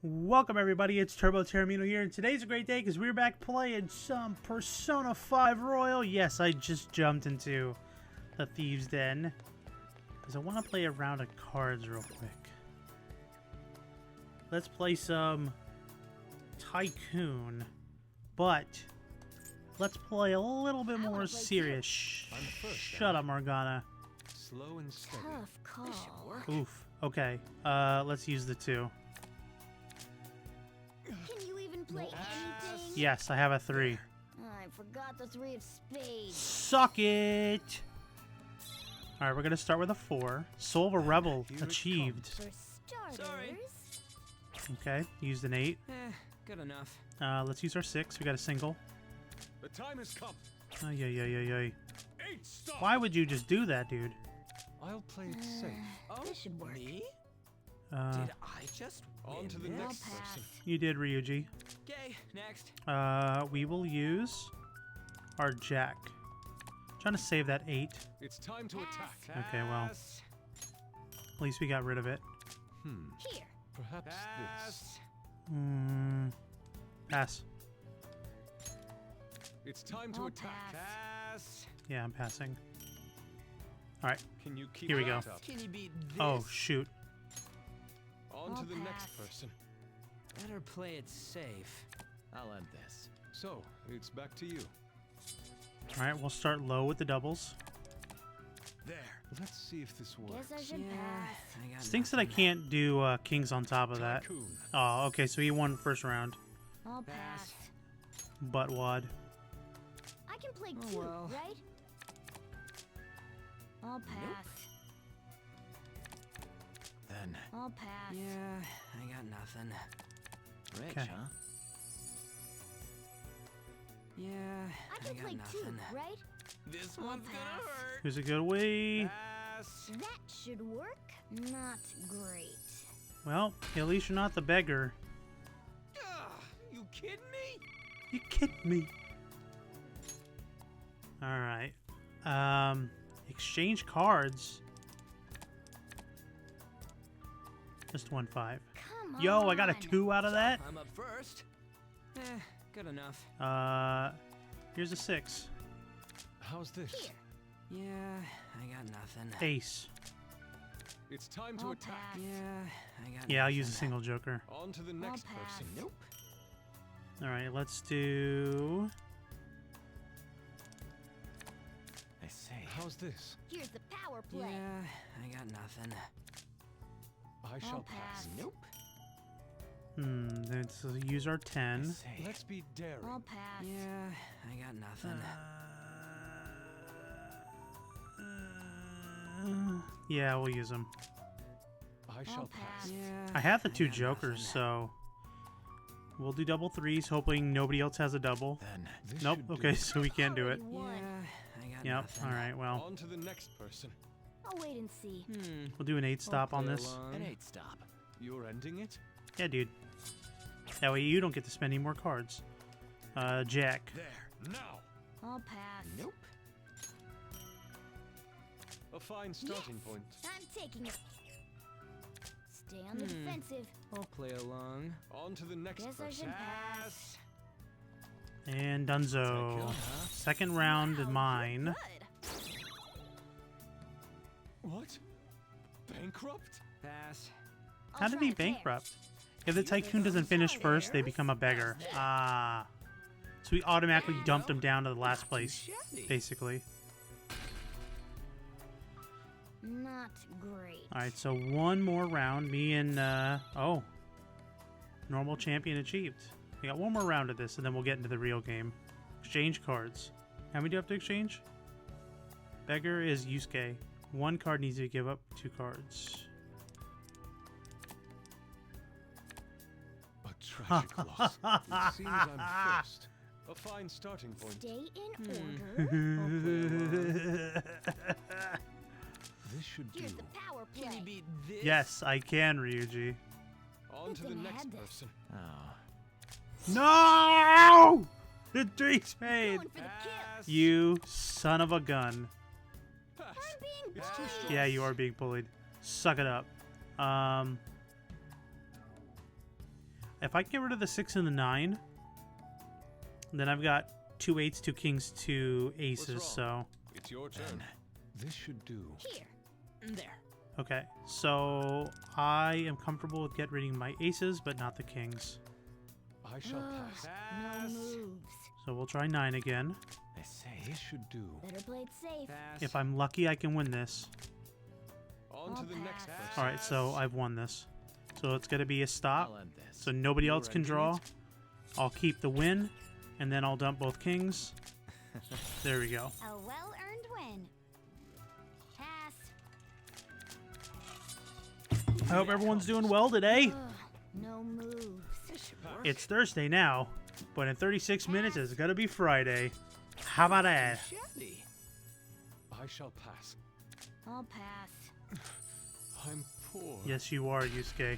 Welcome everybody, it's Turbo Terramino here, and today's a great day because we're back playing some Persona 5 Royal. Yes, I just jumped into the Thieves' Den because I want to play a round of cards real quick. Let's play some Tycoon, but let's play a little bit more serious. Shut up, Morgana. Slow and steady. Tough call. Oof. Okay, let's use the 2. Can you even play anything? Yes, I have a 3. I forgot the 3 of spades. Suck it! Alright, we're gonna start with a 4. Soul of a Rebel Here it achieved. For starters, Sorry. Okay, used an 8. Good enough. Let's use our 6. We got a single. The time has come. Ay, ay, ay, ay, ay. 8 stop. Why would you just do that, dude? I'll play it safe. Oh, this should work. Me? Uh, Did I just win On to the this? next I'll person. pass. you did, Ryuji. Okay, next. We will use our Jack. Trying to save that 8. It's time to attack. Okay, well. Pass. At least we got rid of it. Here. Perhaps this. Hmm. Pass. It's time to I'll attack. Pass. Yeah, I'm passing. Alright. Can you keep Here we that go. up? Can you beat this? Oh, shoot. On to I'll the next pass. person. Better play it safe. I'll end this. So, it's back to you. Alright, we'll start low with the doubles. There. Let's see if this works. Guess I should Yeah, pass. I got Stinks that I nothing. can't do kings on top of that. Tycoon. Oh, okay, so he won first round. I'll Pass. pass. Butt wad. I can play Oh, 2, well. right? I'll pass. Then. I'll pass. Yeah, I got nothing. Rich, Okay. huh? Yeah, I can got play 2, nothing. right? This I'll one's pass. gonna hurt. Here's a good way. Pass. That should work. Not great. Well, at least you're not the beggar. You kidding me? You kidding me? Alright. Exchange cards. Just 1-5. Come on. Yo, I got a 2 out of that. I'm up first. Good enough. Here's a 6. How's this? Here. Yeah, I got nothing. Ace. It's time to I'll attack. pass. Yeah, I got Yeah, I'll use a nothing. single joker. On to the next pass. person. Nope. Alright, let's do... I say. How's this? Here's the power play. Yeah, I got nothing. I shall pass. Nope. Let's use our 10. say. Let's be daring. I'll pass. Yeah, I got nothing. Yeah, we'll use them. I shall I'll pass. pass. Yeah. I have the 2 got jokers, nothing. so... We'll do double 3s, hoping nobody else has a double. Then. This Nope, should do. okay, so we can't do it. Already Yeah, won. I got Yep, nothing. alright, well, On to the next person. I'll wait and see. we'll do an 8 stop on this. An 8 stop. You're ending it? Yeah, dude. That way you don't get to spend any more cards. Jack. There. Now. I'll pass. Nope. A fine starting point. I'm taking it. Stay on the defensive. I'll play along. On to the next Guess I person. should pass. And Dunzo. Huh? Second round Wow, mine. you're good. What? Bankrupt? Pass. I'll How did try he a tear. bankrupt? If the Tycoon doesn't finish first, they become a beggar. Ah. So we automatically dumped him down to the last place, basically. Not great. Alright, so one more round. Me and, oh. Normal champion achieved. We got one more round of this, and then we'll get into the real game. Exchange cards. How many do you have to exchange? Beggar is Yusuke. 1 card needs to give up 2 cards. A tragic loss. It seems I'm first. A fine starting point. Stay in order. This should do. Here's the power Can you play. beat this? Yes, I can, Ryuji. On to the thing I next had this. person. Oh. No! The 3 spade! Going for the kill. Pass. You son of a gun. Pass. I'm being It's too bullied. strong. Yeah, you are being bullied. Suck it up. If I get rid of the 6 and the 9, then I've got 2 8s, 2 kings, 2 aces. What's So It's your turn. This should do. Here. There. okay. So I am comfortable with get rid of my aces, but not the kings. I shall pass. No moves. So we'll try 9 again. I say. This should do. Better play it safe. Pass. If I'm lucky, I can win this. On to I'll the next pass. person. All right, so I've won this. So it's going to be a stop. I'll end this. So nobody You else can ready? draw. I'll keep the win, and then I'll dump both kings. There we go. A well-earned win. Pass. I hope everyone's doing well today. Ugh, no moves. This should work. It's Thursday now, but in 36 minutes it's going to be Friday. How about that? Shabby. I shall pass. I'll pass. I'm poor. Yes, you are, Yusuke.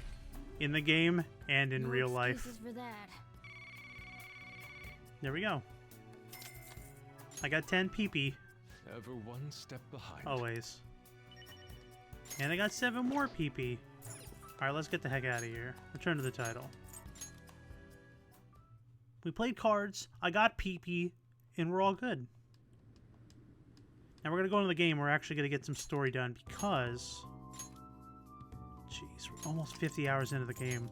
In the game and in No real life. excuses for that. There we go. I got 10 PP, Ever one step behind. always. And I got 7 more PP. Alright, let's get the heck out of here. Return to the title. We played cards, I got PP, and we're all good. Now we're going to go into the game. We're actually going to get some story done because... Jeez, we're almost 50 hours into the game.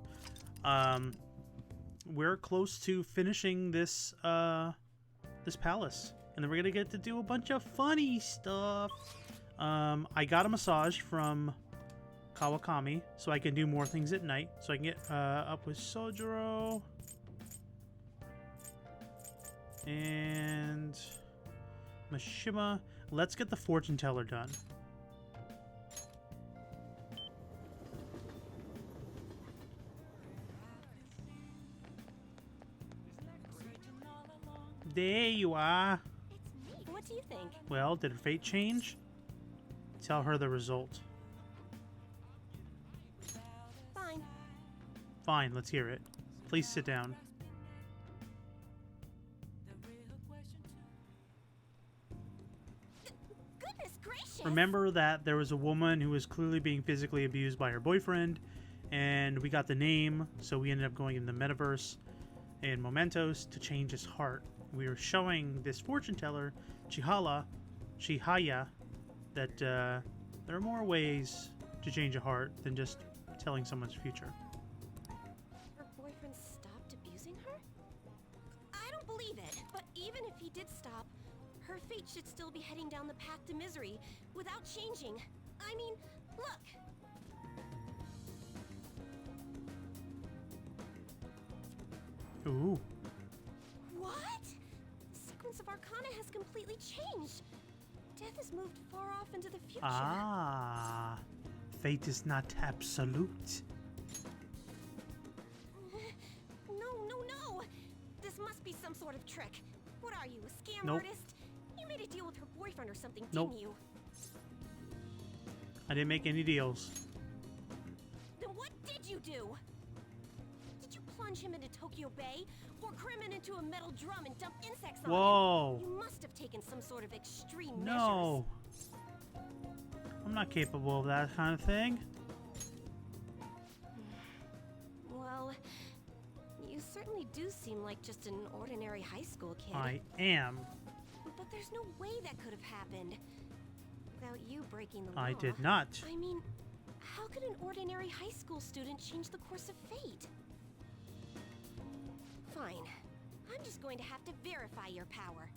We're close to finishing this, this palace. And then we're going to get to do a bunch of funny stuff. I got a massage from Kawakami, so I can do more things at night. So I can get up with Sojiro. And Mishima. Let's get the fortune teller done. There you are. It's me. What do you think? Well, did her fate change? Tell her the result. Fine. Fine, let's hear it. Please sit down. Goodness gracious. Remember that there was a woman who was clearly being physically abused by her boyfriend, and we got the name, so we ended up going in the metaverse in Mementos to change his heart. We were showing this fortune teller, Chihaya, that there are more ways to change a heart than just telling someone's future. Her boyfriend stopped abusing her? I don't believe it. But even if he did stop, her fate should still be heading down the path to misery without changing. I mean, look. Ooh. What? The sequence of Arcana has completely changed. Death has moved far off into the future. Ah. Fate is not absolute. No. This must be some sort of trick. What are you, a scam Nope. artist? You made a deal with her boyfriend or something, Nope. didn't you? I didn't make any deals. Then what did you do? Did you plunge him into Tokyo Bay? Or cram him into a metal drum and dump insects on Whoa. him? You must have taken some sort of extreme No. I'm not capable of that kind of thing. measures. Well, you certainly do seem like just an ordinary high school kid. I am. But there's no way that could have happened without you breaking the law. I did not. I mean, how could an ordinary high school student change the course of fate? Fine. I'm just going to have to verify your power.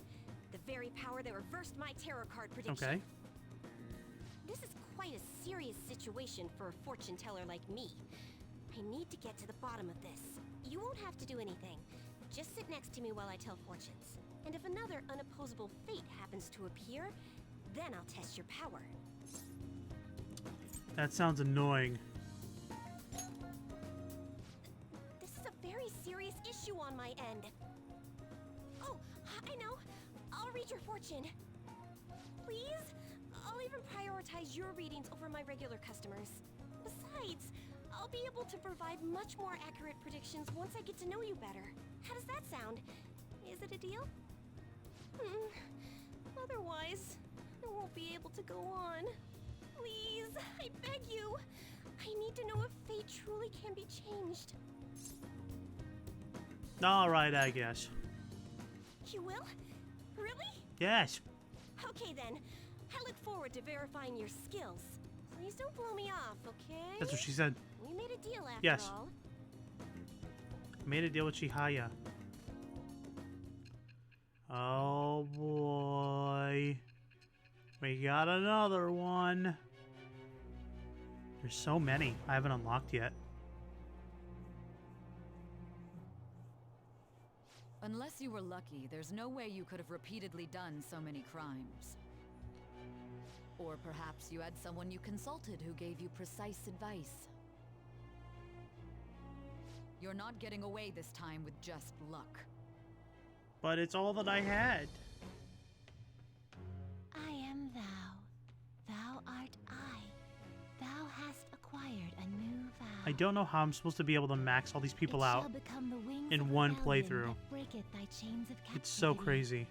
The very power that reversed my tarot card prediction. Okay. This is quite a serious situation for a fortune teller like me. I need to get to the bottom of this. You won't have to do anything. Just sit next to me while I tell fortunes. And if another unopposable fate happens to appear, then I'll test your power. That sounds annoying. This is a very serious issue on my end. Oh, I know. I'll read your fortune. Please? I'll even prioritize your readings over my regular customers. Besides, I'll be able to provide much more accurate predictions once I get to know you better. How does that sound? Is it a deal? Otherwise, I won't be able to go on. Please, I beg you. I need to know if fate truly can be changed. All right, I guess. You will? Really? Yes. Okay then. I look forward to verifying your skills. Please don't blow me off, okay? That's what she said. We made a deal after Yes. all. Made a deal with Chihaya. Oh boy. We got another one. There's so many I haven't unlocked yet. Unless you were lucky, there's no way you could have repeatedly done so many crimes. Or perhaps you had someone you consulted who gave you precise advice. You're not getting away this time with just luck. But it's all that I had. I am thou. Thou art I. Thou hast acquired a new vow. I don't know how I'm supposed to be able to max all these people It out shall become the wings in of one rebellion playthrough. that breaketh thy chains of It's so captivity. crazy.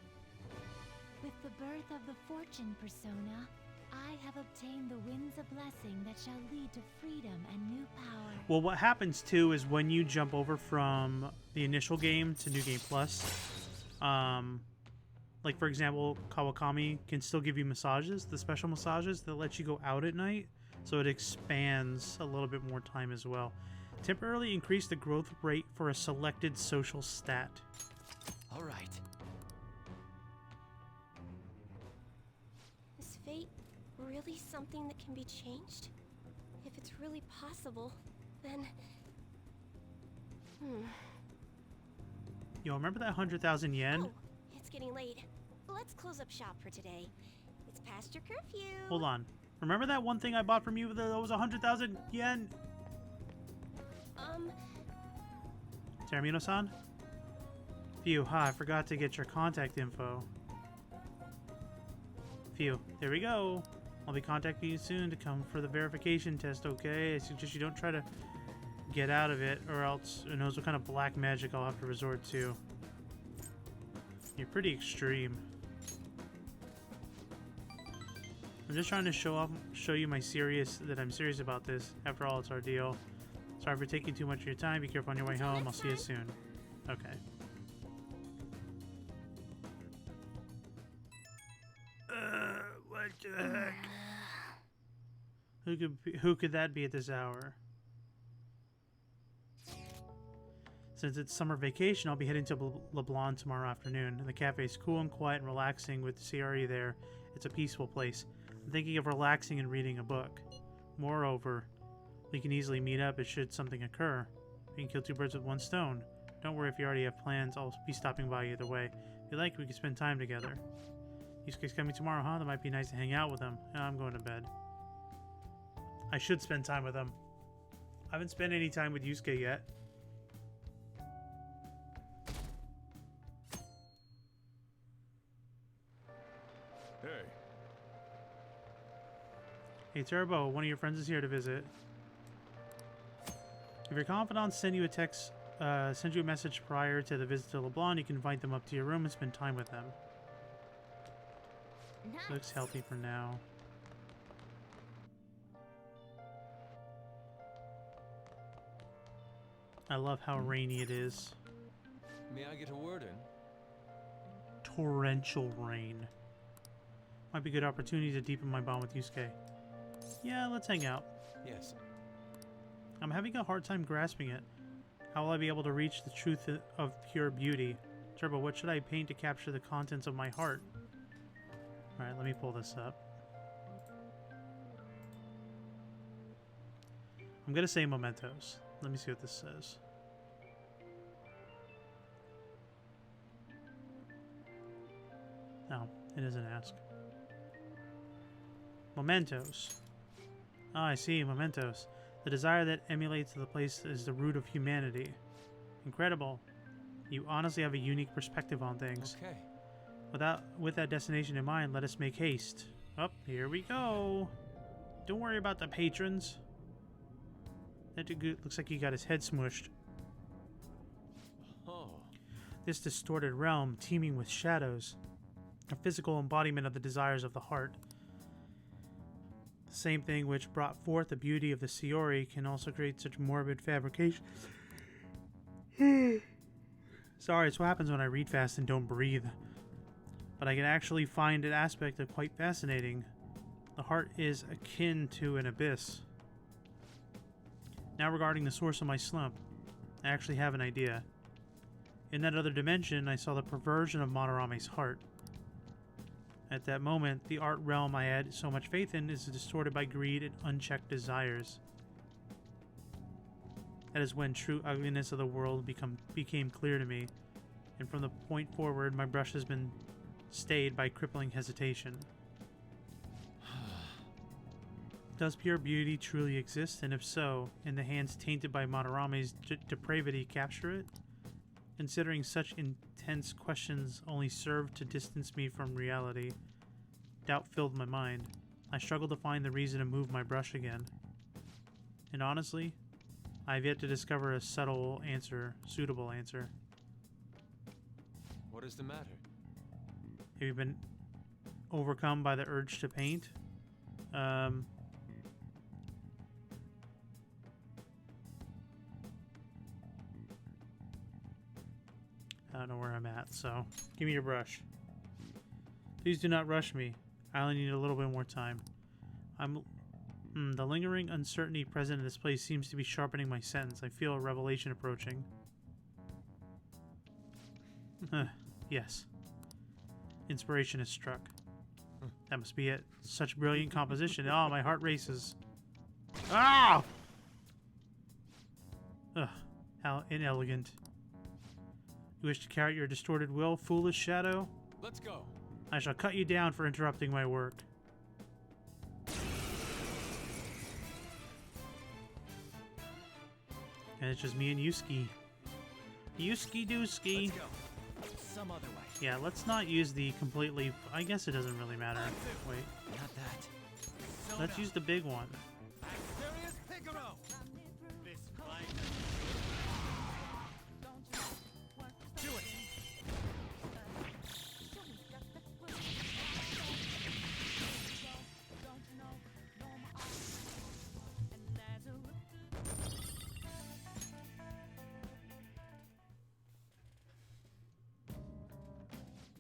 With the birth of the fortune persona, I have obtained the winds of blessing that shall lead to freedom and new power. Well, what happens too is when you jump over from the initial game to New Game Plus, like for example, Kawakami can still give you massages, the special massages that let you go out at night, so it expands a little bit more time as well. Temporarily increase the growth rate for a selected social stat. All right. Is fate really something that can be changed? If it's really possible, then... Yo, remember that 100,000 yen? Oh, it's getting late. Let's close up shop for today. It's past your curfew. Hold on. Remember that one thing I bought from you that was 100,000 yen? Termino-san? Phew, I forgot to get your contact info. Phew, there we go. I'll be contacting you soon to come for the verification test, okay? I suggest you don't try to get out of it, or else who knows what kind of black magic I'll have to resort to. You're pretty extreme. I'm just trying to show you I'm serious about this. After all, it's our deal. Sorry for taking too much of your time. Be careful on your way Until home. I'll next see you time. soon. Okay. What the heck? Who could that be at this hour? Since it's summer vacation, I'll be heading to LeBlanc tomorrow afternoon. And the cafe is cool and quiet and relaxing with the CRE there. It's a peaceful place. I'm thinking of relaxing and reading a book. Moreover, we can easily meet up should something occur. We can kill two birds with one stone. Don't worry if you already have plans. I'll be stopping by either way. If you like, we can spend time together. Yusuke's coming tomorrow, huh? That might be nice to hang out with him. I'm going to bed. I should spend time with him. I haven't spent any time with Yusuke yet. Hey, Hey Turbo, one of your friends is here to visit. If your confidants send you a message prior to the visit to LeBlanc, you can invite them up to your room and spend time with them. Nice. Looks healthy for now. I love how rainy it is. may I get a word in? Torrential rain. Might be a good opportunity to deepen my bond with Yusuke. Yeah, let's hang out. Yes. I'm having a hard time grasping it. How will I be able to reach the truth of pure beauty? Turbo, what should I paint to capture the contents of my heart? Alright, let me pull this up. I'm gonna say mementos. Let me see what this says. No, it doesn't ask. Mementos. Ah, I see, mementos. The desire that emulates the place is the root of humanity. Incredible. You honestly have a unique perspective on things. Okay. With that destination in mind, let us make haste. Up, here we go. Don't worry about the patrons. That dude looks like he got his head smushed. Oh. This distorted realm, teeming with shadows, a physical embodiment of the desires of the heart. The same thing which brought forth the beauty of the Shiori can also create such morbid fabrication. Sorry, it's what happens when I read fast and don't breathe. But I can actually find an aspect of quite fascinating. The heart is akin to an abyss. Now regarding the source of my slump, I actually have an idea. In that other dimension, I saw the perversion of Madarame's heart. At that moment, the art realm I had so much faith in is distorted by greed and unchecked desires. That is when true ugliness of the world became clear to me, and from the point forward, my brush has been stayed by crippling hesitation. Does pure beauty truly exist, and if so, in the hands tainted by Madarame's depravity capture it? Considering such intense questions only served to distance me from reality, doubt filled my mind. I struggled to find the reason to move my brush again. And honestly, I have yet to discover a suitable answer. What is the matter? Have you been overcome by the urge to paint? I don't know where I'm at, so give me your brush. Please do not rush me. I only need a little bit more time. The lingering uncertainty present in this place seems to be sharpening my sentence. I feel a revelation approaching. Yes. Inspiration is struck. That must be it. Such brilliant composition. Oh, my heart races. Ah! Ugh, how inelegant. You wish to carry out your distorted will, foolish shadow? Let's go. I shall cut you down for interrupting my work. And it's just me and Yuski. Yuski dooski. Let's go. Some other way. Yeah, let's not use the completely... I guess it doesn't really matter. Wait, Not that. let's use the big one. Asterius Figaro. This flight. Do it.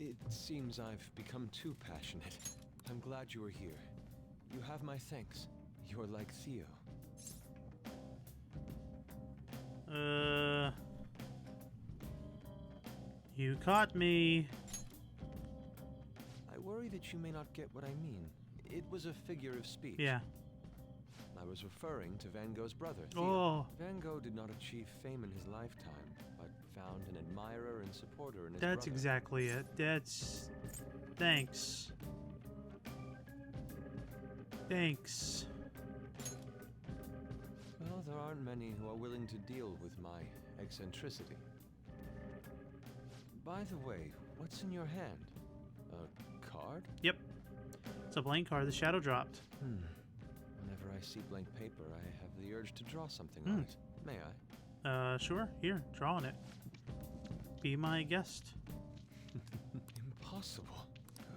It seems I've become too passionate. I'm glad you are here. You have my thanks. You're like Theo. You caught me. I worry that you may not get what I mean. It was a figure of speech. Yeah. I was referring to Van Gogh's brother, Theo. Oh, Van Gogh did not achieve fame in his lifetime, but found an admirer and supporter in his that's brother. exactly it. That's... Thanks. Thanks. Well, there aren't many who are willing to deal with my eccentricity. By the way, what's in your hand? A card? Yep. It's a blank card. The shadow dropped. Whenever I see blank paper, I have the urge to draw something on it. May I? Sure. Here, draw on it. Be my guest. Impossible.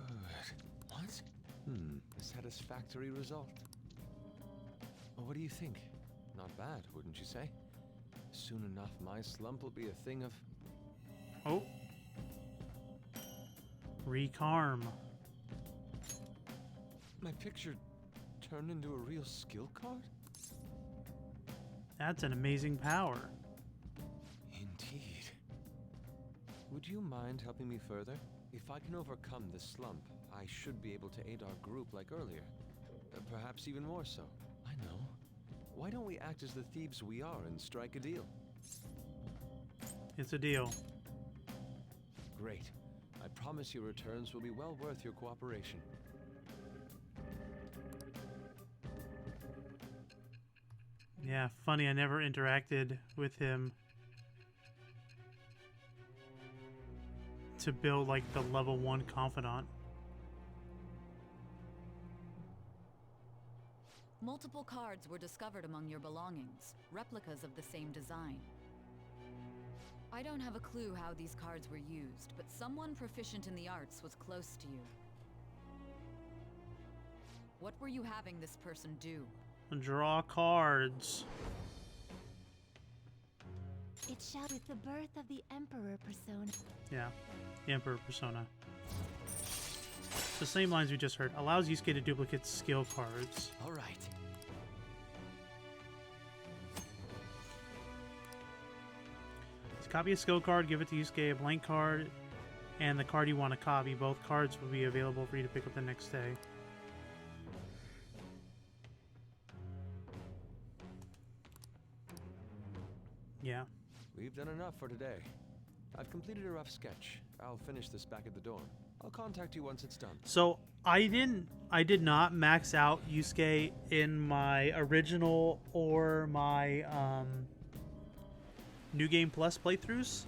Good. What? A satisfactory result. Well, what do you think? Not bad, wouldn't you say? Soon enough, my slump will be a thing of... Oh. Recarm. My picture turned into a real skill card? That's an amazing power. Indeed. Would you mind helping me further? If I can overcome this slump, I should be able to aid our group like earlier. Perhaps even more so. I know. Why don't we act as the thieves we are and strike a deal? It's a deal. Great. I promise your returns will be well worth your cooperation. Yeah, funny, I never interacted with him to build, like, the level 1 confidant. Multiple cards were discovered among your belongings, replicas of the same design. I don't have a clue how these cards were used, but someone proficient in the arts was close to you. What were you having this person do? Draw cards. It shall with the birth of the Emperor persona. Yeah, the Emperor persona. The same lines we just heard. Allows Yusuke to duplicate skill cards. All right. So copy a skill card, give it to Yusuke, a blank card, and the card you want to copy. Both cards will be available for you to pick up the next day. Yeah. We've done enough for today. I've completed a rough sketch. I'll finish this back at the dorm. I'll contact you once it's done. So I did not max out Yusuke in my original or my New Game Plus playthroughs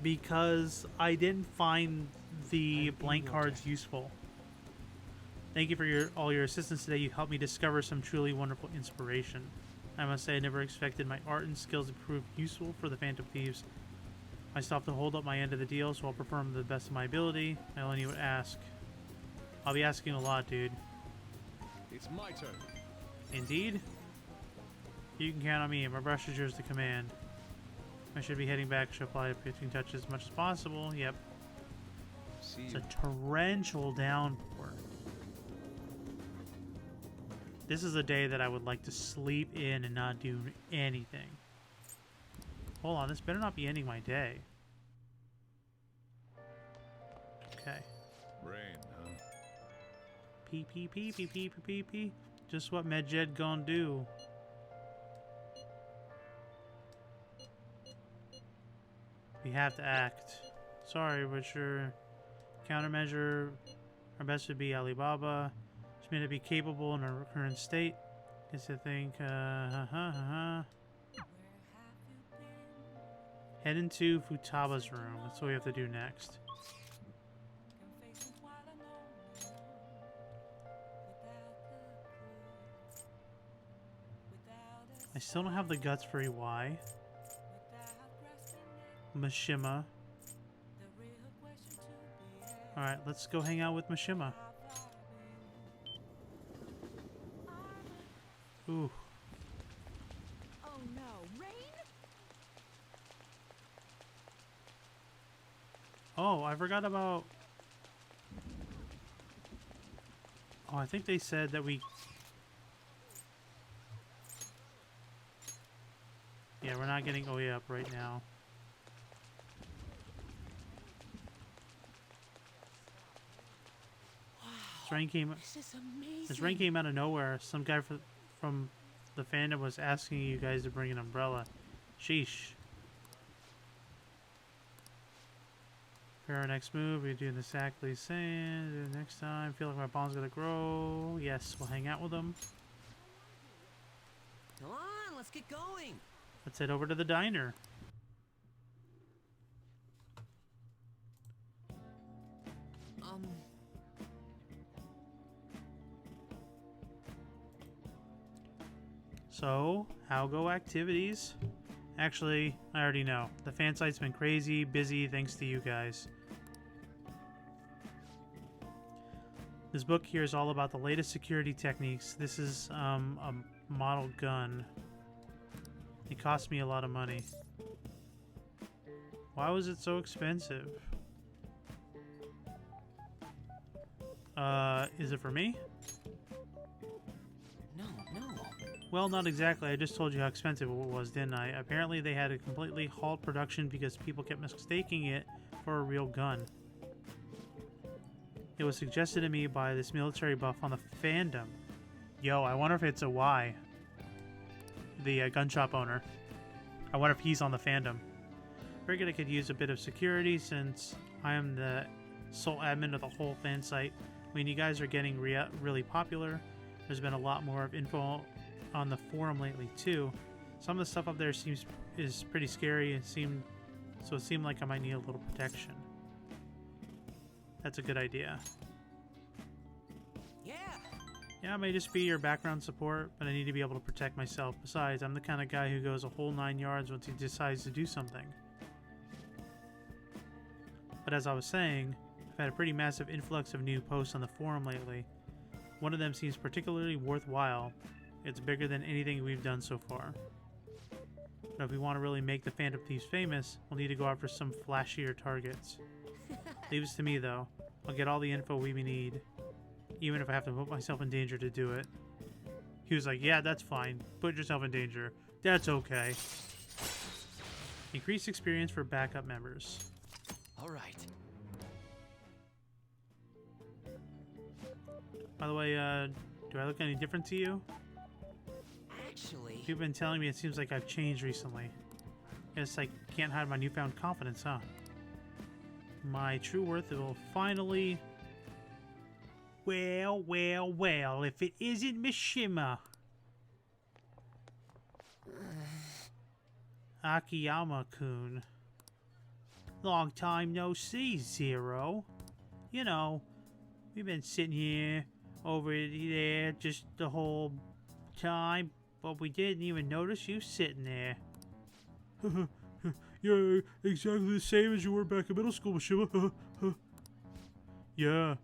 because I didn't find the blank cards useful. Thank you for all your assistance today. You helped me discover some truly wonderful inspiration. I must say I never expected my art and skills to prove useful for the Phantom Thieves. I still have to hold up my end of the deal, so I'll perform to the best of my ability. I only need to ask. I'll be asking a lot, dude. It's my turn. Indeed? You can count on me. My brush is yours to command. I should be heading back to apply pitching touches as much as possible. Yep. See It's you. a torrential downpour. This is a day that I would like to sleep in and not do anything. Hold on, this better not be ending my day. Okay. Rain, huh? Pee pee pee pee pee pee pee pee. Just what Medjed gonna do. We have to act. Sorry, but your countermeasure, our best would be Alibaba. She's made to be capable in her current state. Guess I think, Head into Futaba's room. That's what we have to do next. I still don't have the guts for EY. Mishima. Alright, let's go hang out with Mishima. Ooh. Oh no, rain? Oh, I forgot about... Oh, I think they said that we... Yeah, we're not getting OE up right now. This rain came... This is amazing. This rain came out of nowhere. Some guy from the fandom was asking you guys to bring an umbrella. Sheesh. For our next move, we're doing exactly the same. Next time, feel like my bond's gonna grow. Yes, we'll hang out with them. Come on, let's get going. Let's head over to the diner. So, how go activities? Actually, I already know. The fan site's been crazy, busy, thanks to you guys. This book here is all about the latest security techniques. This is a model gun. It cost me a lot of money. Why was it so expensive? Is it for me? No. Well, not exactly. I just told you how expensive it was, didn't I? Apparently they had to completely halt production because people kept mistaking it for a real gun. It was suggested to me by this military buff on the fandom. Yo, I wonder if it's a Y. The gun shop owner. I wonder if he's on the fandom. Figured I could use a bit of security since I am the sole admin of the whole fan site. I mean, you guys are getting really popular. There's been a lot more of info on the forum lately too. Some of the stuff up there is pretty scary and it seemed like I might need a little protection. That's a good idea. Yeah, it may just be your background support, but I need to be able to protect myself. Besides, I'm the kind of guy who goes a whole 9 yards once he decides to do something. But as I was saying, I've had a pretty massive influx of new posts on the forum lately. One of them seems particularly worthwhile. It's bigger than anything we've done so far. But if we want to really make the Phantom Thieves famous, we'll need to go after some flashier targets. Leave this to me, though. I'll get all the info we need, even if I have to put myself in danger to do it. He was like, yeah, that's fine. Put yourself in danger. That's okay. Increased experience for backup members. All right. By the way, do I look any different to you? Actually, You've been telling me it seems like I've changed recently. Guess I can't hide my newfound confidence, huh? My true worth will finally... Well, well, well, if it isn't Mishima. Akiyama-kun. Long time no see, Zero. You know, we've been sitting here, over there, just the whole time, but we didn't even notice you sitting there. Yeah, exactly the same as you were back in middle school, Mishima. Yeah,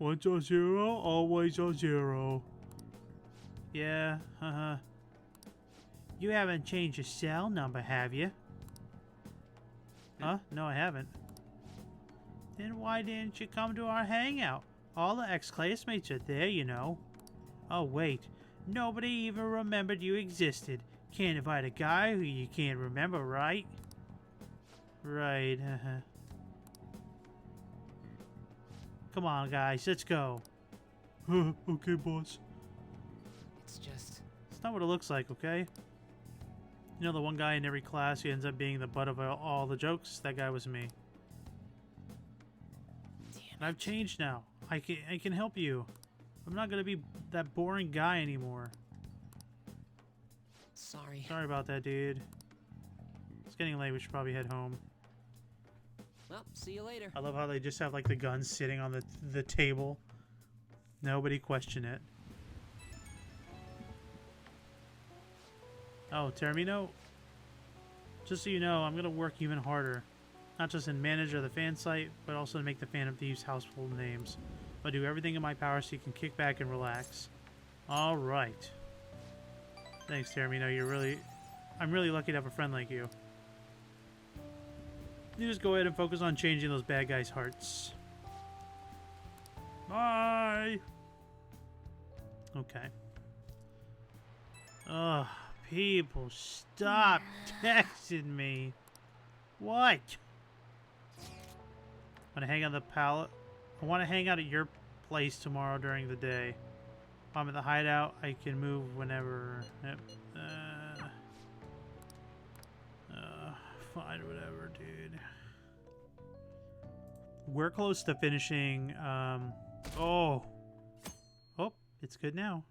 once on zero, always on zero. Yeah, You haven't changed your cell number, have you? Huh? No, I haven't. Then why didn't you come to our hangout? All the ex-classmates are there, you know. Oh, wait. Nobody even remembered you existed. Can't invite a guy who you can't remember, right? Right, Come on, guys, let's go. Okay, boss. it's just... It's not what it looks like, okay? You know the one guy in every class who ends up being the butt of all the jokes? That guy was me. And I've changed now. I can help you. I'm not gonna be that boring guy anymore. Sorry. Sorry about that, dude. It's getting late. We should probably head home. Well, see you later. I love how they just have like the guns sitting on the table. Nobody question it. Oh, Termino? Just so you know, I'm gonna work even harder. Not just in manager of the fan site, but also to make the Phantom Thieves household names. I'll do everything in my power so you can kick back and relax. Alright. Thanks, Termino. I'm really lucky to have a friend like you. You just go ahead and focus on changing those bad guys' hearts. Bye! Okay. Ugh, people, stop texting me. What? Want to hang on the pallet? I want to hang out at your place tomorrow during the day. If I'm at the hideout, I can move whenever. Yep. Fine, whatever, dude. We're close to finishing. Oh, it's good now.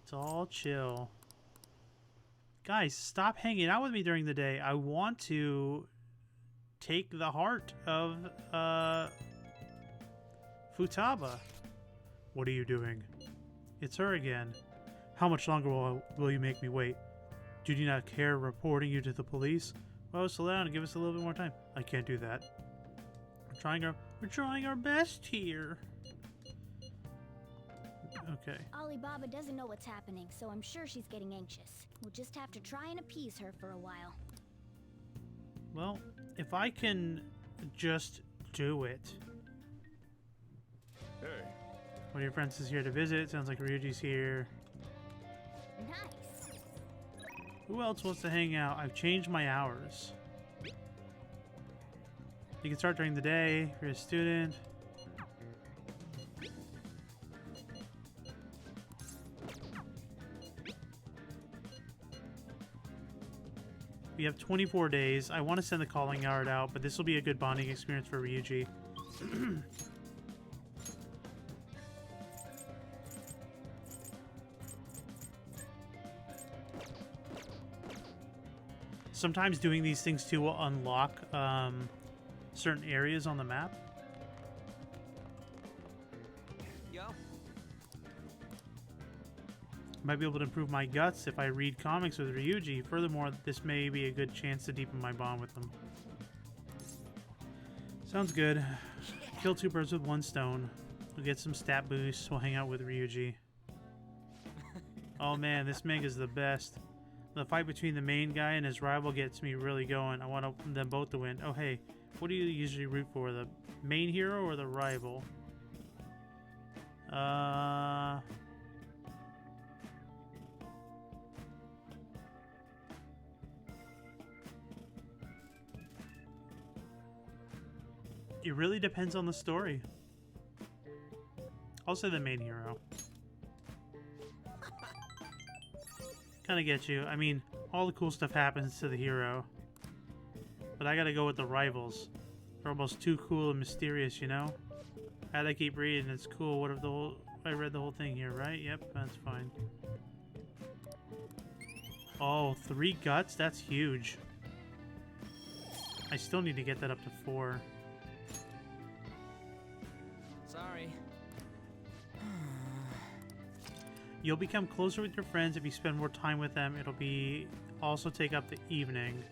It's all chill. Guys, stop hanging out with me during the day. I want to take the heart of Futaba. What are you doing? It's her again. How much longer will you make me wait? Do you not care reporting you to the police? Well, slow down and give us a little bit more time. I can't do that. We're trying our best here. Okay. Alibaba doesn't know what's happening, so I'm sure she's getting anxious. We'll just have to try and appease her for a while. Well, if I can just do it. Hey. One of your friends is here to visit. Sounds like Ryuji's here. Nice. Who else wants to hang out? I've changed my hours. You can start during the day if you're a student. We have 24 days. I want to send the calling card out, but this will be a good bonding experience for Ryuji. Sometimes doing these things too will unlock certain areas on the map. Yo. Might be able to improve my guts if I read comics with Ryuji. Furthermore, this may be a good chance to deepen my bond with him. Sounds good. Kill two birds with one stone. We'll get some stat boosts. We'll hang out with Ryuji. Oh man, this manga's the best. The fight between the main guy and his rival gets me really going. I want them both to win. Oh hey, what do you usually root for? The main hero or the rival? It really depends on the story. I'll say the main hero. Kind of get you. I mean, all the cool stuff happens to the hero. But I gotta go with the rivals. They're almost too cool and mysterious, you know? How'd I keep reading? It's cool. What if the whole... I read the whole thing here, right? Yep, that's fine. Oh, 3 guts? That's huge. I still need to get that up to 4. Sorry. You'll become closer with your friends if you spend more time with them. It'll be also take up the evening.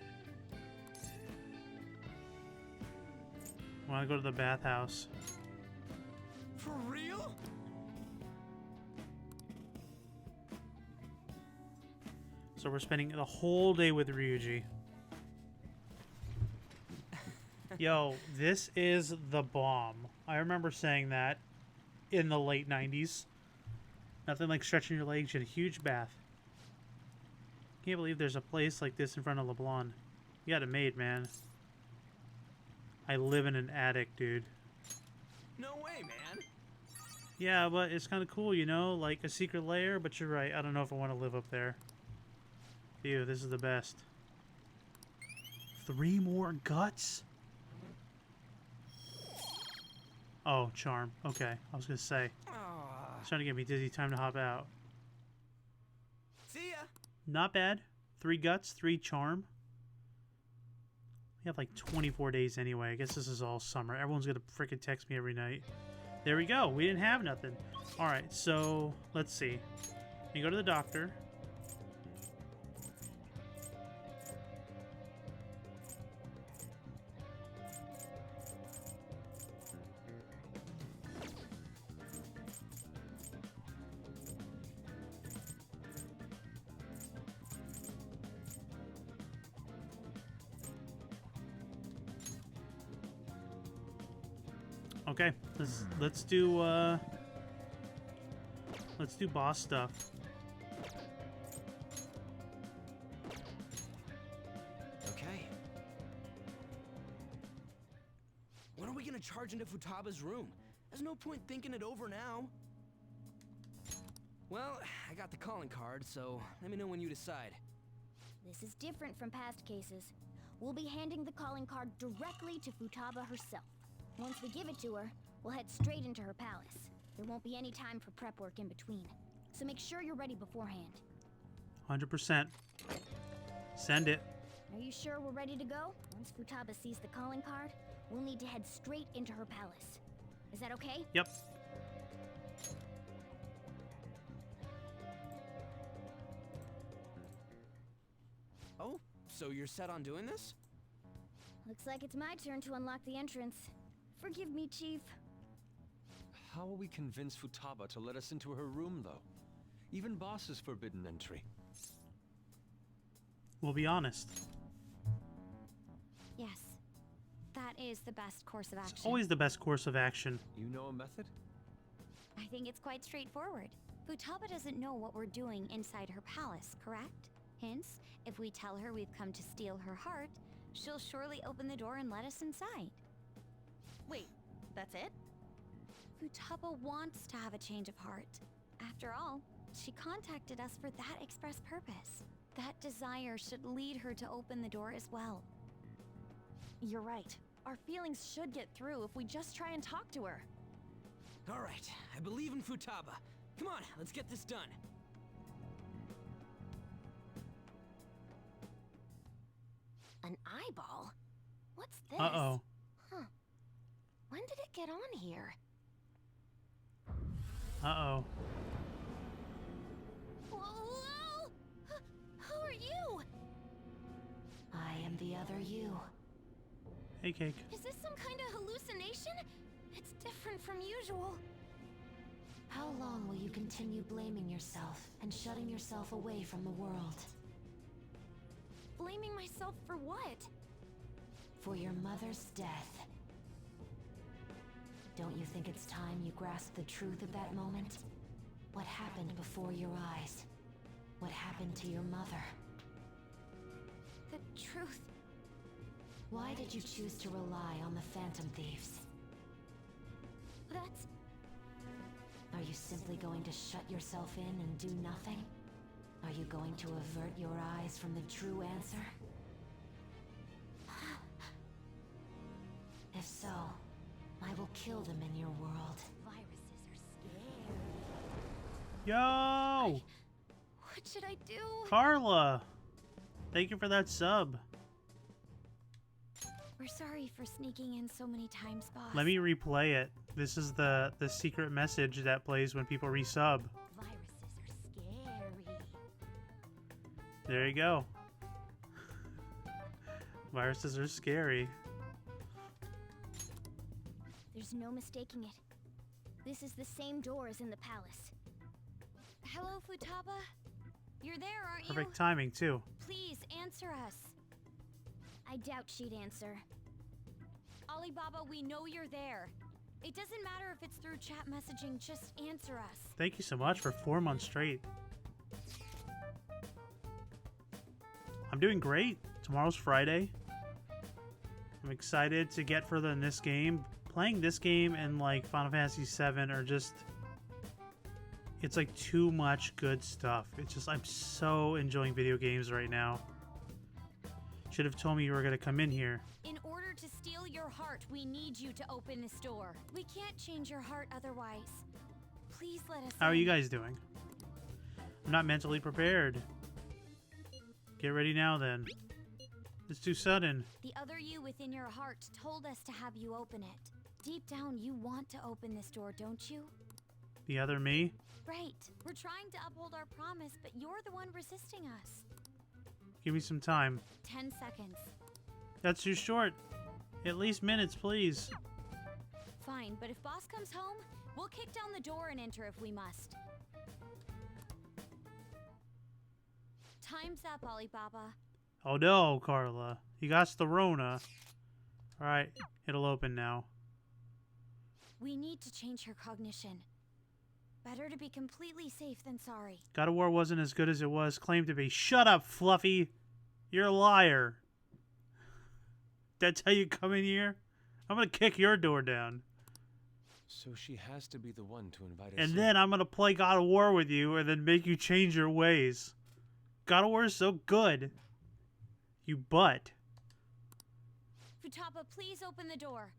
I want to go to the bathhouse. For real? So we're spending the whole day with Ryuji. Yo, this is the bomb. I remember saying that in the late 90s. Nothing like stretching your legs in a huge bath. Can't believe there's a place like this in front of LeBlanc. You got it made, man. I live in an attic, dude. No way, man. Yeah, but it's kind of cool, you know? Like a secret lair, but you're right. I don't know if I want to live up there. Ew, this is the best. 3 more guts? Oh, charm. Okay, I was gonna say. It's trying to get me dizzy. Time to hop out. See ya. Not bad. 3 guts, 3 charm. We have like 24 days anyway. I guess this is all summer. Everyone's gonna freaking text me every night. There we go. We didn't have nothing. Alright, so let's see. You go to the doctor. Okay, let's do boss stuff. Okay. When are we gonna charge into Futaba's room? There's no point thinking it over now. Well, I got the calling card, so let me know when you decide. This is different from past cases. We'll be handing the calling card directly to Futaba herself. Once we give it to her, we'll head straight into her palace. There won't be any time for prep work in between. So make sure you're ready beforehand. 100%. Send it. Are you sure we're ready to go? Once Futaba sees the calling card, we'll need to head straight into her palace. Is that okay? Yep. Oh, so you're set on doing this? Looks like it's my turn to unlock the entrance. Forgive me, Chief. How will we convince Futaba to let us into her room, though? Even Boss is forbidden entry. We'll be honest. Yes. That is the best course of action. It's always the best course of action. You know a method? I think it's quite straightforward. Futaba doesn't know what we're doing inside her palace, correct? Hence, if we tell her we've come to steal her heart, she'll surely open the door and let us inside. Wait, that's it? Futaba wants to have a change of heart. After all, she contacted us for that express purpose. That desire should lead her to open the door as well. You're right. Our feelings should get through if we just try and talk to her. All right, I believe in Futaba. Come on, let's get this done. An eyeball? What's this? Uh-oh. Huh. When did it get on here? Uh-oh. Whoa! Who are you? I am the other you. Hey, Cake. Is this some kind of hallucination? It's different from usual. How long will you continue blaming yourself and shutting yourself away from the world? Blaming myself for what? For your mother's death. Don't you think it's time you grasp the truth of that moment? What happened before your eyes? What happened to your mother? The truth. Why did you choose to rely on the Phantom Thieves? That's... Are you simply going to shut yourself in and do nothing? Are you going to avert your eyes from the true answer? If so, I will kill them in your world. Viruses are scary. Yo! What should I do? Carla! Thank you for that sub. We're sorry for sneaking in so many times, boss. Let me replay it. This is the secret message that plays when people resub. Viruses are scary. There you go. Viruses are scary. There's no mistaking it. This is the same door as in the palace. Hello, Futaba? You're there, aren't you? Perfect timing, too. Please, answer us. I doubt she'd answer. Alibaba, we know you're there. It doesn't matter if it's through chat messaging, just answer us. Thank you so much for 4 months straight. I'm doing great. Tomorrow's Friday. I'm excited to get further in this game. Playing this game and like Final Fantasy VII are just... It's like too much good stuff. It's just, I'm so enjoying video games right now. Should have told me you were going to come in here. In order to steal your heart, we need you to open this door. We can't change your heart otherwise. Please let us How are in. you guys doing? I'm not mentally prepared. Get ready now then. It's too sudden. The other you within your heart told us to have you open it. Deep down, you want to open this door, don't you? The other me? Right. We're trying to uphold our promise, but you're the one resisting us. Give me some time. 10 seconds. That's too short. At least minutes, please. Fine, but if boss comes home, we'll kick down the door and enter if we must. Time's up, Alibaba. Oh no, Carla. You got the Rona. Alright, it'll open now. We need to change her cognition. Better to be completely safe than sorry. God of War wasn't as good as it was claimed to be. Shut up, Fluffy! You're a liar. That's how you come in here? I'm gonna kick your door down. So she has to be the one to invite us And in. then I'm gonna play God of War with you and then make you change your ways. God of War is so good. You butt. Futaba, please open the door.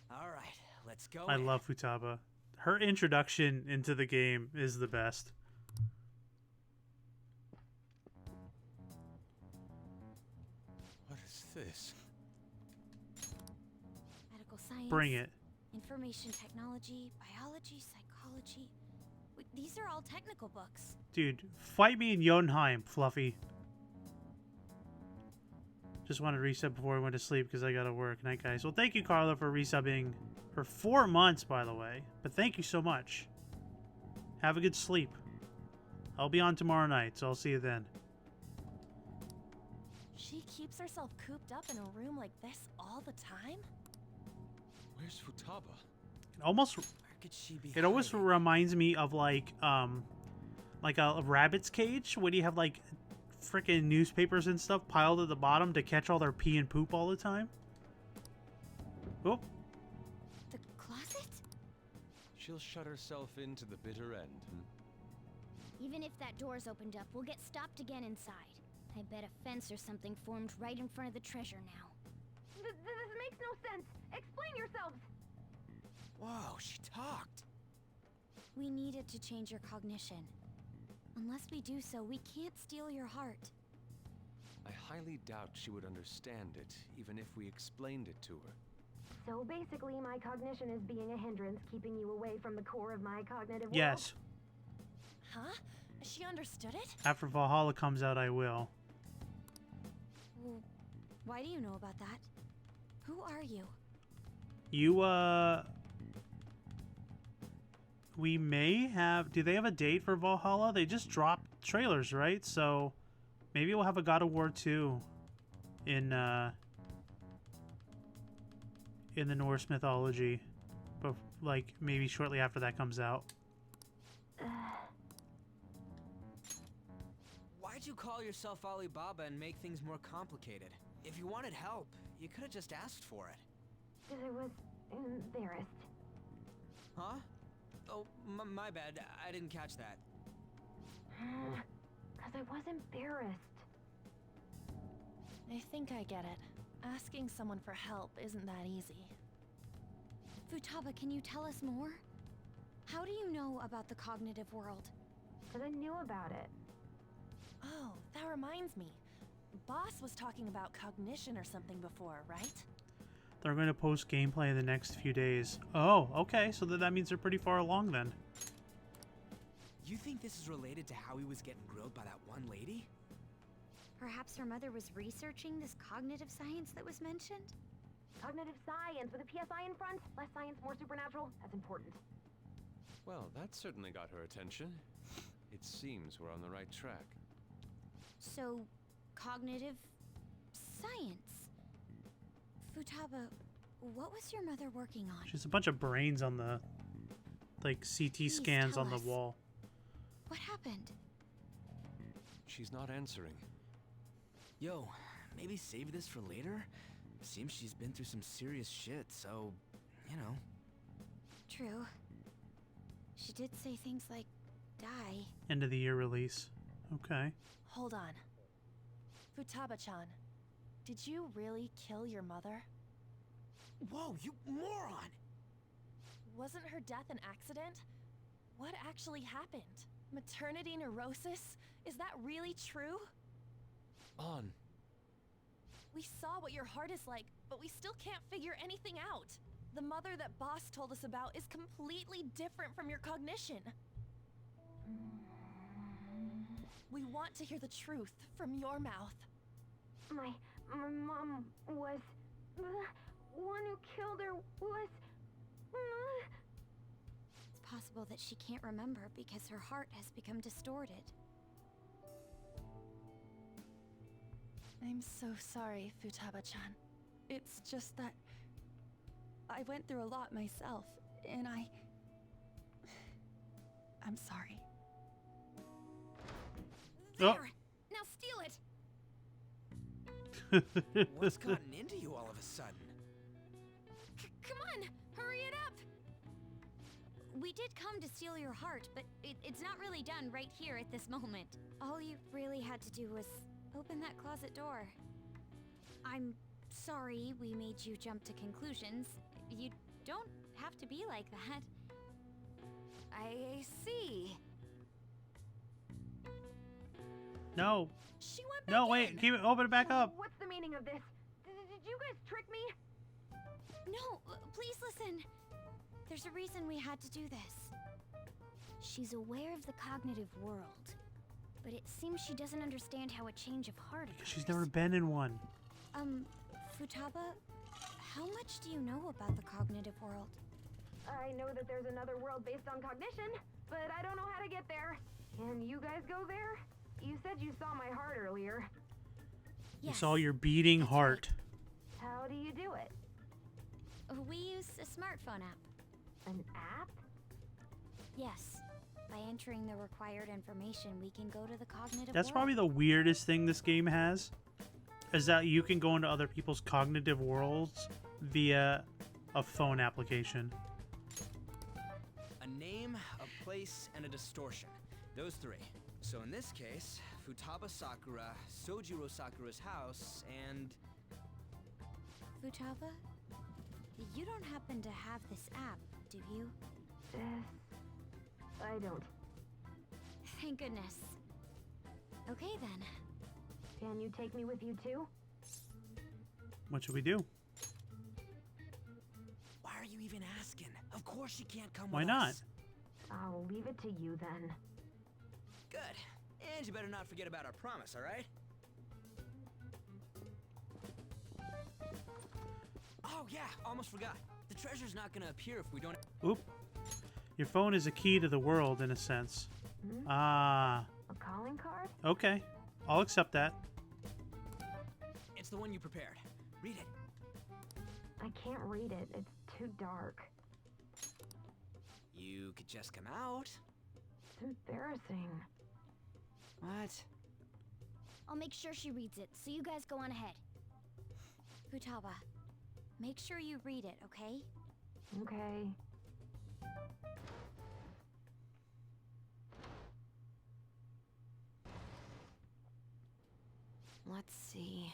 All right, let's go. I love Futaba. Her introduction into the game is the best. What is this? Medical science. Bring it. Information technology, biology, psychology. Wait, these are all technical books. Dude, fight me in Jotunheim, Fluffy. Just wanted to reset before I went to sleep because I gotta work. Night, guys. Well, thank you, Carla, for resubbing for 4 months, by the way. But thank you so much. Have a good sleep. I'll be on tomorrow night, so I'll see you then. She keeps herself cooped up in a room like this all the time? Where's Futaba? It almost, Where could she be? it always hiding? reminds me of like a rabbit's cage when you have like freaking newspapers and stuff piled at the bottom to catch all their pee and poop all the time. Oh, The closet? She'll shut herself into the bitter end. Even if that door's opened up, we'll get stopped again inside. I bet a fence or something formed right in front of the treasure now. This makes no sense. Explain yourselves. Whoa, she talked. We needed to change your cognition. Unless we do so, we can't steal your heart. I highly doubt she would understand it, even if we explained it to her. So basically, my cognition is being a hindrance, keeping you away from the core of my cognitive yes. Huh? She understood it? After Valhalla comes out, I will. Well, why do you know about that? Who are you? You, we may have... Do they have a date for Valhalla? They just dropped trailers, right? So maybe we'll have a God of War 2 in the Norse mythology. But, like, maybe shortly after that comes out. Why'd you call yourself Alibaba and make things more complicated? If you wanted help, you could have just asked for it. Because I was embarrassed. Huh? Oh, my bad. I didn't catch that. Because I was embarrassed. I think I get it. Asking someone for help isn't that easy. Futaba, can you tell us more? How do you know about the cognitive world? Because I knew about it. Oh, that reminds me. Boss was talking about cognition or something before, right? They're going to post gameplay in the next few days. Oh, okay. So that means they're pretty far along then. You think this is related to how he was getting grilled by that one lady? Perhaps her mother was researching this cognitive science that was mentioned? Cognitive science with a PSI in front. Less science, more supernatural. That's important. Well, that certainly got her attention. It seems we're on the right track. So, cognitive science. Futaba, what was your mother working on? She's a bunch of brains on the, like, CT Please scans tell on the us. wall. What happened? She's not answering. Yo, maybe save this for later? Seems she's been through some serious shit, so, you know. True. She did say things like, die. End of the year release. Okay. Hold on. Futaba-chan, did you really kill your mother? Whoa, you moron! Wasn't her death an accident? What actually happened? Maternity neurosis? Is that really true? On. We saw what your heart is like, but we still can't figure anything out. The mother that Boss told us about is completely different from your cognition. We want to hear the truth from your mouth. My mom was... The one who killed her was... It's possible that she can't remember because her heart has become distorted. I'm so sorry, Futaba-chan. It's just that... I went through a lot myself, and I'm sorry. Oh. There! Now steal it! What's gotten into you all of a sudden? Come on! Hurry it up! We did come to steal your heart, but it's not really done right here at this moment. All you really had to do was open that closet door. I'm sorry we made you jump to conclusions. You don't have to be like that. I see. No. She went back No, in. wait. Keep it. Open it back up. What's the meaning of this? Did you guys trick me? No, please listen. There's a reason we had to do this. She's aware of the cognitive world, but it seems she doesn't understand how a change of heart occurs. She's never been in one. Futaba, how much do you know about the cognitive world? I know that there's another world based on cognition, but I don't know how to get there. Can you guys go there? You said you saw my heart earlier. You saw your beating that's heart. How do you do it? We use a smartphone app. An app? Yes. By entering the required information, we can go to the cognitive That's world. probably the weirdest thing this game has. Is that you can go into other people's cognitive worlds via a phone application. A name, a place, and a distortion. Those three. So in this case, Futaba Sakura, Sojiro Sakura's house, and... Futaba, you don't happen to have this app, do you? I don't. Thank goodness. Okay then. Can you take me with you too? What should we do? Why are you even asking? Of course she can't come Why with not? us. I'll leave it to you then. Good. And you better not forget about our promise, alright? Oh yeah, almost forgot. The treasure's not gonna appear if we don't. Oop. Your phone is a key to the world, in a sense. Hmm? Ah. A calling card? Okay. I'll accept that. It's the one you prepared. Read it. I can't read it. It's too dark. You could just come out. It's embarrassing. What? I'll make sure she reads it, so you guys go on ahead. Futaba, make sure you read it, okay? Okay. Let's see.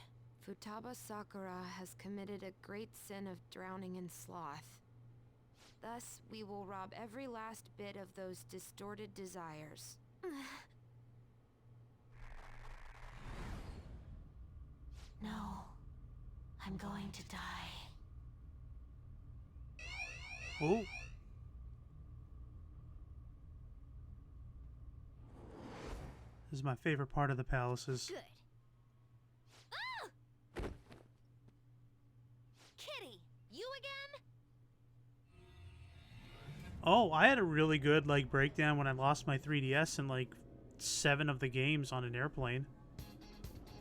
Futaba Sakura has committed a great sin of drowning in sloth. Thus, we will rob every last bit of those distorted desires. No. I'm going to die. Oh. This is my favorite part of the palaces. Good. Kitty, you again? Oh, I had a really good like breakdown when I lost my 3DS in like 7 of the games on an airplane.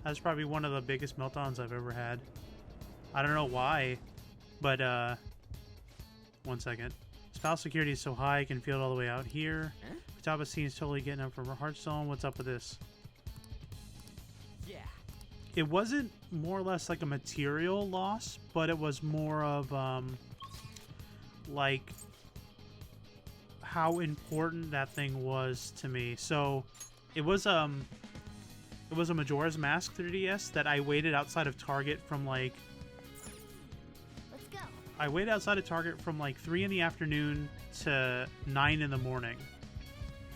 That's probably one of the biggest meltdowns I've ever had. I don't know why, but one second. Spouse security is so high I can feel it all the way out here. Huh? Futaba seems totally getting up from her Hearthstone. What's up with this? Yeah. It wasn't more or less like a material loss, but it was more of like how important that thing was to me. So it was a Majora's Mask 3DS that I waited outside of Target from like Let's go. I waited outside of Target from like 3 in the afternoon to 9 in the morning.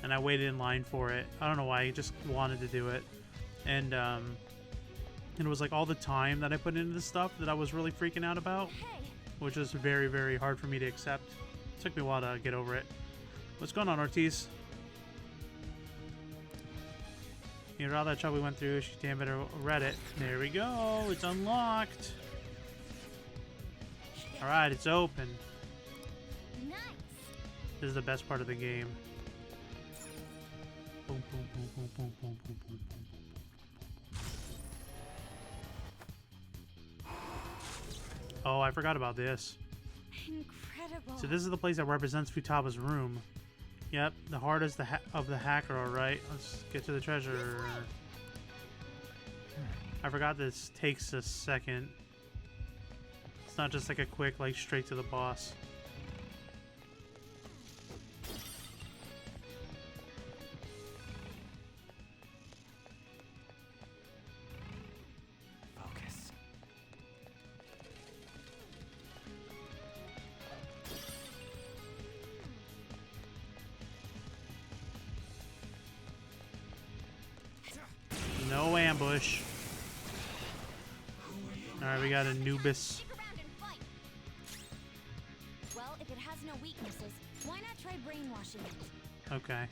And I waited in line for it. I don't know why, I just wanted to do it. And it was like all the time that I put into this stuff that I was really freaking out about, Hey, which was very, very hard for me to accept. It took me a while to get over it. What's going on, Ortiz? You know all that trouble we went through, she damn better read it. There we go, it's unlocked. Alright, it's open. Nice. This is the best part of the game. Boom, boom, boom, boom, boom, boom, boom, boom, boom. Oh, I forgot about this. incredible. So this is the place that represents Futaba's room. Yep, the heart is of the hacker, alright. Let's get to the treasure. I forgot this takes a second. It's not just like a quick, like, straight to the boss. Focus. No ambush. Alright, we got Anubis. Stick around and fight. Well, if it has no weaknesses, why not try brainwashing it? Okay.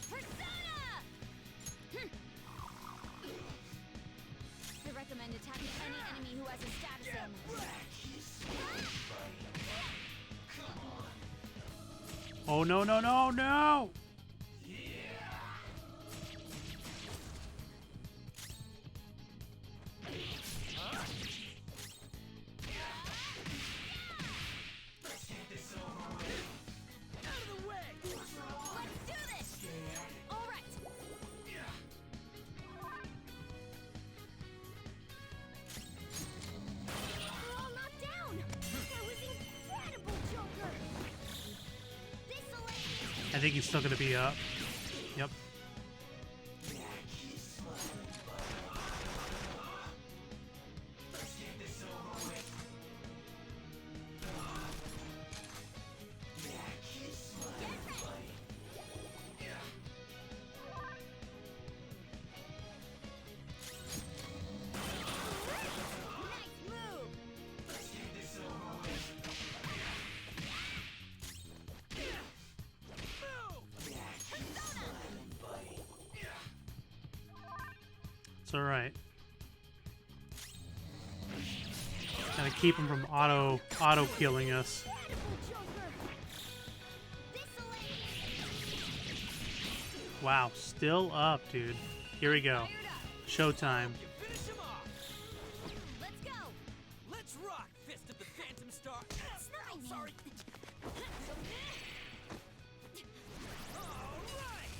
Persona! I recommend attacking any enemy who has a status ailment. Oh, no, no, no, no! I think he's still gonna be up. Yep. It's alright. Gonna keep him from auto killing us. Wow, still up, dude. Here we go. Showtime. Finish him off. Let's go. Let's rock, Fist of the Phantom Star. Oh, sorry. All right.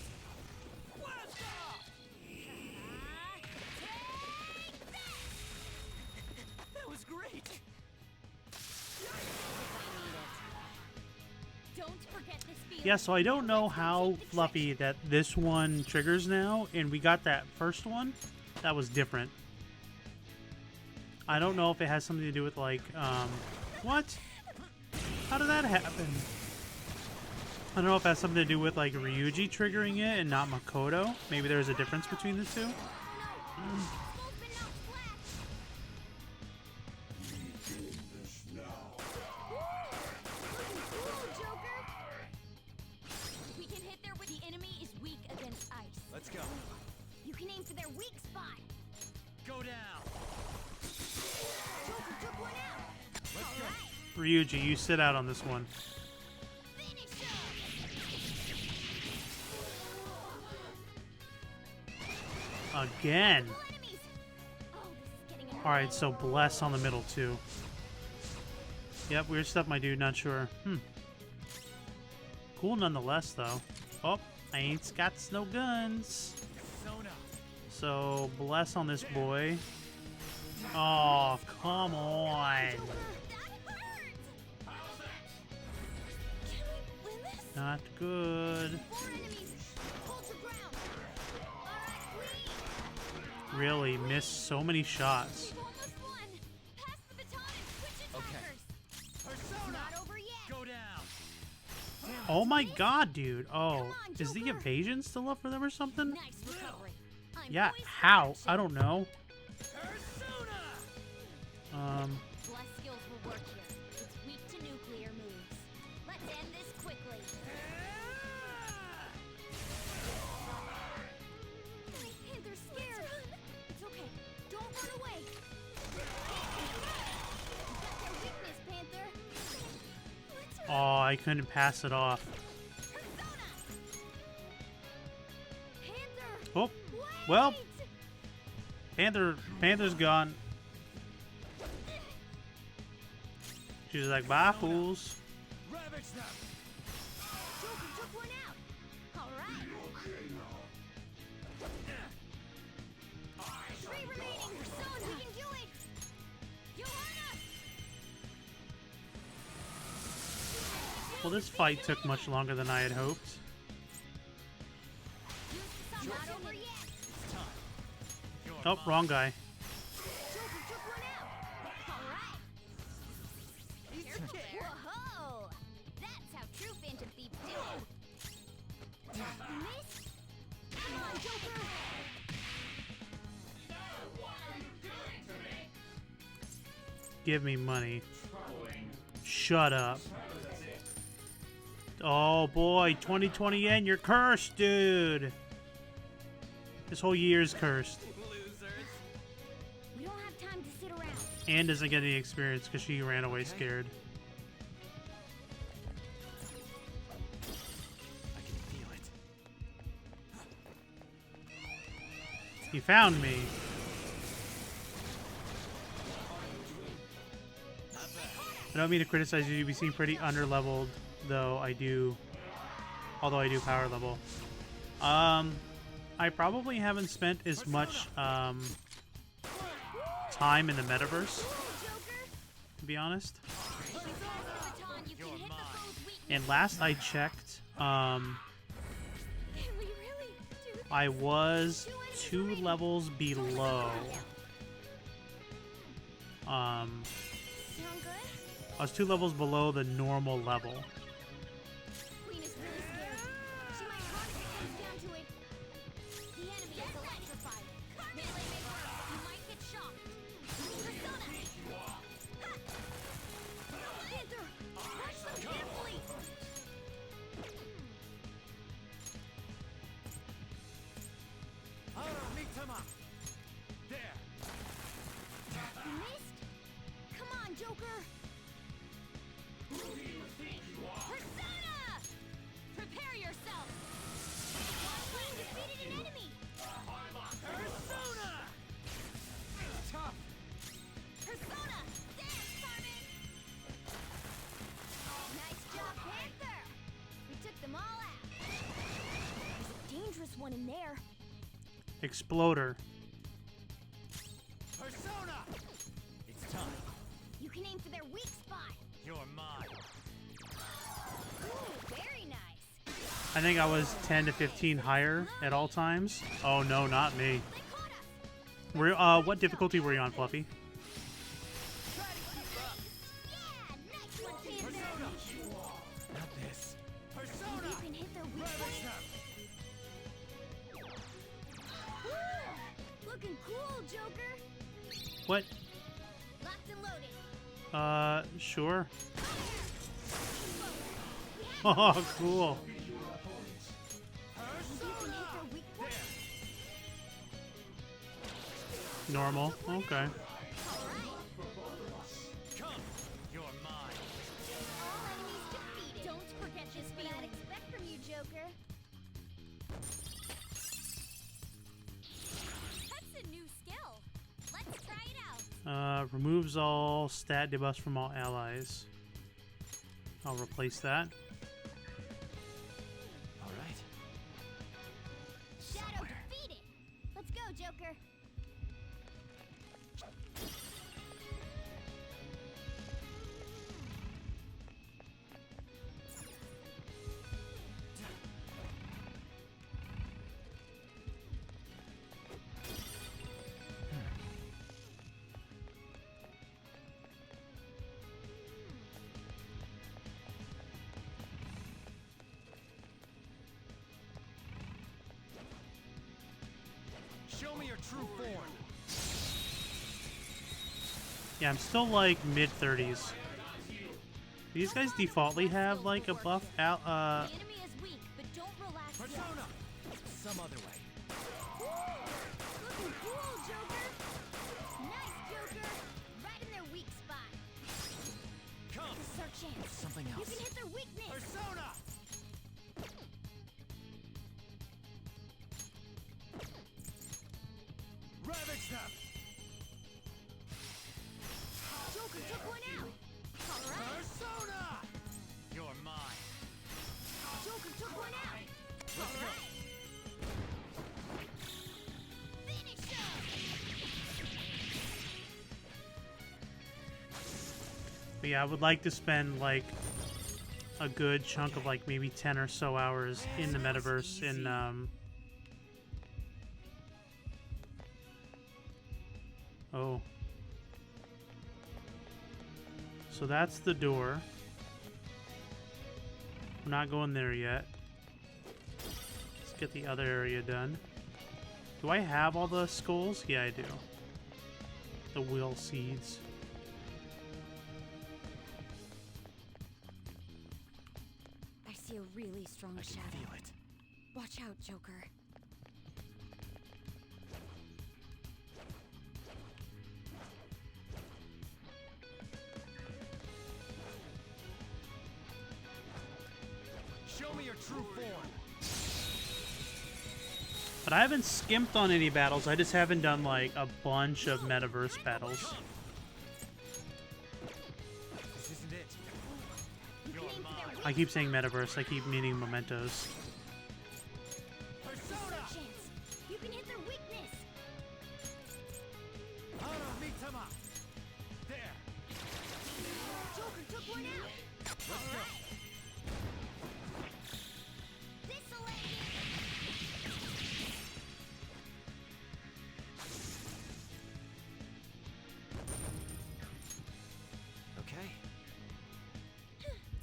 Blast off. That was great. Don't forget this feeling. Yeah, so I don't know how fluffy that this one triggers now, and we got that first one. That was different. I don't know if it has something to do with, like, what? How did that happen? I don't know if it has something to do with, like, Ryuji triggering it and not Makoto. Maybe there's a difference between the two. We can hit there where the enemy is weak against ice. Let's go. You can aim for their weak spot. Go down. Joker took one out. All right. Ryuji, you sit out on this one. Finish Again. him. Enemies. Oh, this is getting annoying. Alright, so Bless on the middle, too. Yep, weird stuff, my dude. Not sure. Cool nonetheless, though. Oh, I ain't got no guns. So, Bless on this boy. Oh, come on. That hurts. Can we win this? Not good. 4 enemies. Hold your ground. All right, we. Really missed so many shots. We've almost won. Pass the baton and switch it, Okay. Talkers. Persona. Not over yet. Go down. Oh my god, dude. Oh, is the evasion still up for them or something? Nice recovery. I'm Yeah, poised for how? action. I don't know. Persona. Bless skills will work here. It's weak to nuclear moves. Let's end this quickly. Panther's scared. It's okay. Don't run away. You got their weakness, Panther. Let's Oh, I couldn't pass it off. Panther. Oh, well, Panther's gone. She's like, bye, fools. Ravage them. Joker took one out. All right. Three remaining. Persona. We can do it. Johanna. Well, this fight took much longer than I had hoped. Not over yet. Oh, wrong guy. Joker took one out. All right. Whoa! That's how true Phantom Thief do it. Missed. Come on, Joker. Give me money. Shut up. Oh boy, 2020 yen, you're cursed, dude. This whole year's cursed. We don't have time to sit around. Anne doesn't get any experience because she ran away scared. I can feel it. He found me. I don't mean to criticize you. You seem pretty under-leveled, though I do. Although I do power level. I probably haven't spent as much time in the metaverse, to be honest. And last I checked, I was 2 levels below. Sound good? I was 2 levels below the normal level. Queen is really scared. She might run if it comes down to it. The enemy is electrified. Melee makes you might get shocked. Persona! Ha! Panther! Watch them carefully! Meet him up. There. You missed? Come on, Joker! Persona! Prepare yourself! Queen defeated an enemy! Persona! Tough! Persona! Dance, Carmen! Nice job, Panther! We took them all out. There's a dangerous one in there. Exploder. Persona! It's time. You can aim for their weak spot. You're mine. Ooh, very nice. I think I was 10 to 15 higher at all times. Oh no, not me. They caught us! What difficulty were you on, Fluffy? Yeah! Nice one, Panther! Not this. Persona! You can hit their weak point. Woo! Looking cool, Joker. What? Locked and loaded. Sure. Oh, cool. You can hit their weak point. Normal. Okay. Come! You're mine. All enemies defeated. Don't forget this What I'd feeling. expect from you, Joker. That's a new skill. Let's try it out. Removes all stat debuffs from all allies. I'll replace that. All right. Shadow defeated. Let's go, Joker. Show me your true form. Yeah, I'm still like mid 30s. These guys defaultly have like a buff out. The enemy is weak, but don't relax yet. Persona! Some other way. Looking cool, Joker. Nice, Joker. Right in their weak spot. Come! This is our chance. Something You else. can hit their weakness. Persona! Ravage them! Joker took one out. All right. Persona! You're mine. Joker took one out. Let's go. Finish him! But yeah, I would like to spend like a good chunk of like maybe 10 or so hours in the metaverse in oh. So that's the door. I'm not going there yet. Let's get the other area done. Do I have all the skulls? Yeah, I do. The will seeds. I see a really strong I can shadow. feel it. Watch out, Joker. Show me your true form. But I haven't skimped on any battles. I just haven't done like a bunch of metaverse battles. This isn't it. You You're can aim for their mine. weak I keep saying metaverse. I keep meaning mementos. Persona! chance. You can hit their weakness. Hana Mitama! There! Joker took one out. Let's go. This'll end it. Okay.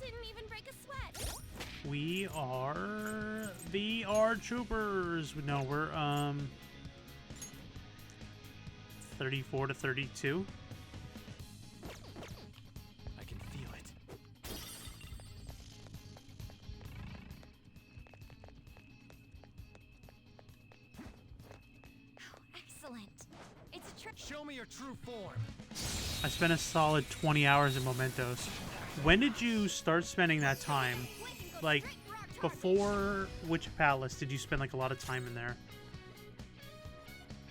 Didn't even break a sweat. We are VR troopers. No, we're 34 to 32. I can feel it. Excellent. It's a trick. Show me your true form. I spent a solid 20 hours in Mementos. When did you start spending that time? Like, before Witch Palace, did you spend like a lot of time in there?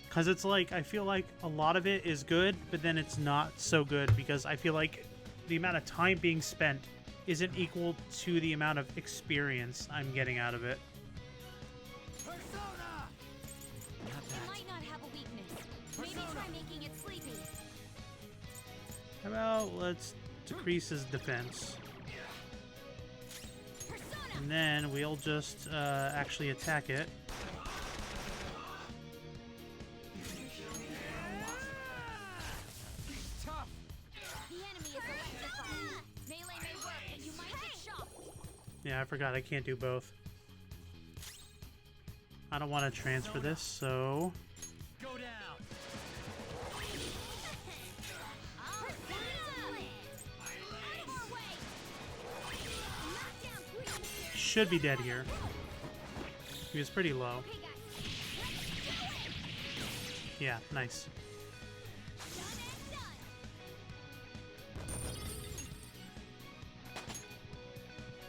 Because it's like, I feel like a lot of it is good, but then it's not so good because I feel like the amount of time being spent isn't equal to the amount of experience I'm getting out of it. Not It that. might not have a weakness. Maybe try making it sleepy. How about let's decrease his defense. And then we'll just actually attack it. Tough. The enemy is electrified. Melee may work, but you might get shocked. Yeah, I forgot I can't do both. I don't want to transfer this, so... Go down. Should be dead here. He was pretty low. Yeah, nice.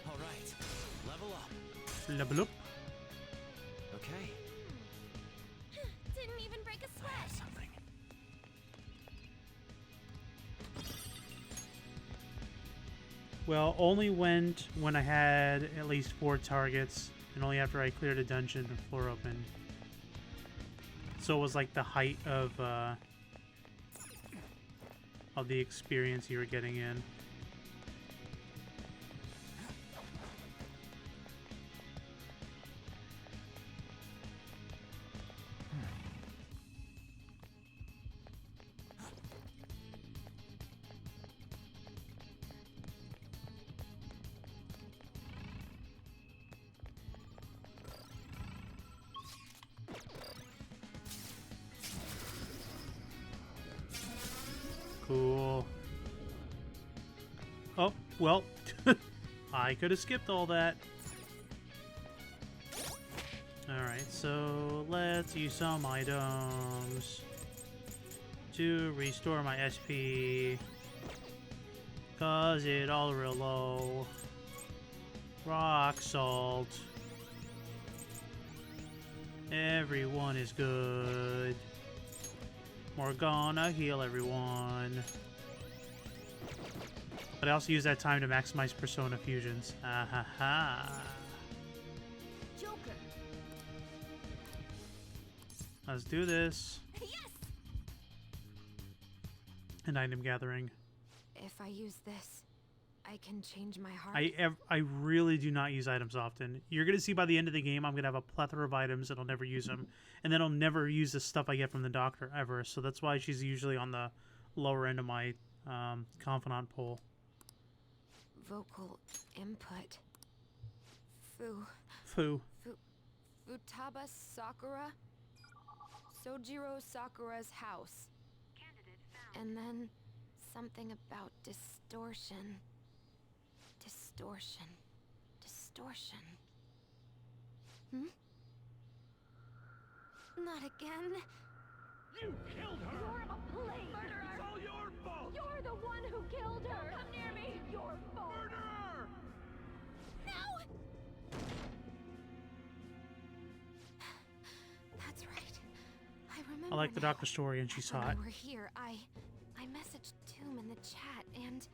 All right. Level up. Level up. Okay. Didn't even break a sweat. Something. Well, only went when I had at least 4 targets, and only after I cleared a dungeon and floor opened. So it was like the height of the experience you were getting in. Cool. Oh, well, I could have skipped all that. Alright, so let's use some items to restore my SP. Cause it all real low. Rock salt. Everyone is good. Morgana, heal everyone. But I also use that time to maximize Persona fusions. Ah ha ha. Joker. Let's do this. Yes. An item gathering. If I use this, I can change my heart. I really do not use items often. You're going to see by the end of the game, I'm going to have a plethora of items and I'll never use them. And then I'll never use the stuff I get from the doctor ever. So that's why she's usually on the lower end of my confidant pool. Vocal input. Foo. Futaba Sakura. Sojiro Sakura's house. And then something about distortion. Distortion. Not again. You killed her! You're a plague! Murderer! It's all your fault! You're the one who killed her! Don't come near me! Your fault! Murderer! No! That's right. I remember. I like the now. doctor story and she's When hot. we were here, I messaged Tomb in the chat and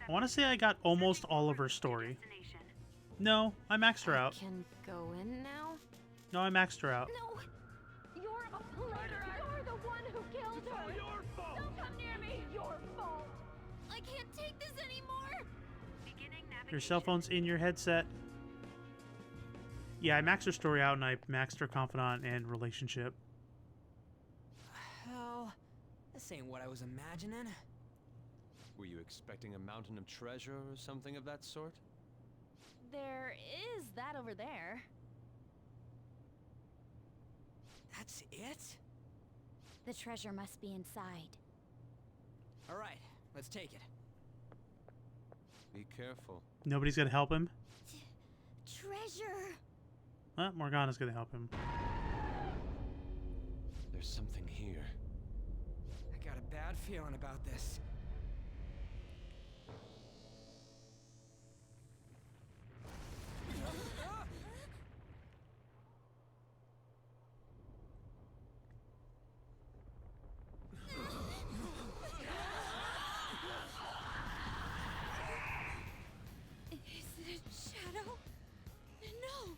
I want to say I got almost all of her story. No, I maxed her out. can go in now. No, I maxed her out. No! You're a murderer! You're the one who killed her! It's all your fault! Don't come near me! Your fault! I can't take this anymore! Your cell phone's in your headset. Yeah, I maxed her story out and I maxed her confidant and relationship. Hell, this ain't what I was imagining. Were you expecting a mountain of treasure or something of that sort? There is that over there. That's it? The treasure must be inside. All right, let's take it. Be careful. Nobody's gonna help him? Treasure! Morgana's gonna help him. There's something here. Got a bad feeling about this. Is it a shadow? No.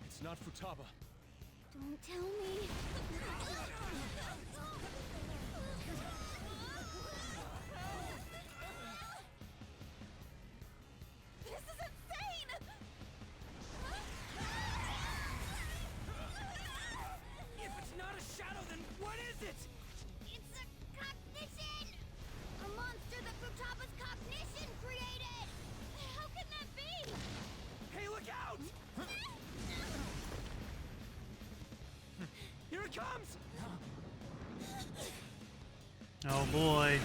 It's not Futaba. Don't tell me. This is insane! If it's not a shadow, then what is it? It's a cognition! A monster that Futaba's cognition created! How can that be? Hey, look out! Here it comes! Oh boy.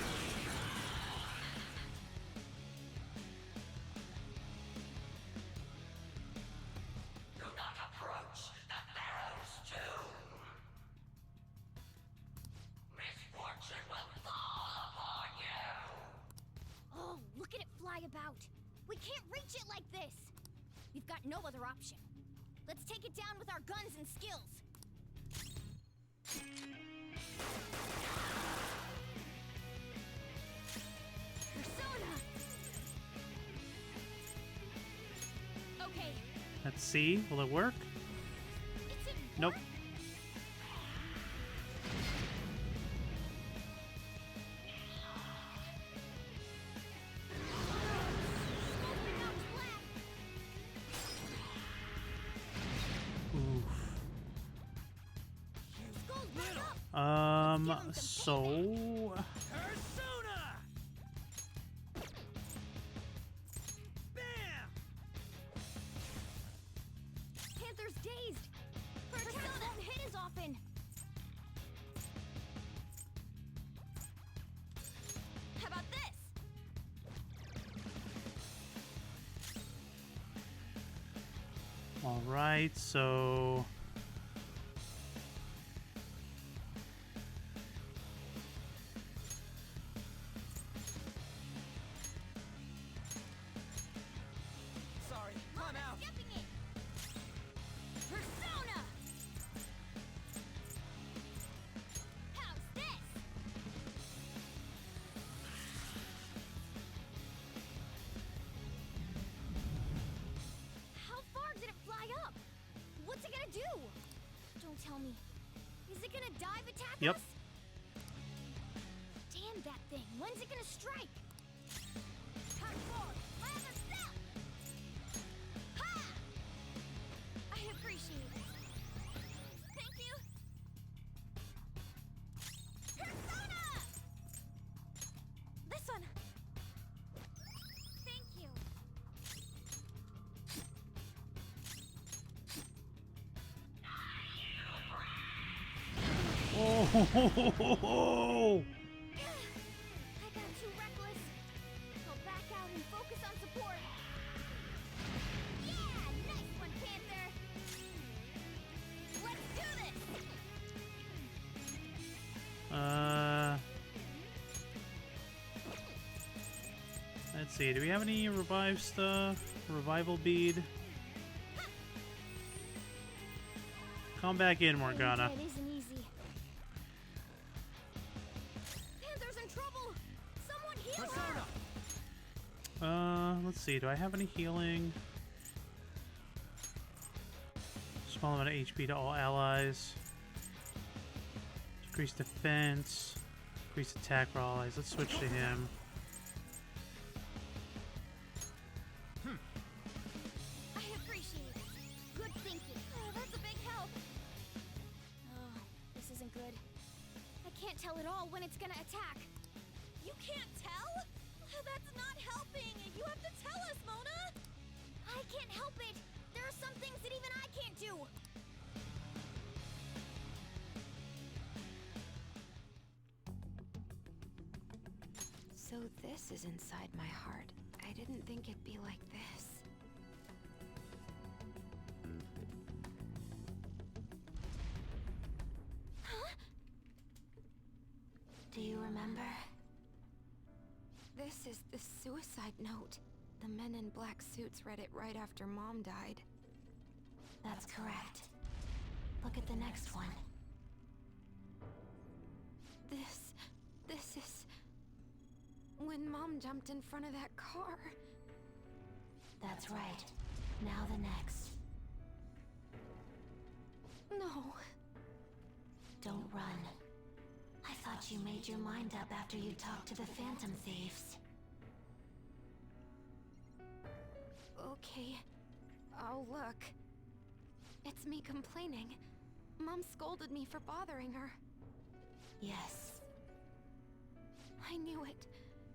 Oh, look at it fly about. We can't reach it like this. We've got no other option. Let's take it down with our guns and skills. Persona! Okay, Let's see. Will it work? it's in. Nope. Oof. Skull's back up! So Persona! Bam! Panther's dazed! Persona won't hit as often! How about this? all right, so Sorry, I'm out. Skipping it! Persona! How's this? How far did it fly up? What's it gonna do? Don't tell me. Is it gonna dive attack Yep. us? Damn that thing. When's it gonna strike? Hard forward. Land a step! Ha! I appreciate it. Thank you. Persona! This one. Thank you. oh, I got too reckless. I'll back out and focus on support. Yeah, nice one, Panther. Let's do this. let's see. Do we have any revive stuff? Revival bead. Come back in, Morgana. It isn't easy. Panther's in trouble. Someone heal her. Let's see. Do I have any healing? Small amount of HP to all allies. Decrease defense. Increase attack for all allies. Let's switch to him. I appreciate it. Good thinking. Oh, that's a big help. Oh, this isn't good. I can't tell at all when it's gonna attack. You can't tell? That's not helping. You have to tell us, Mona. I can't help it. There are some things that even I can't do. So this is inside my heart. I didn't think it'd be like this. remember? This is the suicide note. The men in black suits read it right after Mom died. That's correct. Look at the next one. This is... when Mom jumped in front of that car. That's right. Now the next. No. Don't run. I thought you made your mind up after you talked to the Phantom Thieves. Okay. I'll look. It's me complaining. Mom scolded me for bothering her. Yes. I knew it.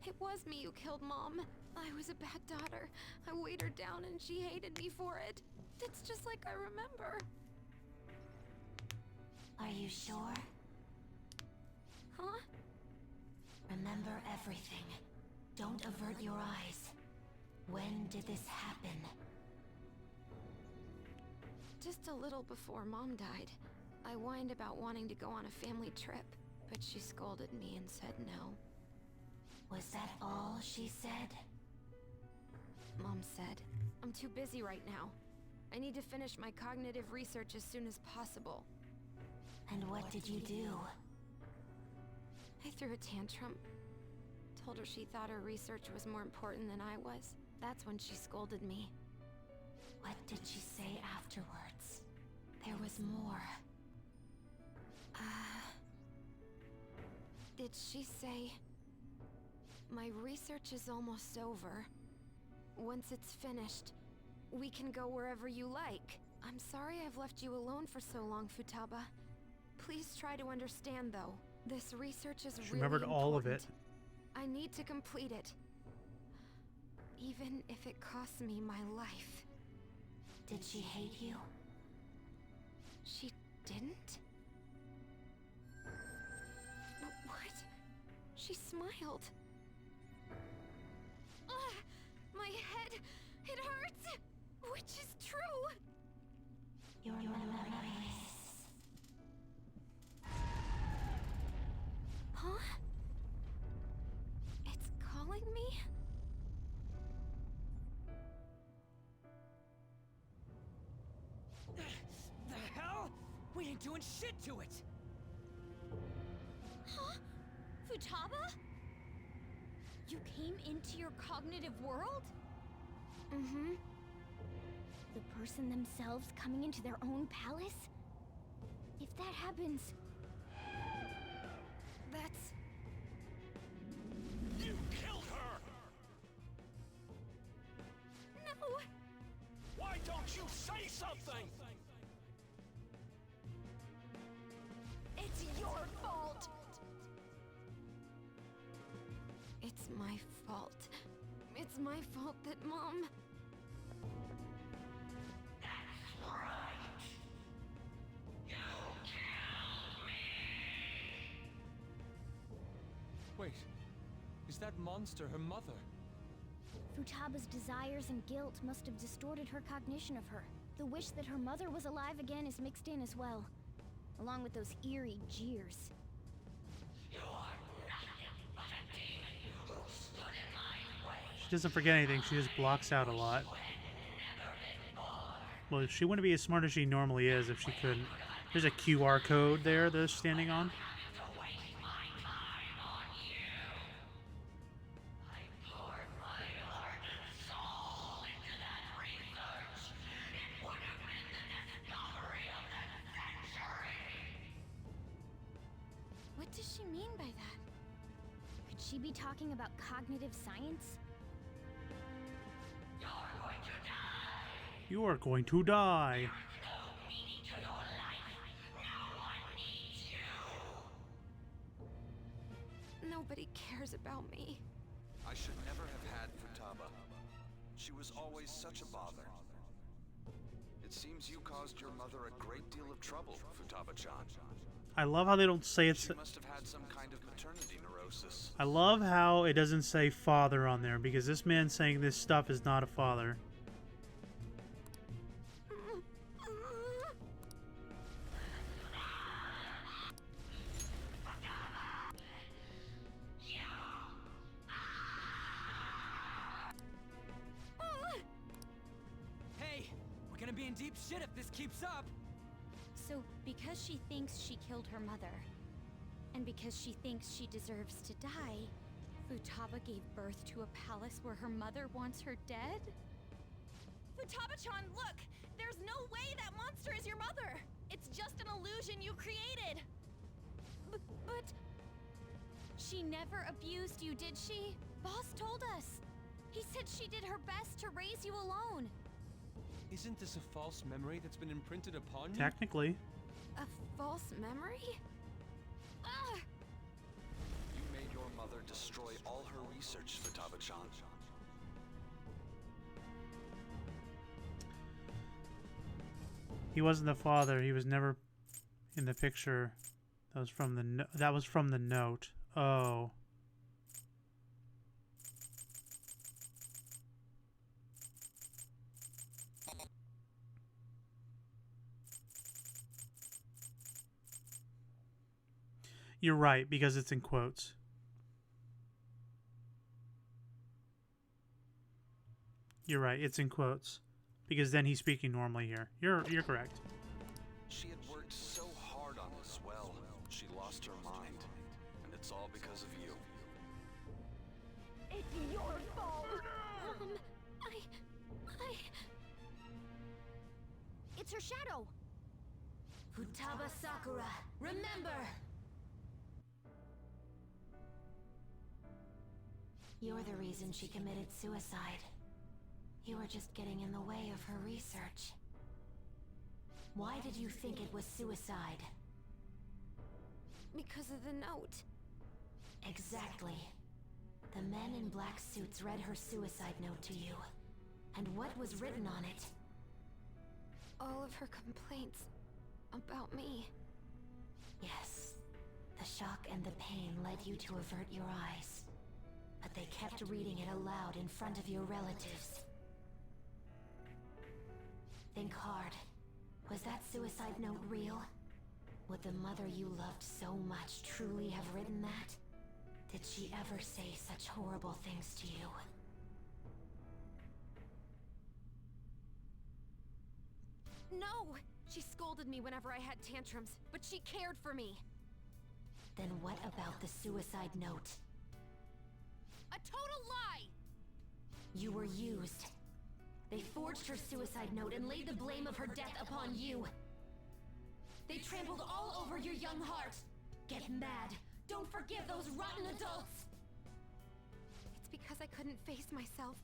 It was me who killed Mom. I was a bad daughter. I weighed her down and she hated me for it. It's just like I remember. Are you sure? Huh? Remember everything. Don't avert your eyes. When did this happen? Just a little before Mom died. I whined about wanting to go on a family trip, but she scolded me and said no. Was that all she said? Mom said, "I'm too busy right now. I need to finish my cognitive research as soon as possible." And what did you do? I threw a tantrum. Told her she thought her research was more important than I was. That's when she scolded me. What did she say afterwards? There was more. Did she say... my research is almost over. Once it's finished, we can go wherever you like. I'm sorry I've left you alone for so long, Futaba. Please try to understand, though. This research is She really remembered all of it. I need to complete it. Even if it costs me my life. Did she hate you? She didn't? What? She smiled. My head, it hurts! Which is true! Your memories. Huh? It's calling me? The hell? We ain't doing shit to it! Huh? Futaba? You came into your cognitive world? Mm-hmm. The person themselves coming into their own palace? If that happens... That's... You killed her! No! Why don't you say something? It's your fault! It's my fault. It's my fault that Mom... Wait, is that monster her mother? Futaba's desires and guilt must have distorted her cognition of her. The wish that her mother was alive again is mixed in as well, along with those eerie jeers. She doesn't forget anything, she just blocks out a lot. Well, she wouldn't be as smart as she normally is if she couldn't. There's a QR code there that it's standing on. What does she mean by that? Could she be talking about cognitive science? You are going to die. Nobody cares about me. I should never have had Futaba. She was always such a bother. It seems you caused your mother a great deal of trouble, Futaba-chan. I love how they don't say it's... She must have had some kind of maternity neurosis. I love how it doesn't say father on there, because this man saying this stuff is not a father. in deep shit if this keeps up. So, because she thinks she killed her mother, and because she thinks she deserves to die, Futaba gave birth to a palace where her mother wants her dead? Futaba-chan, look! There's no way that monster is your mother! It's just an illusion you created! But... She never abused you, did she? Boss told us! He said she did her best to raise you alone! Isn't this a false memory that's been imprinted upon you? Technically. A false memory? Ugh! You made your mother destroy all her research, Futaba-chan. He wasn't the father. He was never in the picture. That was from the that was from the note. Oh. You're right, because it's in quotes. You're right, it's in quotes. Because then he's speaking normally here. You're correct. She had worked so hard on this well, she lost her mind. And it's all because of you. It's your fault! It's her shadow! Futaba Sakura, remember! You're the reason she committed suicide. You were just getting in the way of her research. Why did you think it was suicide? Because of the note. Exactly. The men in black suits read her suicide note to you. And what was written on it? All of her complaints about me. Yes. The shock and the pain led you to avert your eyes. But they kept reading it aloud in front of your relatives. Think hard. Was that suicide note real? Would the mother you loved so much truly have written that? Did she ever say such horrible things to you? No! She scolded me whenever I had tantrums, but she cared for me. Then what about the suicide note? A total lie! You were used. They forged her suicide note and laid the blame of her death upon you. They trampled all over your young heart. Get mad. Don't forgive those rotten adults! It's because I couldn't face myself,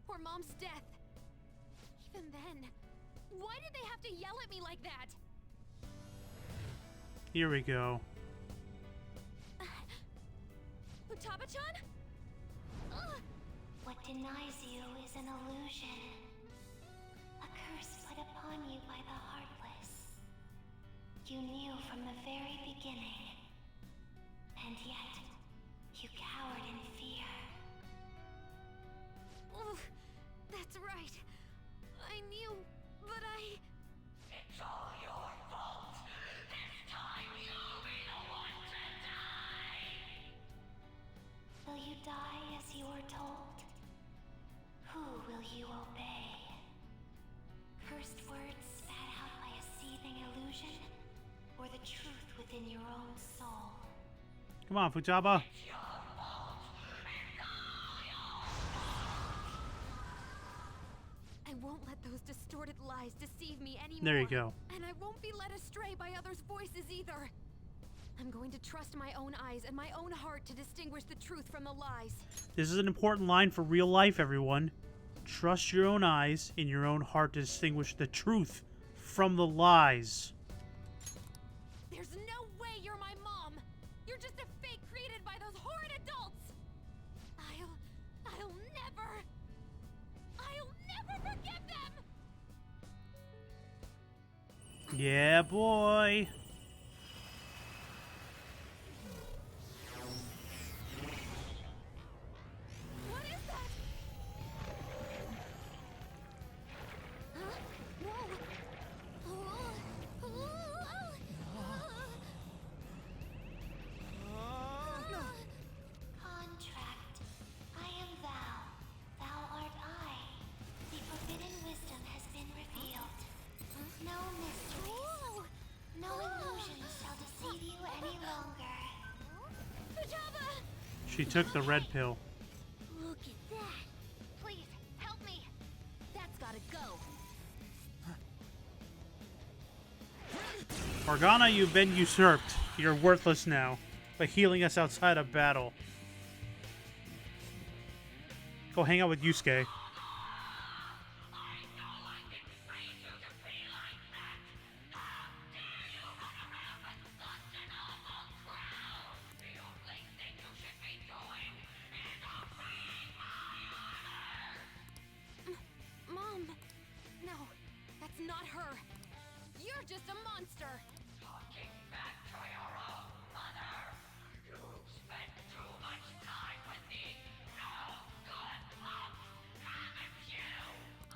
or Mom's death. Even then, why did they have to yell at me like that? Here we go. Futaba-chan? What denies you is an illusion. A curse put upon you by the Heartless. You knew from the very beginning. And yet, you cowered in fear. Oh, that's right. I knew, but I... It's all your fault. This time you'll be the one to die. Will you die as you were told? Who will you obey? Cursed words spat out by a seething illusion? Or the truth within your own soul? Come on, Futaba. I won't let those distorted lies deceive me anymore. There you go. And I won't be led astray by others' voices either. I'm going to trust my own eyes and my own heart to distinguish the truth from the lies. This is an important line for real life, everyone. Trust your own eyes and your own heart to distinguish the truth from the lies. There's no way you're my mom. You're just a fake created by those horrid adults. I'll never forgive them. Yeah, boy. What is that? Huh? Contract. I am thou. Thou art I. The forbidden wisdom has been revealed. She took the red pill. Look at that. Please, help me. That's gotta go. Morgana, you've been usurped. You're worthless now by healing us outside of battle. Go hang out with Yusuke. Mom! No, that's not her. You're just a monster. Talking back to your own mother. You spent too much time with me. No good luck. Haven't you?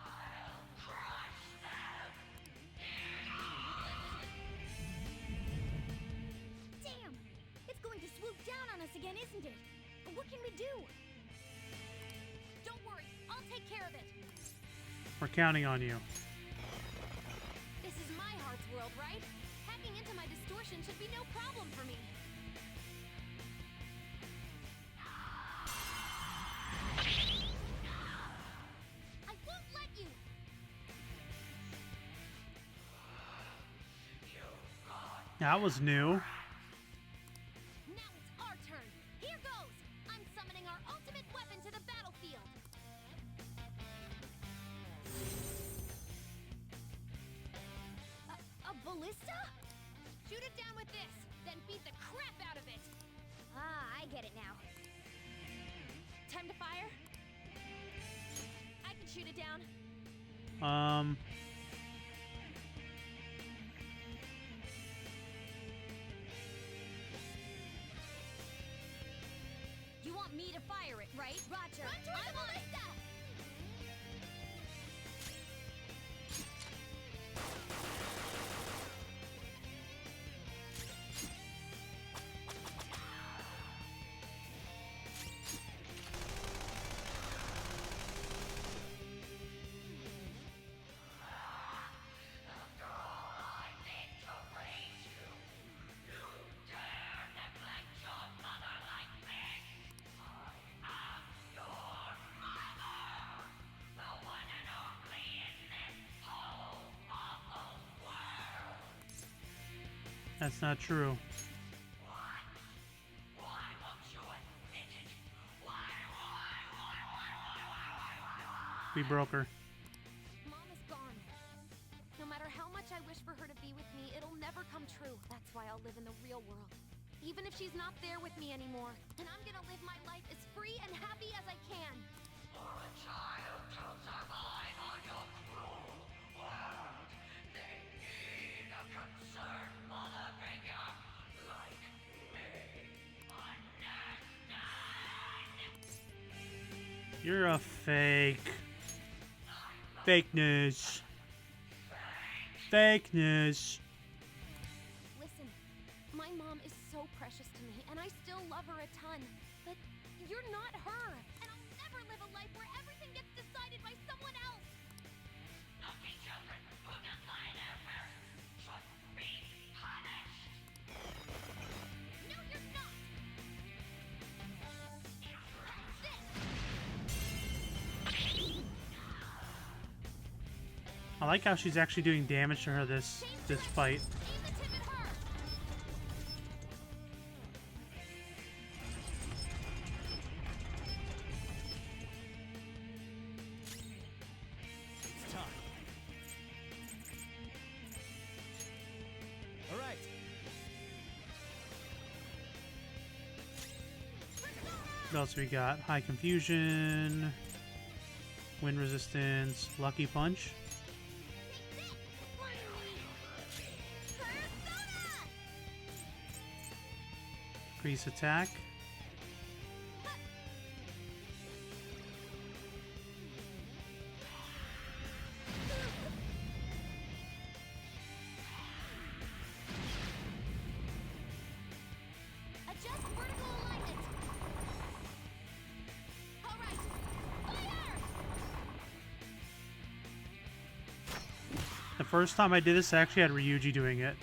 I'll crush them. Damn! It's going to swoop down on us again, isn't it? What can we do? Don't worry, I'll take care of it. We're counting on you. This is my heart's world, right? Hacking into my distortion should be no problem for me. I won't let you. That was new. Now it's our turn. Here goes. I'm summoning our ultimate weapon to the battlefield. A ballista? Shoot it down with this, then beat the crap out of it. Ah, I get it now. Time to fire? I can shoot it down. You want me to fire it, right? Roger. Run toward the ballista! That's not true. We broke her. Mom is gone. No matter how much I wish for her to be with me, it'll never come true. That's why I'll live in the real world. Even if she's not there with me anymore. And I'm gonna live my life as free and happy as I can. For a child to survive on your cruel world, they need a concerned mother figure like me. Understand? You're a fake. Fake news. Fake news. Listen, my mom is so precious to me, and I still love her a ton. But you're not her. And I'll never live a life where everything gets decided by someone else. Lucky children who defy their parents should be punished. No, you're not. I like how she's actually doing damage to her this fight. Aim the tip at her. It's time. All right. What else we got? High confusion, wind resistance, lucky punch. Increase attack. Adjust vertical alignment. All right. Fire! The first time I did this, I actually had Ryuji doing it.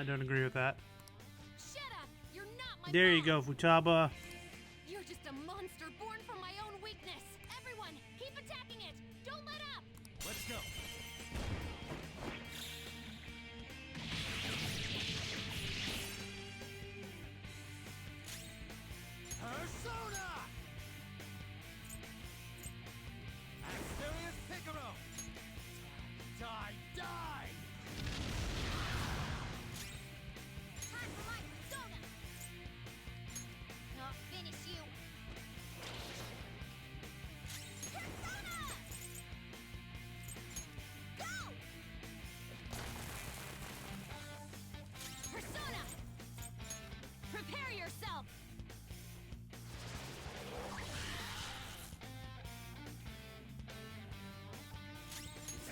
don't agree with that. Shut up! You're not my There you mom. go, Futaba. You're just a monster born from my own weakness. Everyone, keep attacking it. Don't let up. Let's go. Persona! Asterius Picaro! Die, die! Time for my persona! I'll finish you! Persona! Go! Persona! Prepare yourself!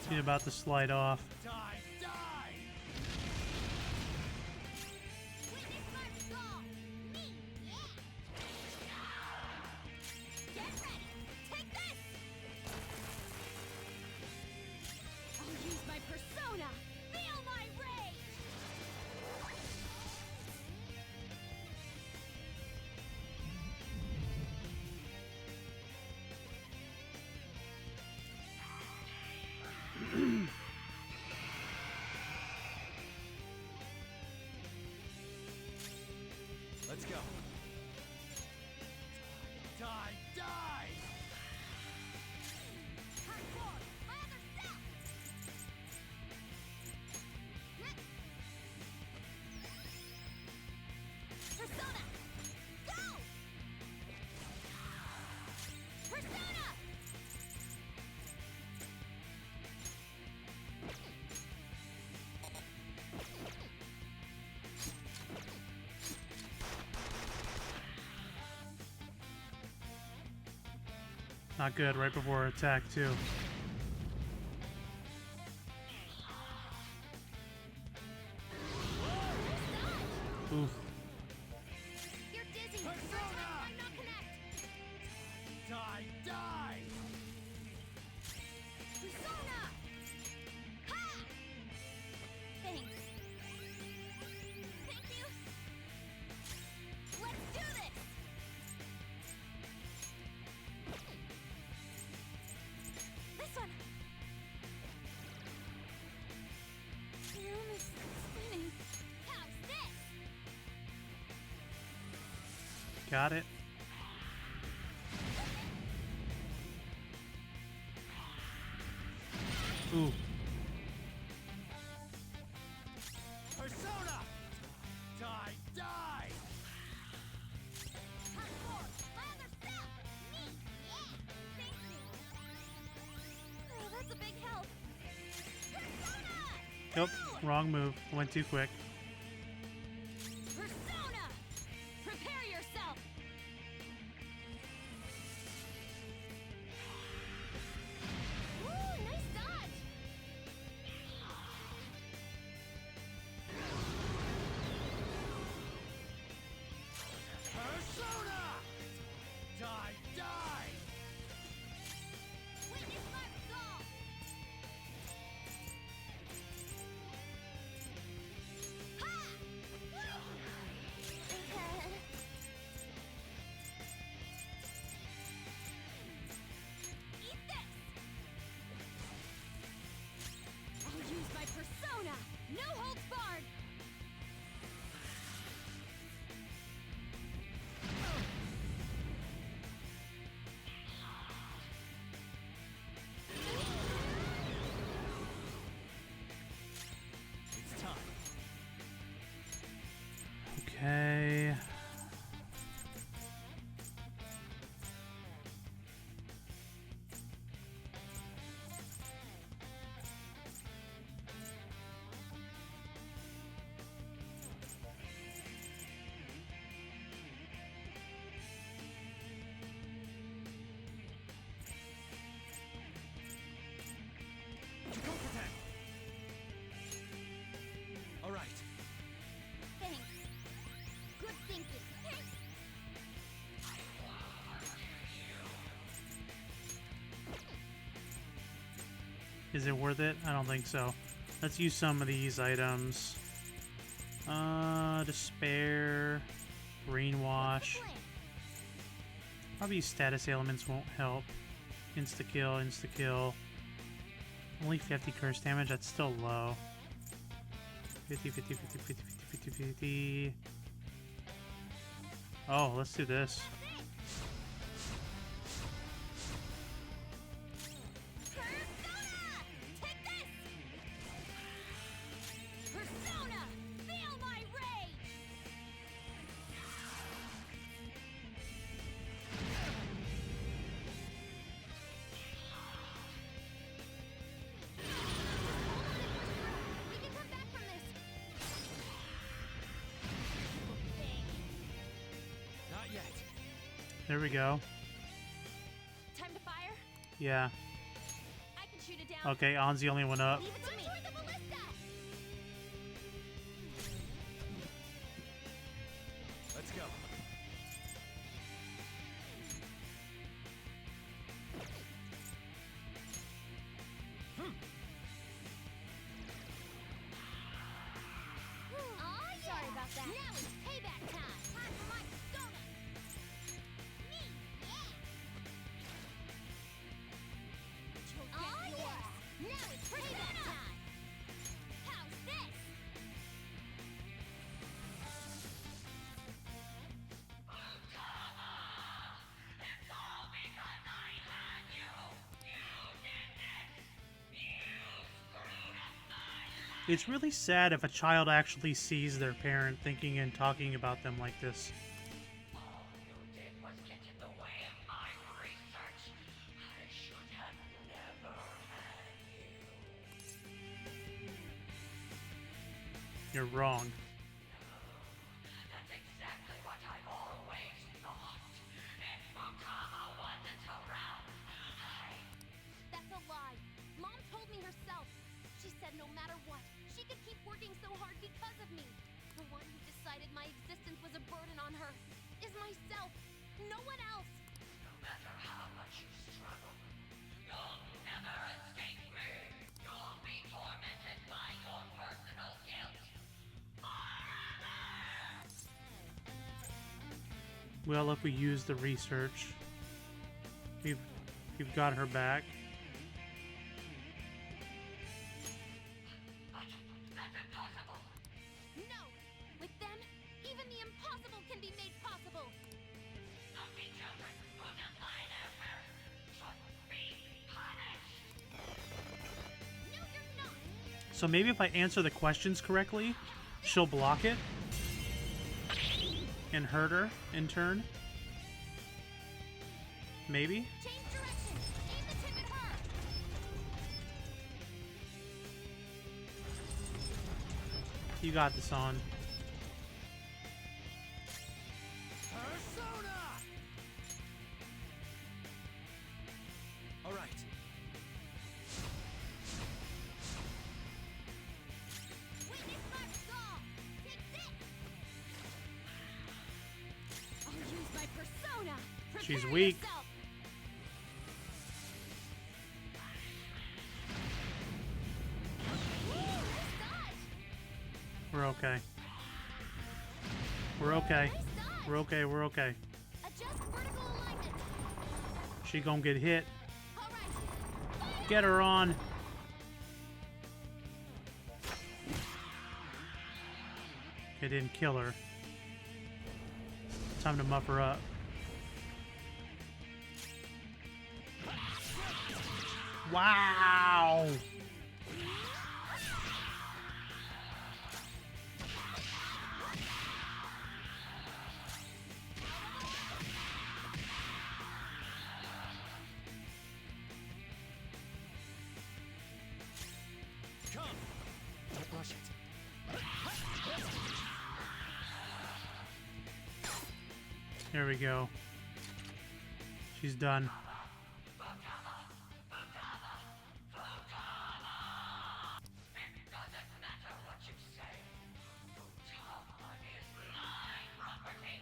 He's about to slide off. Die, die! Witness my resolve! Me! Yeah! Get ready! Take this! I'll use my persona! Feel my rage! Let's go. Die, die! Hardcore! My other self! Persona! Go! Persona! Not good, right before attack, too. Oof. You're dizzy! Your attack might not connect! Die, die! Persona! Ha! Thanks. Thank you. Let's do this! This one! The room is spinning. How's this? Got it. Ooh. Persona! Die, die! Hardcore! My other self! Me! Yeah! Thank you. Oh, that's a big help. Persona! Nope, wrong move. Went too quick. Persona! Prepare yourself! Ooh, nice dodge! Persona! Die, die! Witness my resolve! Ha! Eat this! I'll use my persona! No holds barred! It's time. Okay. All right. Thanks. Good thinking. Is it worth it? I don't think so. Let's use some of these items. Despair, Brainwash. Probably status ailments won't help. Insta-kill, insta-kill. Only 50 curse damage, that's still low. 50, 50, 50, 50, 50, 50, 50. Oh, let's do this. There we go. Time to fire? Yeah. I can shoot it down. Okay, On's the only one up. Leave it to me. The ballista. Let's go. Oh, yeah. Sorry about that. Now it's payback time. Time for my persona. Me, yeah. Oh, yeah. Now it's payback time. How's this? It's all because I had you. You did this. You screwed up my life. It's really sad if a child actually sees their parent thinking and talking about them like this. All you did was get in the way of my research. I should have never had you. You're wrong. That's exactly what I've always thought. If Futaba wasn't around, That's a lie. Mom told me herself. She said no matter what, she could keep working so hard because of me. The one who decided my existence was a burden on her is myself. No one else. no matter how much you struggle, you'll never escape me. You'll be tormented by your personal guilt. Well, if we use the research, we've got her back. But that's impossible. No. With them, even the impossible can be made possible. The children who defy their parents should be punished. No, you're not. So maybe if I answer the questions correctly, she'll block it and hurt her in turn. Maybe? Change direction. Aim the tip at her. You got this on. Persona! All right. Witness my resolve. Take this. I'll use my persona. She's Prepare weak. yourself. Ooh, nice dodge. We're okay. We're okay. Nice dodge. We're okay. We're okay. Adjust vertical alignment. She gonna get hit. All right. Get her on. It didn't kill her. Time to muff her up. Wow! Come. Don't rush it. There we go. She's done. It doesn't matter what you say. Futaba is my property.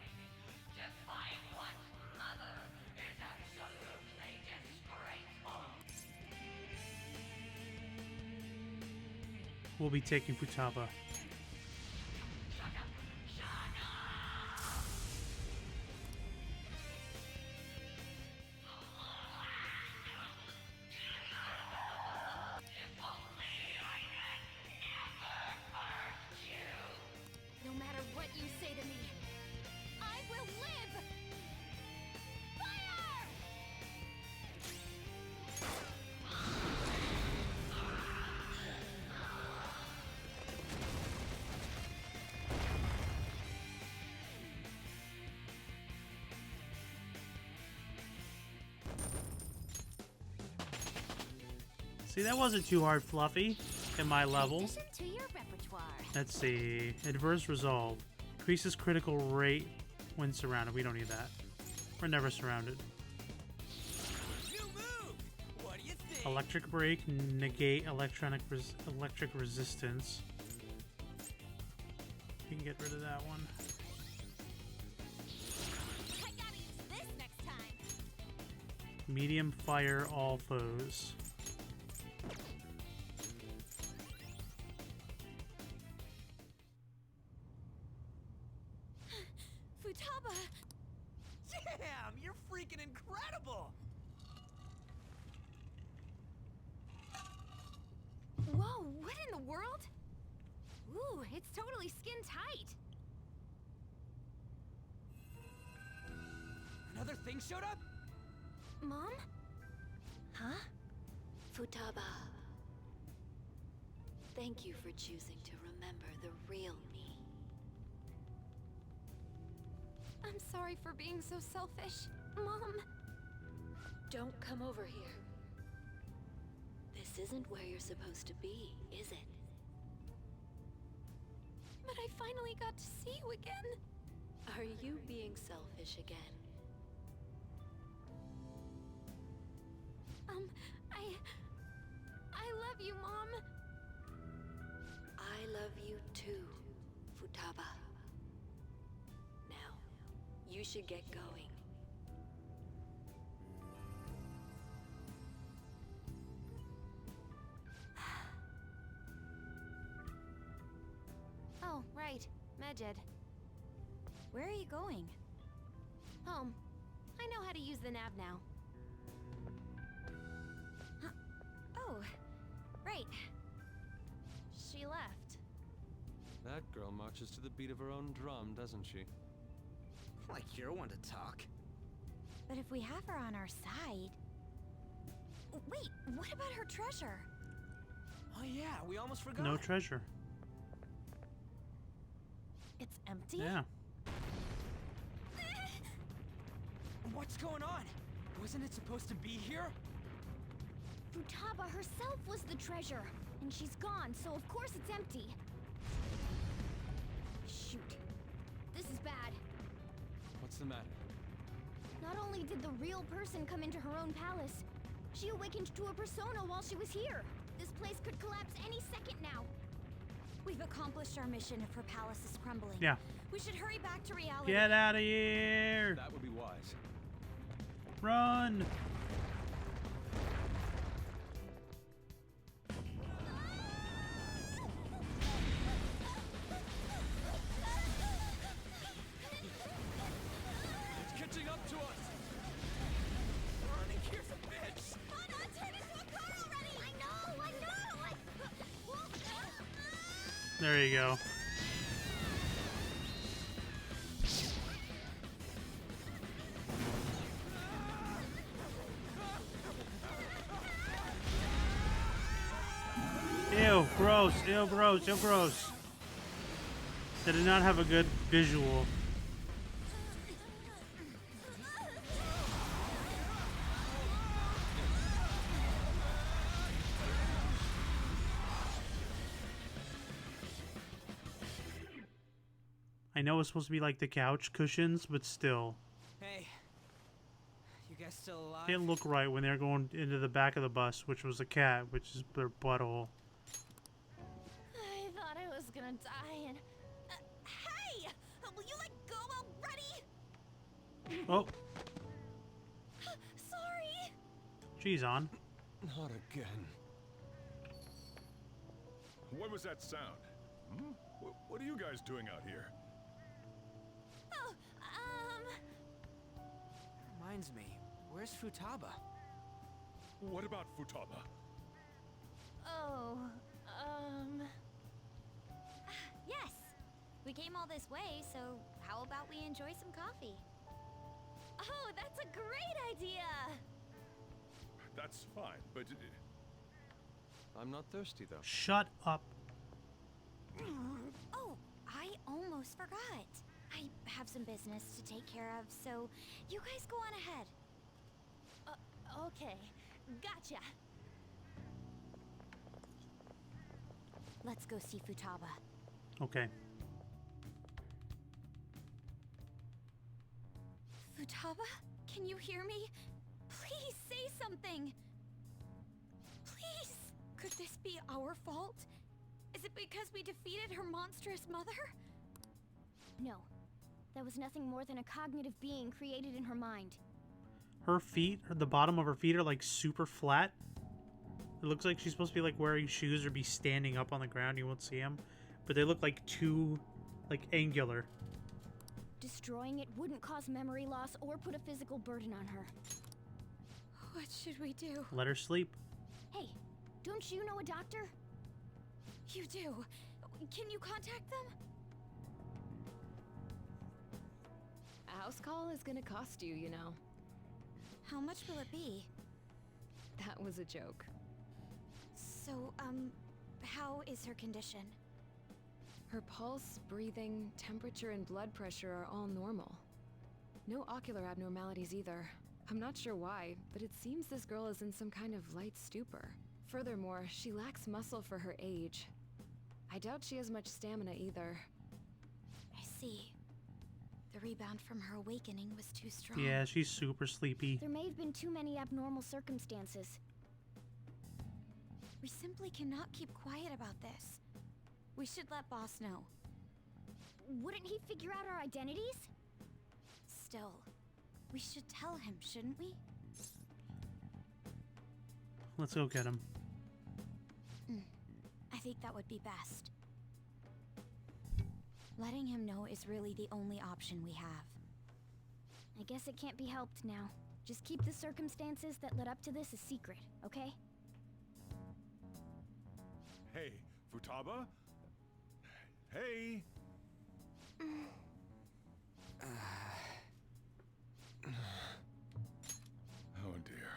Defying one's mother is absolutely disgraceful. We'll be taking Futaba. See, that wasn't too hard, Fluffy, in my level. Addition to your repertoire. Let's see. Adverse resolve. Increases critical rate when surrounded. We don't need that. We're never surrounded. New move! What do you think? Electric break. Negate electric resistance. We can get rid of that one. I gotta use this next time. Medium fire all foes. Futaba! Damn, you're freaking incredible! Whoa, what in the world? Ooh, it's totally skin tight. Another thing showed up? Mom? Huh? Futaba. Thank you for choosing to remember the real me. I'm sorry for being so selfish. Mom! Don't come over here. This isn't where you're supposed to be, is it? But I finally got to see you again. Are you being selfish again? I love you, Mom. I love you too, Futaba. Now, you should get going. Oh, right. Medjed. Where are you going? Home. I know how to use the nav now. Oh, right. She left. That girl marches to the beat of her own drum, doesn't she? Like you're one to talk. But if we have her on our side... Wait, what about her treasure? Oh yeah, we almost forgot. No treasure. It's empty? Yeah. What's going on? Wasn't it supposed to be here? Futaba herself was the treasure, and she's gone, so of course it's empty. Shoot. This is bad. What's the matter? Not only did the real person come into her own palace, she awakened to a persona while she was here. This place could collapse any second now. We've accomplished our mission if her palace is crumbling. Yeah. We should hurry back to reality. Get out of here! That would be wise. Run! It's catching up to us! Running here's a bitch! Anna, turn into a car already! I know! There you go. Ew, gross, ew, gross, ew, gross. They did not have a good visual. I know it's supposed to be like the couch cushions, but still. Hey. You guys still alive? Didn't look right when they were going into the back of the bus, which was a cat, which is their butthole. I thought I was gonna die and... hey! Will you let go already? Oh, Sorry! she's on. Not again. What was that sound? Hmm? What are you guys doing out here? Oh, Reminds me, where's Futaba? What about Futaba? Oh, yes. We came all this way, so how about we enjoy some coffee? Oh, that's a great idea! That's fine, but I'm not thirsty, though. Shut up. Oh, I almost forgot. I have some business to take care of, so you guys go on ahead. Okay, gotcha. Let's go see Futaba. Okay. Futaba? Can you hear me? Please say something! Please! Could this be our fault? Is it because we defeated her monstrous mother? No. That was nothing more than a cognitive being created in her mind. Her feet, the bottom of her feet are like super flat. It looks like she's supposed to be like wearing shoes or be standing up on the ground. You won't see them. But they look like too, like, angular. Destroying it wouldn't cause memory loss or put a physical burden on her. What should we do? Let her sleep. Hey, don't you know a doctor? You do. Can you contact them? A house call is gonna cost you, you know. How much will it be? That was a joke. So, how is her condition? Her pulse, breathing, temperature, and blood pressure are all normal. No ocular abnormalities either. I'm not sure why, but it seems this girl is in some kind of light stupor. Furthermore, she lacks muscle for her age. I doubt she has much stamina either. I see. The rebound from her awakening was too strong. Yeah, she's super sleepy. There may have been too many abnormal circumstances. We simply cannot keep quiet about this. We should let Boss know. Wouldn't he figure out our identities? Still, we should tell him, shouldn't we? Let's go get him. I think that would be best. Letting him know is really the only option we have. I guess it can't be helped now. Just keep the circumstances that led up to this a secret, okay? Hey, Futaba? Hey! Oh dear.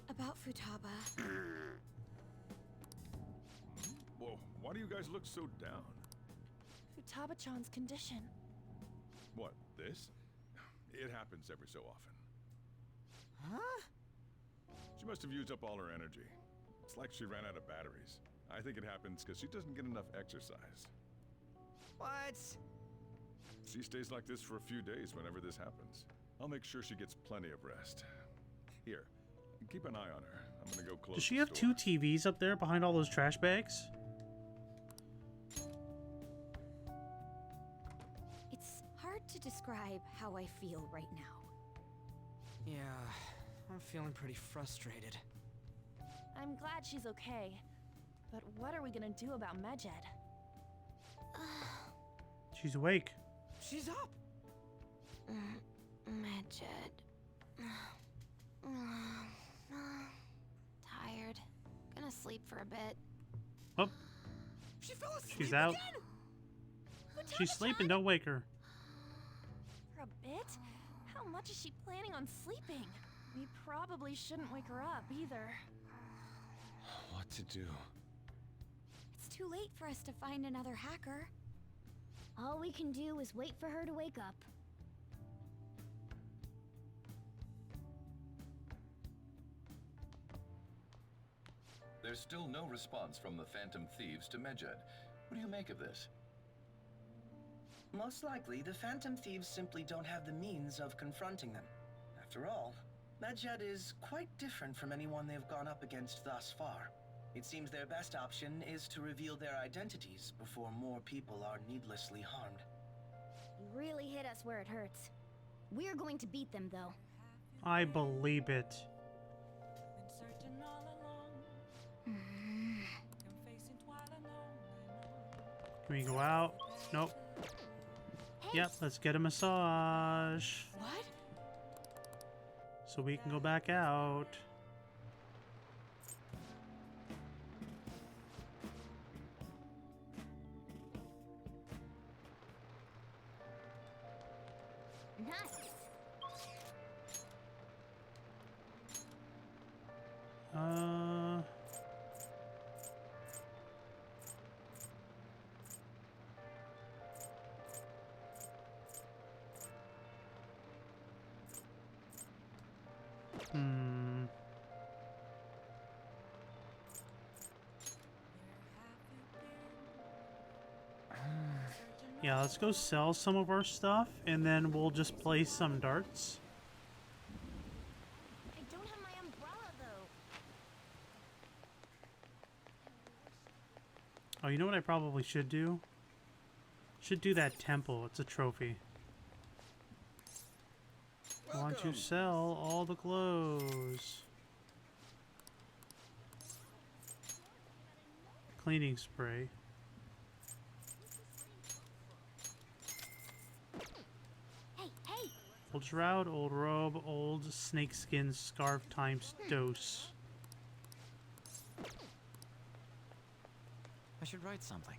About Futaba. Whoa, why do you guys look so down? Futaba-chan's condition. What, this? It happens every so often. Huh? She must have used up all her energy. It's like she ran out of batteries. I think it happens because she doesn't get enough exercise. What? She stays like this for a few days whenever this happens. I'll make sure she gets plenty of rest. Here, keep an eye on her. I'm gonna go close Does she the have store. 2 TVs up there behind all those trash bags? It's hard to describe how I feel right now. Yeah, I'm feeling pretty frustrated. I'm glad she's okay. But what are we gonna do about Medjed? She's awake. She's up! Medjed. Tired. Gonna sleep for a bit. Oh, She fell asleep she's out. again? She's sleeping. Don't wake her. For a bit? How much is she planning on sleeping? We probably shouldn't wake her up either. What to do? It's too late for us to find another hacker. All we can do is wait for her to wake up. There's still no response from the Phantom Thieves to Medjed. What do you make of this? Most likely, the Phantom Thieves simply don't have the means of confronting them. After all, Medjed is quite different from anyone they've gone up against thus far. It seems their best option is to reveal their identities before more people are needlessly harmed. You really hit us where it hurts. We're going to beat them, though. I believe it. Can we go out? Nope. Yep, let's get a massage. What? So we can go back out. Nice. Yeah, let's go sell some of our stuff, and then we'll just play some darts. I don't have my umbrella, though. Oh, you know what I probably should do? Should do that temple. It's a trophy. I want to sell all the clothes. Cleaning spray. Hey, hey! Old shroud, old robe, old snakeskin scarf times dose. I should write something.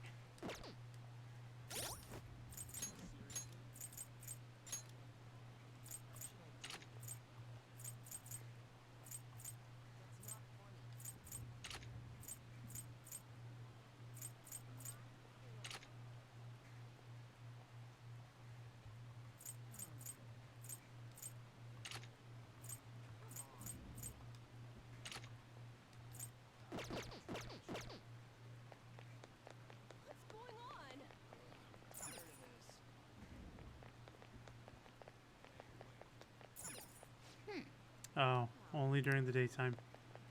Oh, only during the daytime.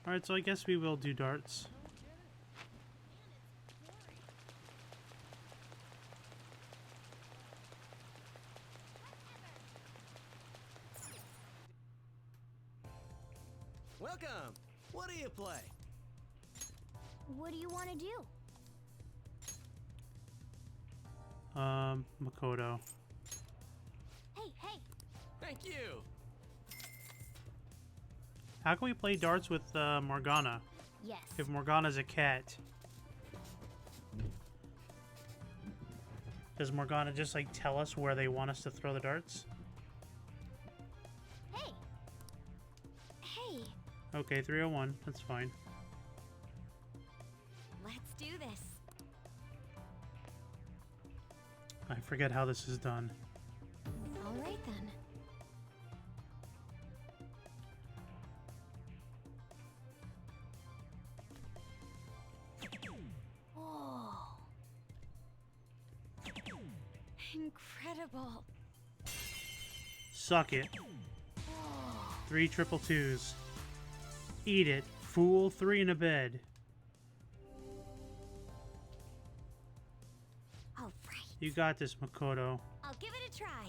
Alright, so I guess we will do darts. Welcome! What do you play? What do you want to do? Makoto. Hey, hey! Thank you! How can we play darts with Morgana? Yes. If Morgana's a cat. Does Morgana just like tell us where they want us to throw the darts? Hey! Hey! Okay, 301. That's fine. Let's do this. I forget how this is done. All right, then. Oh. Incredible. Suck it. 3 triple twos. Eat it, fool. 3 in a bed. All right. You got this, Makoto. I'll give it a try.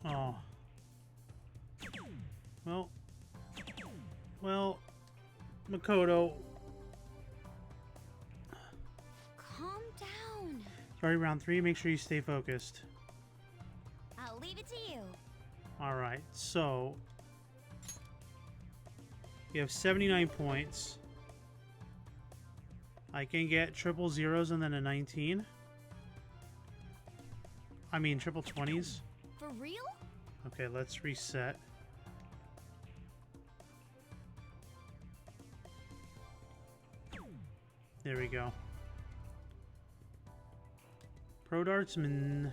Oh. Well, Makoto. Calm down. Sorry, round 3. Make sure you stay focused. I'll leave it to you. Alright, so you have 79 points. I can get triple zeros and then a 19. I mean triple 20s. For real? Okay, let's reset. There we go. Pro Dartsman.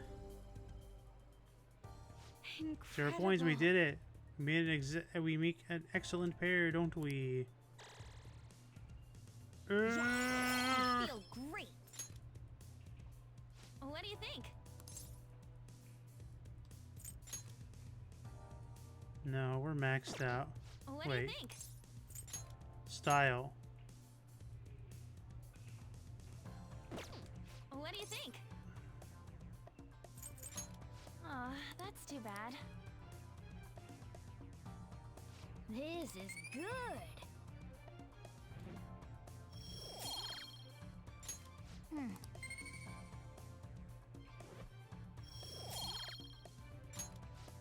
0 points. We did it. We made an we make an excellent pair, don't we? I feel great. What do you think? No, we're maxed out. What do Wait. you think? Style. What do you think? Aw, that's too bad. This is good.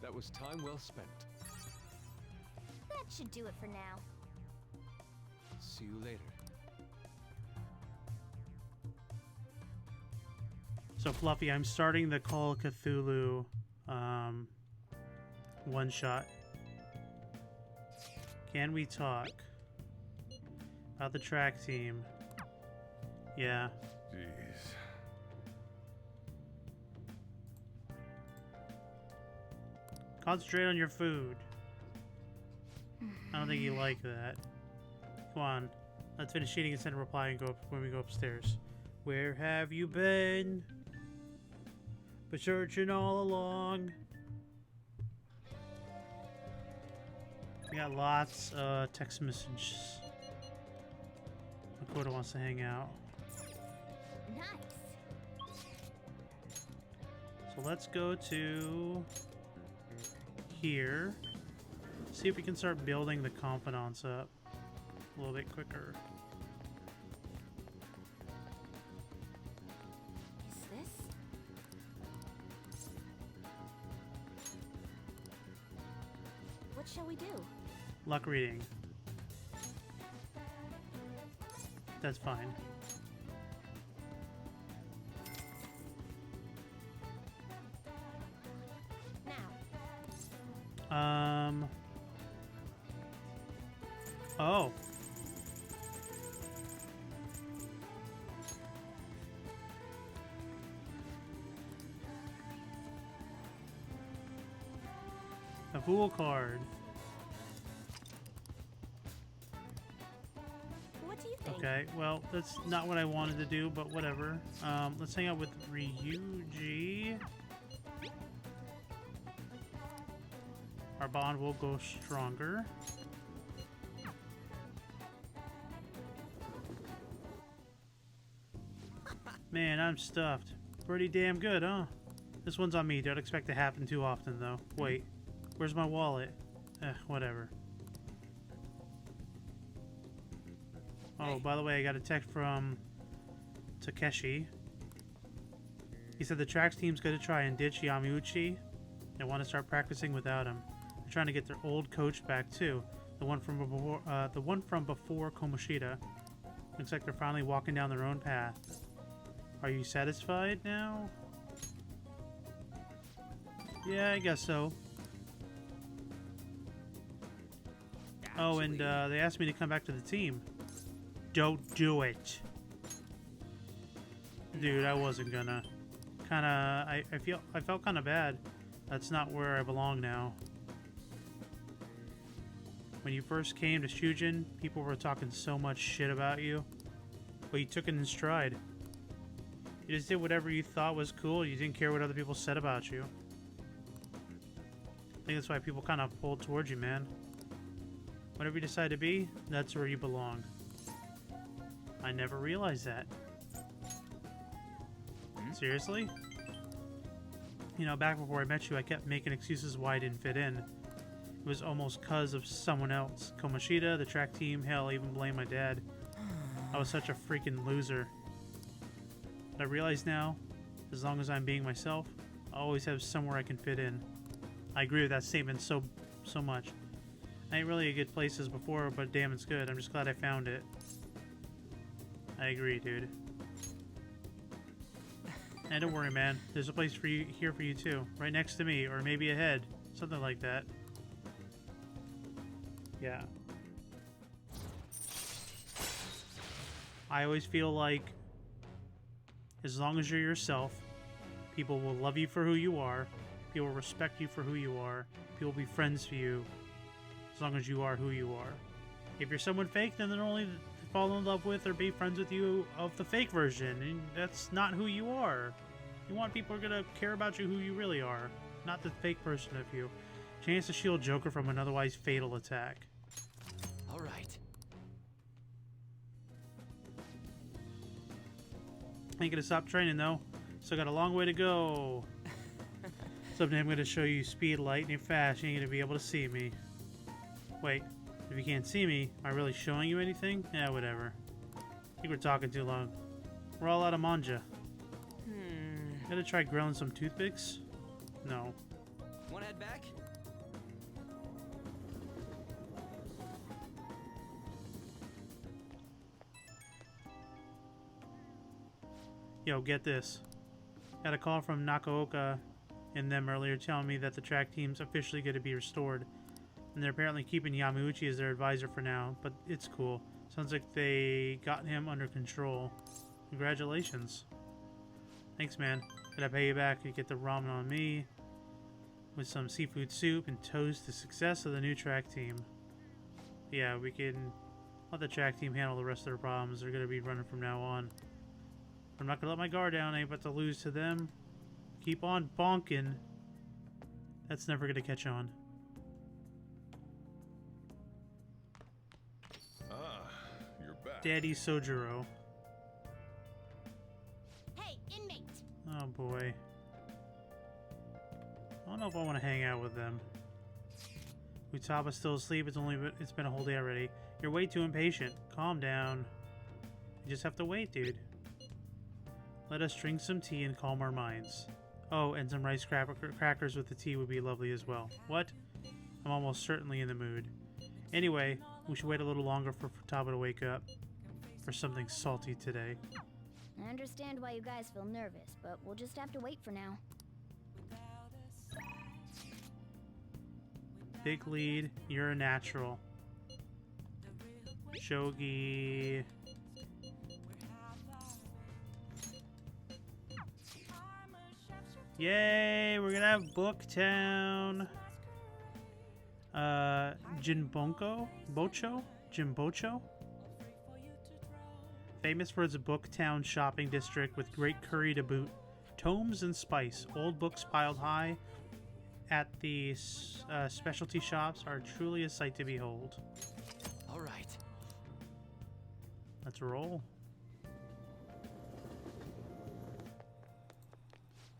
That was time well spent. That should do it for now. See you later. So Fluffy, I'm starting the Call of Cthulhu one shot. Can we talk about the track team? Yeah. Jeez. Concentrate on your food. I don't think you like that. Come on. Let's finish eating and send a reply and go up when we go upstairs. Where have you been? Been searching all along. We got lots of text messages. Makoto wants to hang out. Nice. So let's go to here. See if we can start building the confidants up a little bit quicker. Is this? What shall we do? Luck reading. That's fine. Now. Oh. A Fool card. What do you think? Okay, well, that's not what I wanted to do, but whatever. Let's hang out with Ryuji. Our bond will go stronger. Man, I'm stuffed. Pretty damn good, huh? This one's on me. Don't expect to happen too often, though. Wait, where's my wallet? Whatever. Oh, by the way, I got a text from Takeshi. He said the tracks team's going to try and ditch Yamauchi. They want to start practicing without him. They're trying to get their old coach back too. The one from before Komoshida. Looks like they're finally walking down their own path. Are you satisfied now? Yeah, I guess so. Oh, and they asked me to come back to the team. Don't do it. Dude, I wasn't gonna. I felt kinda bad. That's not where I belong now. When you first came to Shujin, people were talking so much shit about you. But you took it in stride. You just did whatever you thought was cool. You didn't care what other people said about you. I think that's why people kind of pulled towards you, man. Whatever you decide to be, that's where you belong. I never realized that. Seriously? You know, back before I met you, I kept making excuses why I didn't fit in. It was almost cause of someone else. Komoshida, the track team, hell, I even blame my dad. I was such a freaking loser. But I realize now, as long as I'm being myself, I always have somewhere I can fit in. I agree with that statement so much. I ain't really a good place as before, but damn, it's good. I'm just glad I found it. I agree, dude. And don't worry, man. There's a place for you here for you too, right next to me, or maybe ahead, something like that. Yeah. I always feel like, as long as you're yourself, people will love you for who you are. People will respect you for who you are. People will be friends for you, as long as you are who you are. If you're someone fake, then they'll only fall in love with or be friends with you of the fake version, and that's not who you are. You want people who are gonna care about you who you really are, not the fake version of you. Chance to shield Joker from an otherwise fatal attack. All right. Ain't gonna stop training though. Still got a long way to go. Someday I'm gonna show you speed, lightning fast. You ain't gonna be able to see me. Wait, if you can't see me, am I really showing you anything? Yeah, whatever. I think we're talking too long. We're all out of manja. Gotta try grilling some toothpicks? No. Wanna head back? Yo, get this. Got a call from Nakaoka and them earlier telling me that the track team's officially going to be restored. And they're apparently keeping Yamauchi as their advisor for now, but it's cool. Sounds like they got him under control. Congratulations. Thanks, man. Gotta pay you back. You get the ramen on me with some seafood soup and toast the success of the new track team. Yeah, we can Let the track team handle the rest of their problems. They're going to be running from now on. I'm not going to let my guard down. I ain't about to lose to them. Keep on bonking. That's never going to catch on. Ah, you're back. Daddy Sojiro. Hey, inmate! Oh boy. I don't know if I want to hang out with them. Futaba's still asleep. It's been a whole day already. You're way too impatient. Calm down. You just have to wait, dude. Let us drink some tea and calm our minds. Oh, and some rice crackers with the tea would be lovely as well. What? I'm almost certainly in the mood. Anyway, we should wait a little longer for Futaba to wake up. For something salty today. I understand why you guys feel nervous, but we'll just have to wait for now. Big lead, you're a natural. Shogi. Yay, we're gonna have Booktown. Jinbocho? Famous for its Booktown shopping district with great curry to boot. Tomes and spice, old books piled high at the specialty shops are truly a sight to behold. All right. Let's roll.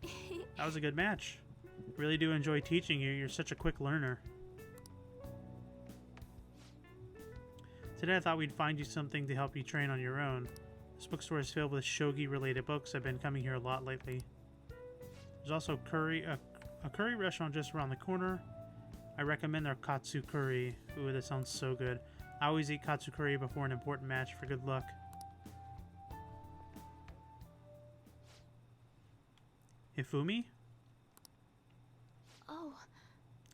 That was a good match. Really do enjoy teaching you. You're such a quick learner. Today I thought we'd find you something to help you train on your own. This bookstore is filled with shogi-related books. I've been coming here a lot lately. There's also a curry restaurant just around the corner. I recommend their katsu curry. Ooh, that sounds so good. I always eat katsu curry before an important match for good luck. Hifumi? Oh.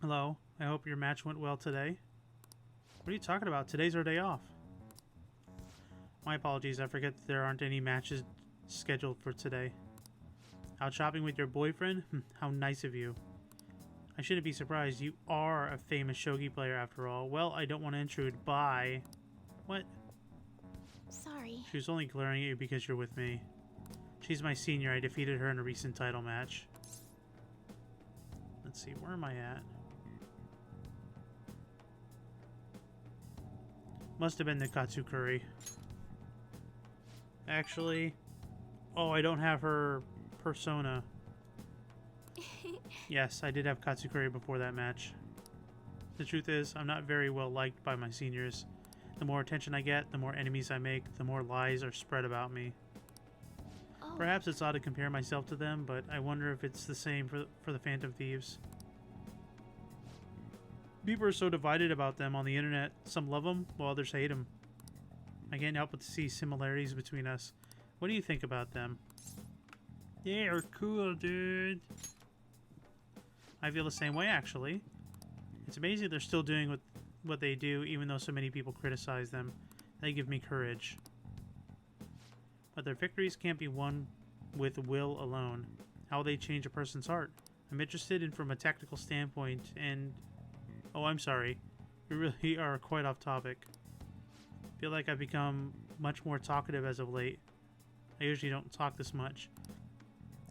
Hello. I hope your match went well today. What are you talking about? Today's our day off. My apologies. I forget that there aren't any matches scheduled for today. Out shopping with your boyfriend? How nice of you. I shouldn't be surprised. You are a famous shogi player after all. Well, I don't want to intrude. Bye. What? Sorry. She was only glaring at you because you're with me. She's my senior. I defeated her in a recent title match. Let's see. Where am I at? Must have been the katsu curry. Actually... Oh, I don't have her persona. Yes, I did have katsu curry before that match. The truth is, I'm not very well liked by my seniors. The more attention I get, the more enemies I make, the more lies are spread about me. Oh. Perhaps it's odd to compare myself to them, but I wonder if it's the same for the Phantom Thieves. People are so divided about them on the internet. Some love them, while others hate them. I can't help but to see similarities between us. What do you think about them? They're cool, dude. I feel the same way, actually. It's amazing they're still doing what they do, even though so many people criticize them. They give me courage. But their victories can't be won with will alone. How will they change a person's heart? I'm interested in from a tactical standpoint, and... Oh, I'm sorry. We really are quite off topic. I feel like I've become much more talkative as of late. I usually don't talk this much.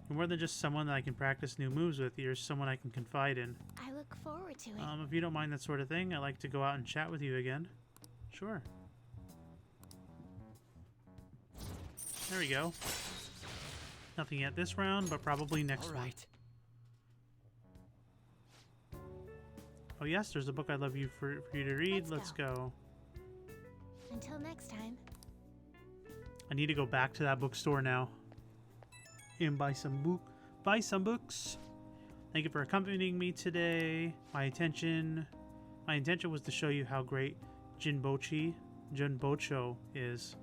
You're more than just someone that I can practice new moves with. You're someone I can confide in. I look forward to it. If you don't mind that sort of thing, I'd like to go out and chat with you again. Sure. There we go. Nothing yet this round, but probably next one. Oh yes, there's a book I'd love for you to read. Let's go. Until next time. I need to go back to that bookstore now and buy some books. Thank you for accompanying me today. My intention was to show you how great Jinbocho is.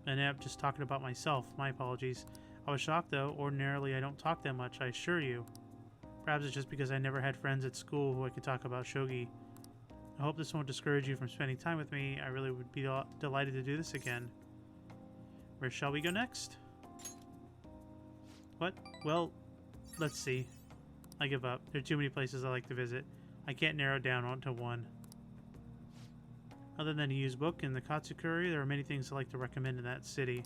And I'm just talking about myself. My apologies. I was shocked though. Ordinarily I don't talk that much, I assure you. Perhaps it's just because I never had friends at school who I could talk about shogi. I hope this won't discourage you from spending time with me. I really would be delighted to do this again. Where shall we go next? What? Well, let's see. I give up. There are too many places I like to visit. I can't narrow it down to one. Other than a used book in the Katsukuri, there are many things I like to recommend in that city.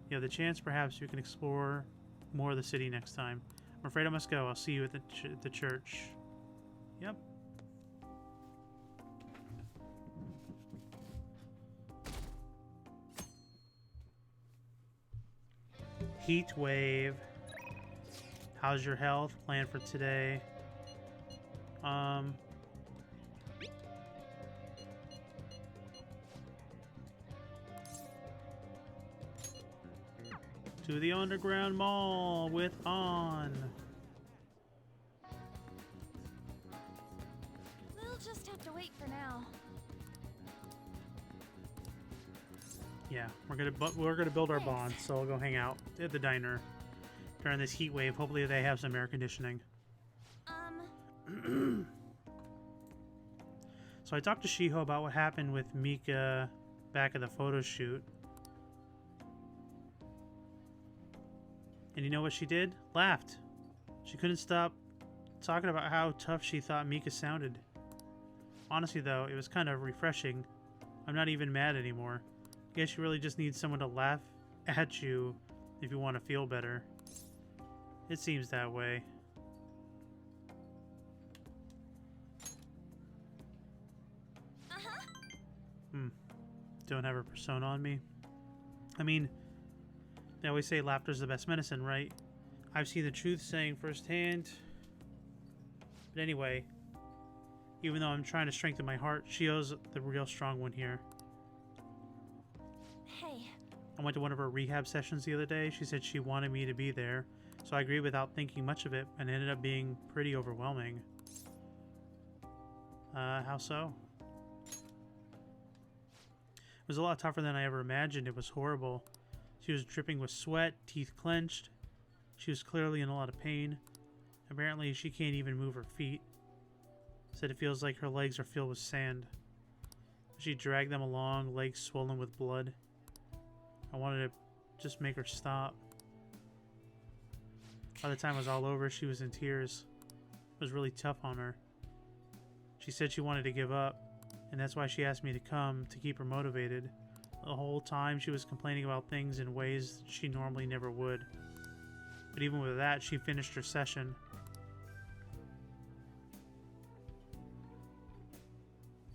You have the chance, perhaps you can explore more of the city next time. I'm afraid I must go. I'll see you at the church. Yep. Heat wave. How's your health? Plan for today. To the underground mall with Han. We'll just have to wait for now. Yeah, we're gonna build our bond, so I'll go hang out at the diner during this heat wave. Hopefully they have some air conditioning. So I talked to Shiho about what happened with Mika back at the photo shoot. And you know what she did? Laughed. She couldn't stop talking about how tough she thought Mika sounded. Honestly though, it was kind of refreshing. I'm not even mad anymore. I guess you really just need someone to laugh at you if you want to feel better. It seems that way. Don't have her persona on me. I mean, they always say laughter's the best medicine, right? I've seen the truth saying firsthand. But anyway, even though I'm trying to strengthen my heart, Shio's the real strong one here. Hey. I went to one of her rehab sessions the other day. She said she wanted me to be there, so I agreed without thinking much of it, and it ended up being pretty overwhelming. How so? It was a lot tougher than I ever imagined. It was horrible. She was dripping with sweat, teeth clenched. She was clearly in a lot of pain. Apparently, she can't even move her feet. Said it feels like her legs are filled with sand. She dragged them along, legs swollen with blood. I wanted to just make her stop. By the time it was all over, she was in tears. It was really tough on her. She said she wanted to give up, and that's why she asked me to come, to keep her motivated. The whole time she was complaining about things in ways she normally never would. But even with that, she finished her session.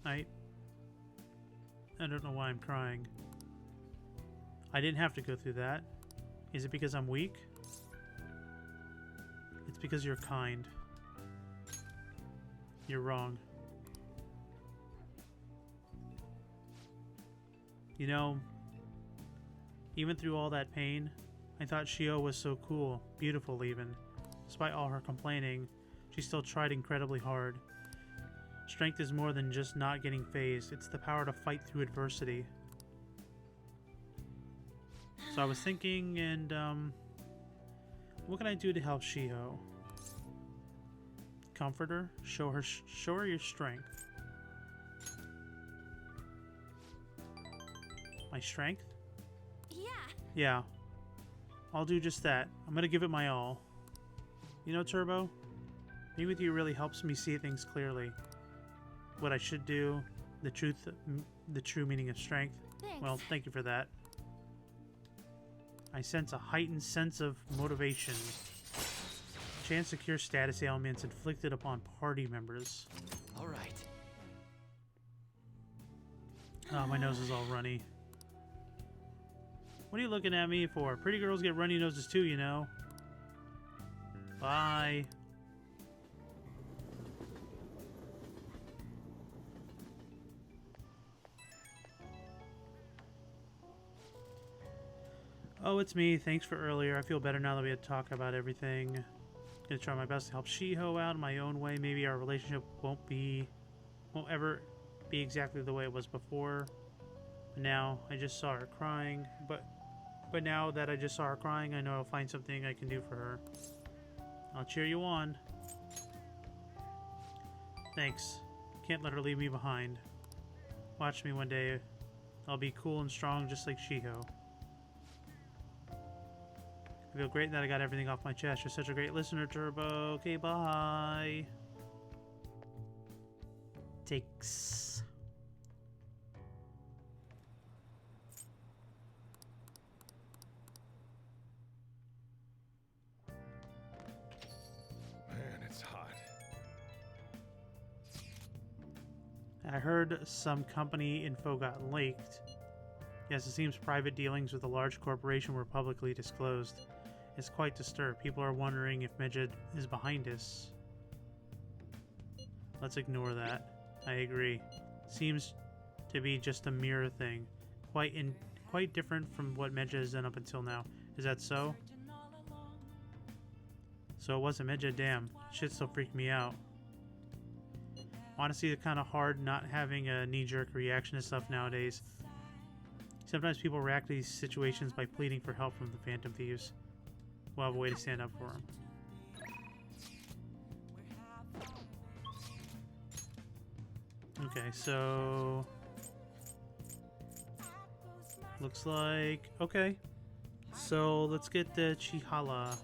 I don't know why I'm crying. I didn't have to go through that. Is it because I'm weak? It's because you're kind. You're wrong. You know, even through all that pain, I thought Shio was so cool, beautiful even. Despite all her complaining, she still tried incredibly hard. Strength is more than just not getting phased, it's the power to fight through adversity. So I was thinking, and what can I do to help Shiho? Comfort her, show her your strength. My strength? Yeah. Yeah. I'll do just that. I'm gonna give it my all. You know, Turbo? Being with you really helps me see things clearly. What I should do, the true meaning of strength. Thanks. Well, thank you for that. I sense a heightened sense of motivation. Chance to cure status ailments inflicted upon party members. All right. Oh, my nose is all runny. What are you looking at me for? Pretty girls get runny noses too, you know. Bye. Oh, it's me. Thanks for earlier. I feel better now that we had talked about everything. Gonna try my best to help Shiho out in my own way. Maybe our relationship won't ever be exactly the way it was before. But now I just saw her crying. But now that I just saw her crying, I know I'll find something I can do for her. I'll cheer you on. Thanks. Can't let her leave me behind. Watch me one day. I'll be cool and strong just like Shiho. I feel great that I got everything off my chest. You're such a great listener, Turbo. Okay, bye. Takes. I heard some company info got leaked. Yes, it seems private dealings with a large corporation were publicly disclosed. It's quite disturbed. People are wondering if Medjed is behind this. Let's ignore that. I agree. Seems to be just a mirror thing. Quite different from what Medjed has done up until now. Is that so? So it wasn't Medjed, damn. Shit still freaked me out. Honestly, it's kind of hard not having a knee-jerk reaction to stuff nowadays. Sometimes people react to these situations by pleading for help from the Phantom Thieves. We'll have a way to stand up for them. Okay, so... looks like... okay. So, let's get the Chihala.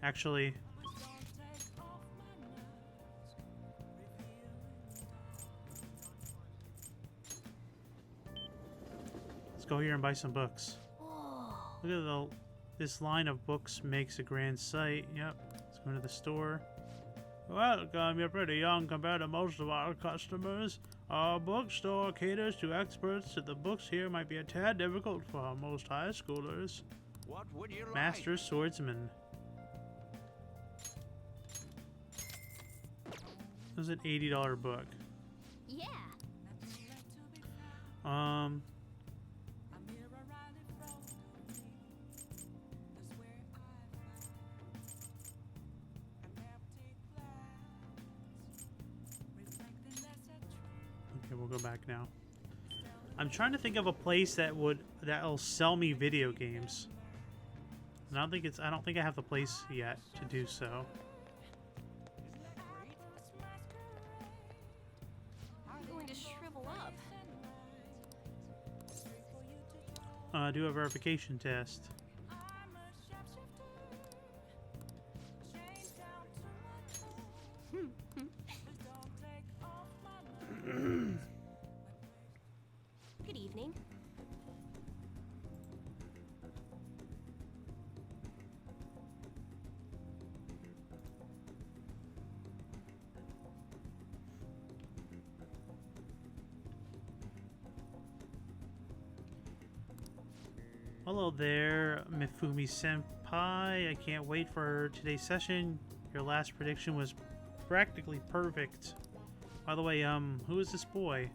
Actually... let's go here and buy some books. Look at this line of books makes a grand sight. Yep. Let's go to the store. Welcome, you're pretty young compared to most of our customers. Our bookstore caters to experts, so the books here might be a tad difficult for most high schoolers. What would you like? Master Swordsman. This was an $80 book. Yeah. Okay, we'll go back now. I'm trying to think of a place that'll sell me video games. And I don't think I have the place yet to do so. I'm going to shrivel up. Do a verification test. Good evening. Hello there, Mifumi Senpai. I can't wait for today's session. Your last prediction was practically perfect. By the way, who is this boy?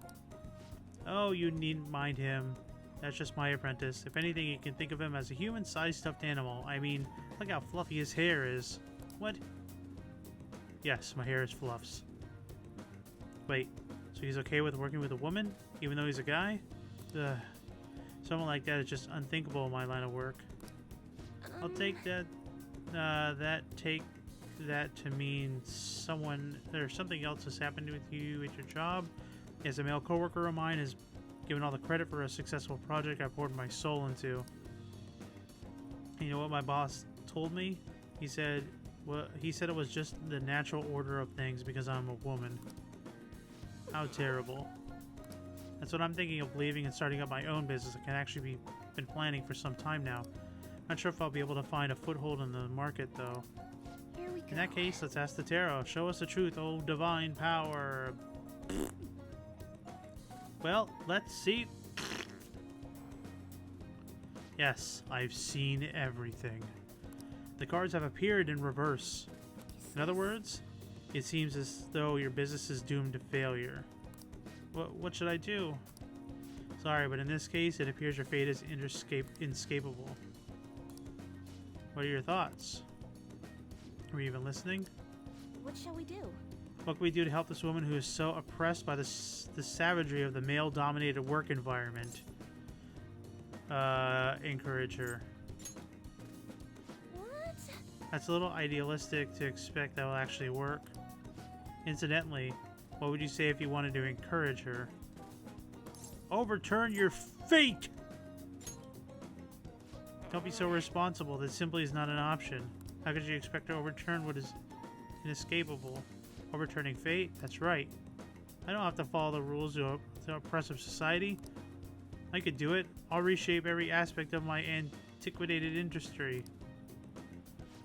Oh, you needn't mind him. That's just my apprentice. If anything, you can think of him as a human-sized stuffed animal. I mean, look how fluffy his hair is. What? Yes, my hair is fluffs. Wait, so he's okay with working with a woman, even though he's a guy? Ugh. Someone like that is just unthinkable in my line of work. I'll take that. Take that to mean there's something else has happened with you at your job. As a male coworker of mine is given all the credit for a successful project I poured my soul into. You know what my boss told me? He said it was just the natural order of things because I'm a woman. How terrible. That's what I'm thinking of leaving and starting up my own business. I can actually been planning for some time now. Not sure if I'll be able to find a foothold in the market though. Here we go. In that case, let's ask the tarot. Show us the truth, oh divine power. Well, let's see. Yes, I've seen everything. The cards have appeared in reverse. In other words, it seems as though your business is doomed to failure. What should I do? Sorry, but in this case, it appears your fate is inescapable. What are your thoughts? Were you even listening? What shall we do? What can we do to help this woman who is so oppressed by the savagery of the male-dominated work environment? Encourage her. What? That's a little idealistic to expect that will actually work. Incidentally, what would you say if you wanted to encourage her? Overturn your fate! Don't be so irresponsible. That simply is not an option. How could you expect to overturn what is inescapable? Overturning fate? That's right. I don't have to follow the rules of the oppressive society. I could do it. I'll reshape every aspect of my antiquated industry.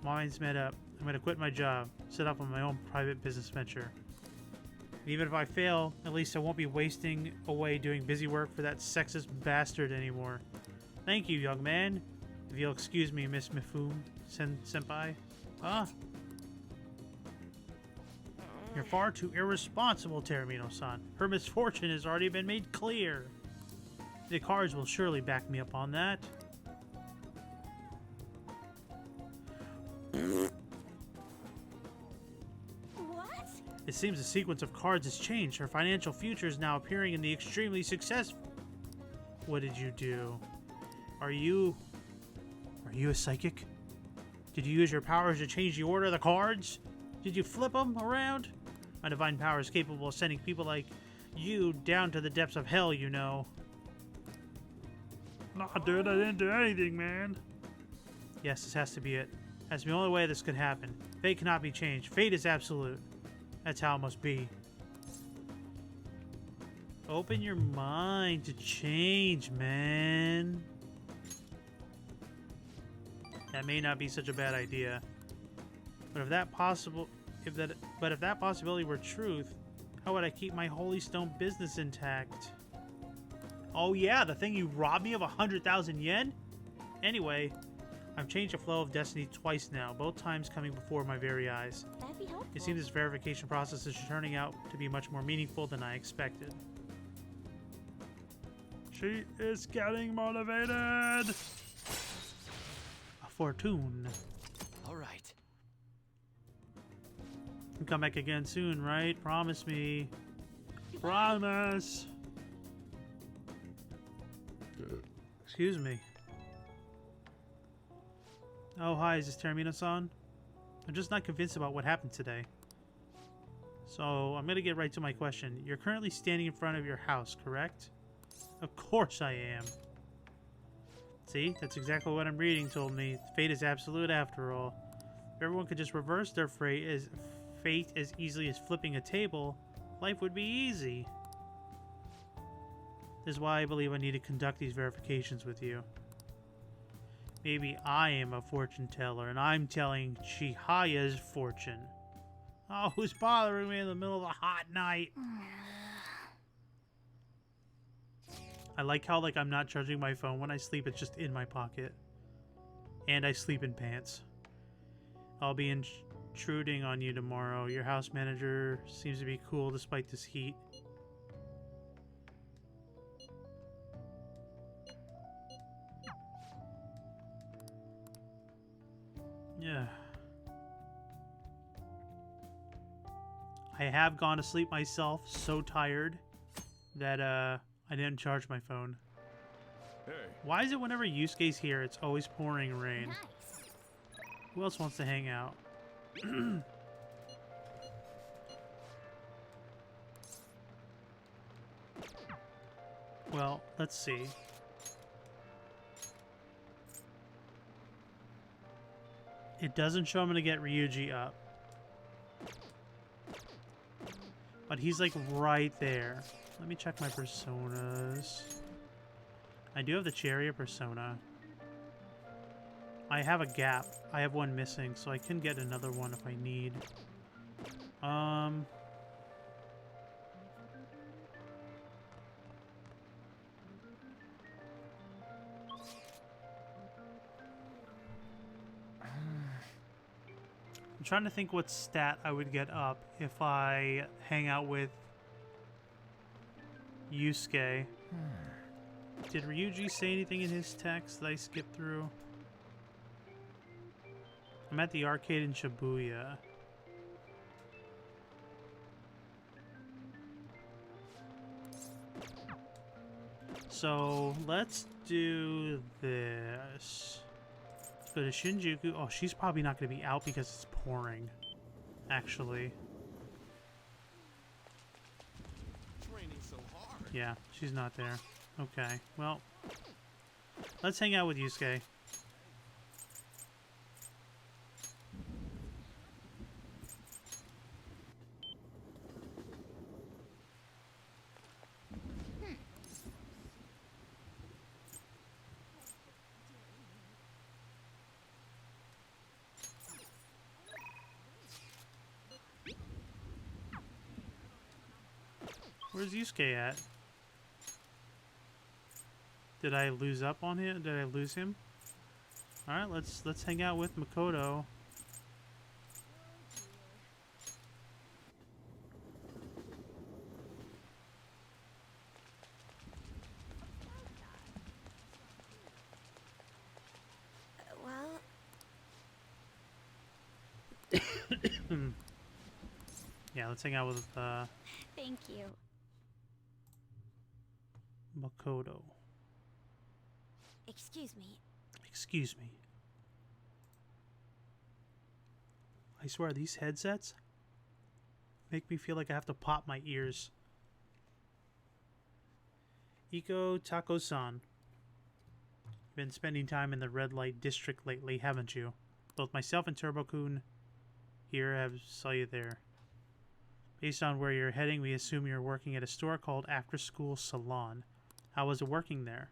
Minds met up. I'm gonna quit my job, set up on my own private business venture. And even if I fail, at least I won't be wasting away doing busy work for that sexist bastard anymore. Thank you, young man. If you'll excuse me, Miss Mifune senpai. Ah. You're far too irresponsible, Termino-san. Her misfortune has already been made clear. The cards will surely back me up on that. What? It seems the sequence of cards has changed. Her financial future is now appearing in the extremely successful. What did you do? Are you a psychic? Did you use your powers to change the order of the cards? Did you flip them around? My divine power is capable of sending people like you down to the depths of hell, you know. Nah, dude, I didn't do anything, man. Yes, this has to be it. That's the only way this could happen. Fate cannot be changed. Fate is absolute. That's how it must be. Open your mind to change, man. That may not be such a bad idea. But if that possibility were truth, how would I keep my Holy Stone business intact? Oh yeah, the thing you robbed me of 100,000 yen? Anyway, I've changed the flow of destiny twice now, both times coming before my very eyes. That'd be helpful. It seems this verification process is turning out to be much more meaningful than I expected. She is getting motivated! A fortune. Alright. Come back again soon, right? Promise me. Promise! Excuse me. Oh, hi, is this Termino-san? I'm just not convinced about what happened today. So, I'm gonna get right to my question. You're currently standing in front of your house, correct? Of course I am. See? That's exactly what I'm reading told me. Fate is absolute after all. If everyone could just reverse their fate as easily as flipping a table, life would be easy. This is why I believe I need to conduct these verifications with you. Maybe I am a fortune teller and I'm telling Chihiya's fortune. Oh, who's bothering me in the middle of a hot night? I like how I'm not charging my phone when I sleep, it's just in my pocket. And I sleep in pants. I'll be intruding on you tomorrow. Your house manager seems to be cool despite this heat. Yeah. I have gone to sleep myself, so tired that I didn't charge my phone. Hey. Why is it whenever Yusuke's here, it's always pouring rain? Nice. Who else wants to hang out? Well, let's see. It doesn't show I'm gonna get Ryuji up. But he's right there. Let me check my personas. I do have the Chariot persona. I have a gap. I have one missing, so I can get another one if I need. I'm trying to think what stat I would get up if I hang out with Yusuke. Did Ryuji say anything in his text that I skipped through? I'm at the arcade in Shibuya. So let's do this. Let's go to Shinjuku. Oh, she's probably not going to be out because it's pouring, actually. Yeah, she's not there. Okay, well, let's hang out with Yusuke. Where's Yusuke at? Did I lose up on him? Did I lose him? All right, let's hang out with Makoto. Well, Yeah, let's hang out with thank you. Makoto. Excuse me. Excuse me. I swear, these headsets make me feel like I have to pop my ears. Iko Tako-san. Been spending time in the red light district lately, haven't you? Both myself and Turbo-kun here have saw you there. Based on where you're heading, we assume you're working at a store called After School Salon. How was it working there?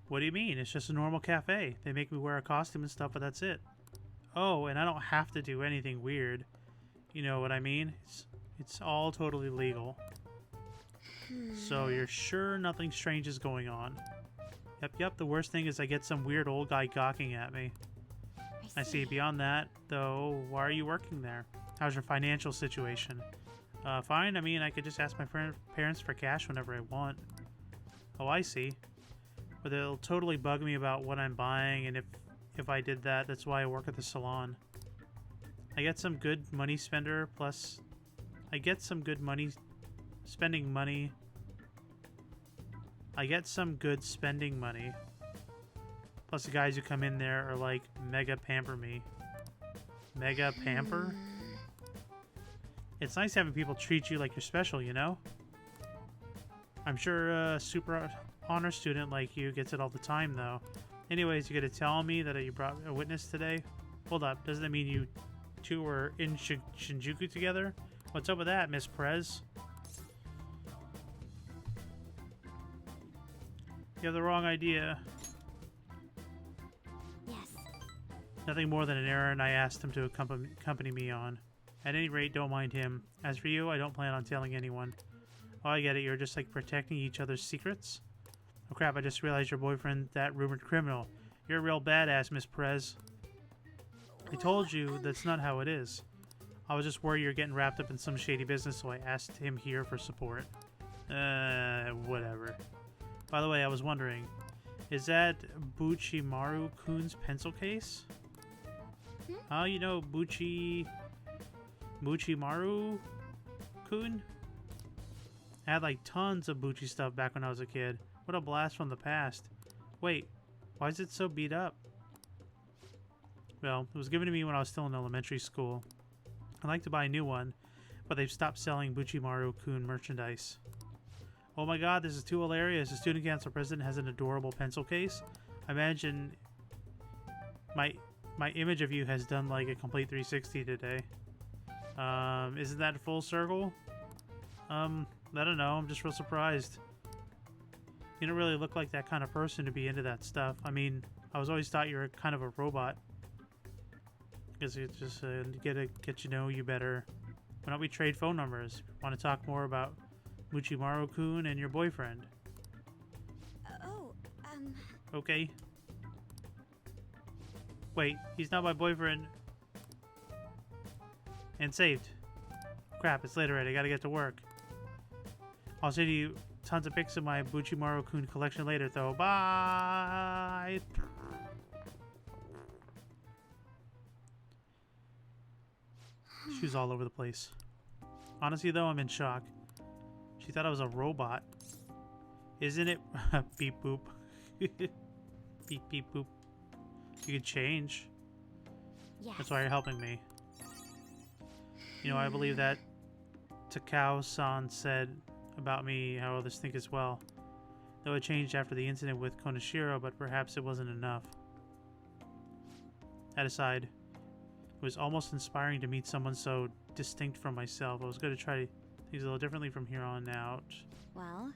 What do you mean? It's just a normal cafe. They make me wear a costume and stuff, but that's it. Oh, and I don't have to do anything weird. You know what I mean? It's all totally legal. So you're sure nothing strange is going on? Yep, the worst thing is I get some weird old guy gawking at me. I see. Beyond that, though, why are you working there? How's your financial situation? Fine. I mean, I could just ask my parents for cash whenever I want. Oh, I see. But they'll totally bug me about what I'm buying, and if I did that, that's why I work at the salon. I get some good money spender, plus I get some good money spending money. I get some good spending money. Plus the guys who come in there are like mega pamper me. Mega pamper? It's nice having people treat you like you're special, you know? I'm sure a super honor student like you gets it all the time, though. Anyways, you gonna tell me that you brought a witness today? Hold up, doesn't that mean you two were in Shinjuku together? What's up with that, Miss Perez? You have the wrong idea. Yes. Nothing more than an errand I asked him to accompany me on. At any rate, don't mind him. As for you, I don't plan on telling anyone. Oh, I get it. You're just like protecting each other's secrets? Oh crap, I just realized your boyfriend, that rumored criminal. You're a real badass, Miss Perez. I told you that's not how it is. I was just worried you're getting wrapped up in some shady business, so I asked him here for support. Whatever. By the way, I was wondering, is that Buchimaru-kun's pencil case? You know Buchimaru-kun? I had like tons of Buchi stuff back when I was a kid. What a blast from the past. Wait, why is it so beat up? Well, it was given to me when I was still in elementary school. I'd like to buy a new one, but they've stopped selling Buchimaru-kun merchandise. Oh my god, this is too hilarious. The student council president has an adorable pencil case. I imagine my image of you has done like a complete 360 today. Isn't that full circle? I don't know. I'm just real surprised. You don't really look like that kind of person to be into that stuff. I mean, I was always thought you were kind of a robot. Because it's just to get to know you better. Why don't we trade phone numbers? Want to talk more about Buchimaru-kun and your boyfriend? Okay. Wait, he's not my boyfriend. And saved. Crap, it's late already. I gotta get to work. I'll send you tons of pics of my Buchimaru-kun collection later, though. Bye! Shoes all over the place. Honestly, though, I'm in shock. She thought I was a robot. Isn't it? Beep boop. Beep beep boop. You can change. Yes. That's why you're helping me. You know, I believe that Takao-san said about me how others think as well. Though it changed after the incident with Konoshiro, but perhaps it wasn't enough. That aside, it was almost inspiring to meet someone so distinct from myself. I was going to try things a little differently from here on out. Well?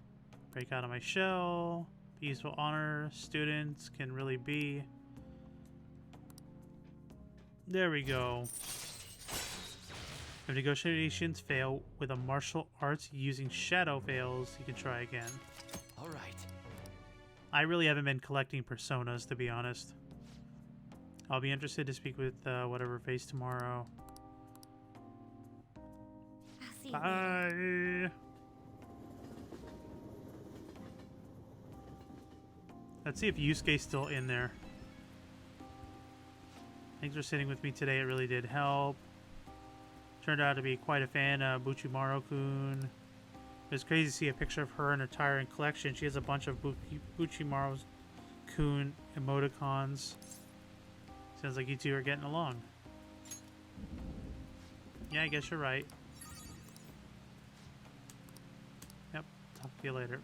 Break out of my shell. Peaceful honor students can really be. There we go. If negotiations fail with a martial arts using shadow veils, you can try again. All right. I really haven't been collecting personas, to be honest. I'll be interested to speak with whatever face tomorrow. I'll see you later. Bye. Let's see if Yusuke's still in there. Thanks for sitting with me today. It really did help. Turned out to be quite a fan of Buchimaru-kun. It was crazy to see a picture of her and her Tyrant collection. She has a bunch of Buchimaru-kun emoticons. Sounds like you two are getting along. Yeah, I guess you're right. Yep, talk to you later.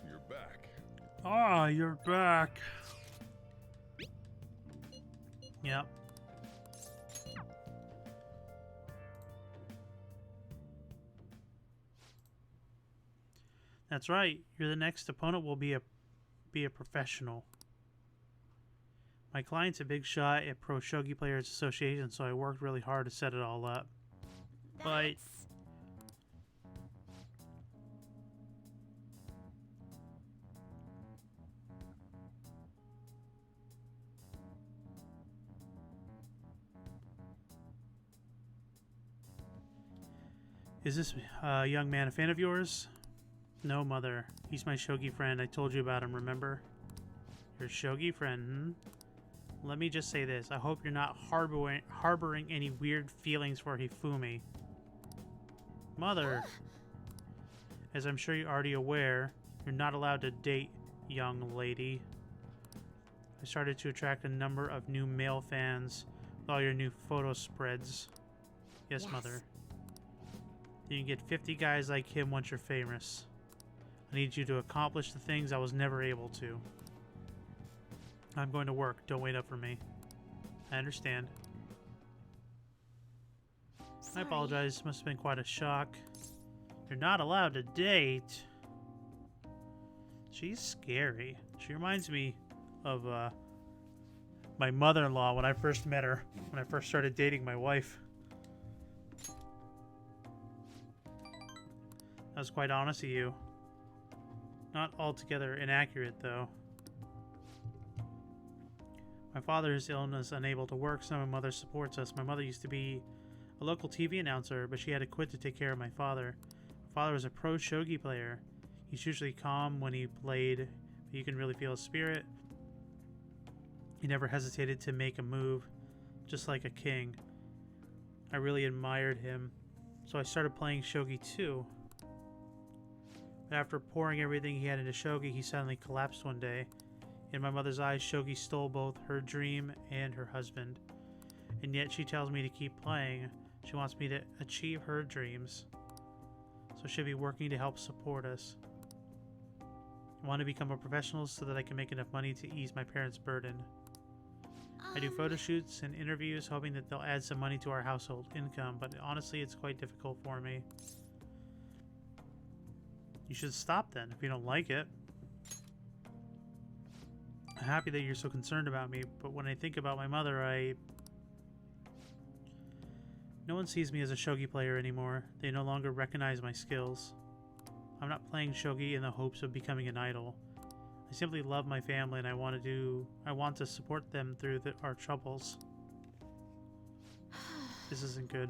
You're back. Ah, you're back. Yep. That's right. You're the next opponent will be a professional. My client's a big shot at Pro Shogi Players Association, so I worked really hard to set it all up. But is this young man a fan of yours? No, mother. He's my shogi friend. I told you about him, remember? Your shogi friend, hmm? Let me just say this. I hope you're not harboring any weird feelings for Hifumi. Mother! As I'm sure you're already aware, you're not allowed to date, young lady. I started to attract a number of new male fans with all your new photo spreads. Yes, mother. You can get 50 guys like him once you're famous. I need you to accomplish the things I was never able to. I'm going to work. Don't wait up for me. I understand. Sorry. I apologize. Must have been quite a shock. You're not allowed to date. She's scary. She reminds me of my mother-in-law when I first met her. When I first started dating my wife. I was quite honest with you. Not altogether inaccurate, though. My father's illness, unable to work, so my mother supports us. My mother used to be a local TV announcer, but she had to quit to take care of my father. My father was a pro shogi player. He's usually calm when he played, but you can really feel his spirit. He never hesitated to make a move, just like a king. I really admired him, so I started playing shogi too. After pouring everything he had into shogi, he suddenly collapsed one day. In my mother's eyes, shogi stole both her dream and her husband. And yet she tells me to keep playing. She wants me to achieve her dreams. So she'll be working to help support us. I want to become a professional so that I can make enough money to ease my parents' burden. I do photo shoots and interviews, hoping that they'll add some money to our household income, but honestly, it's quite difficult for me. You should stop then, if you don't like it. I'm happy that you're so concerned about me, but when I think about my mother, no one sees me as a shogi player anymore. They no longer recognize my skills. I'm not playing shogi in the hopes of becoming an idol. I simply love my family and I want to support them through our troubles. This isn't good.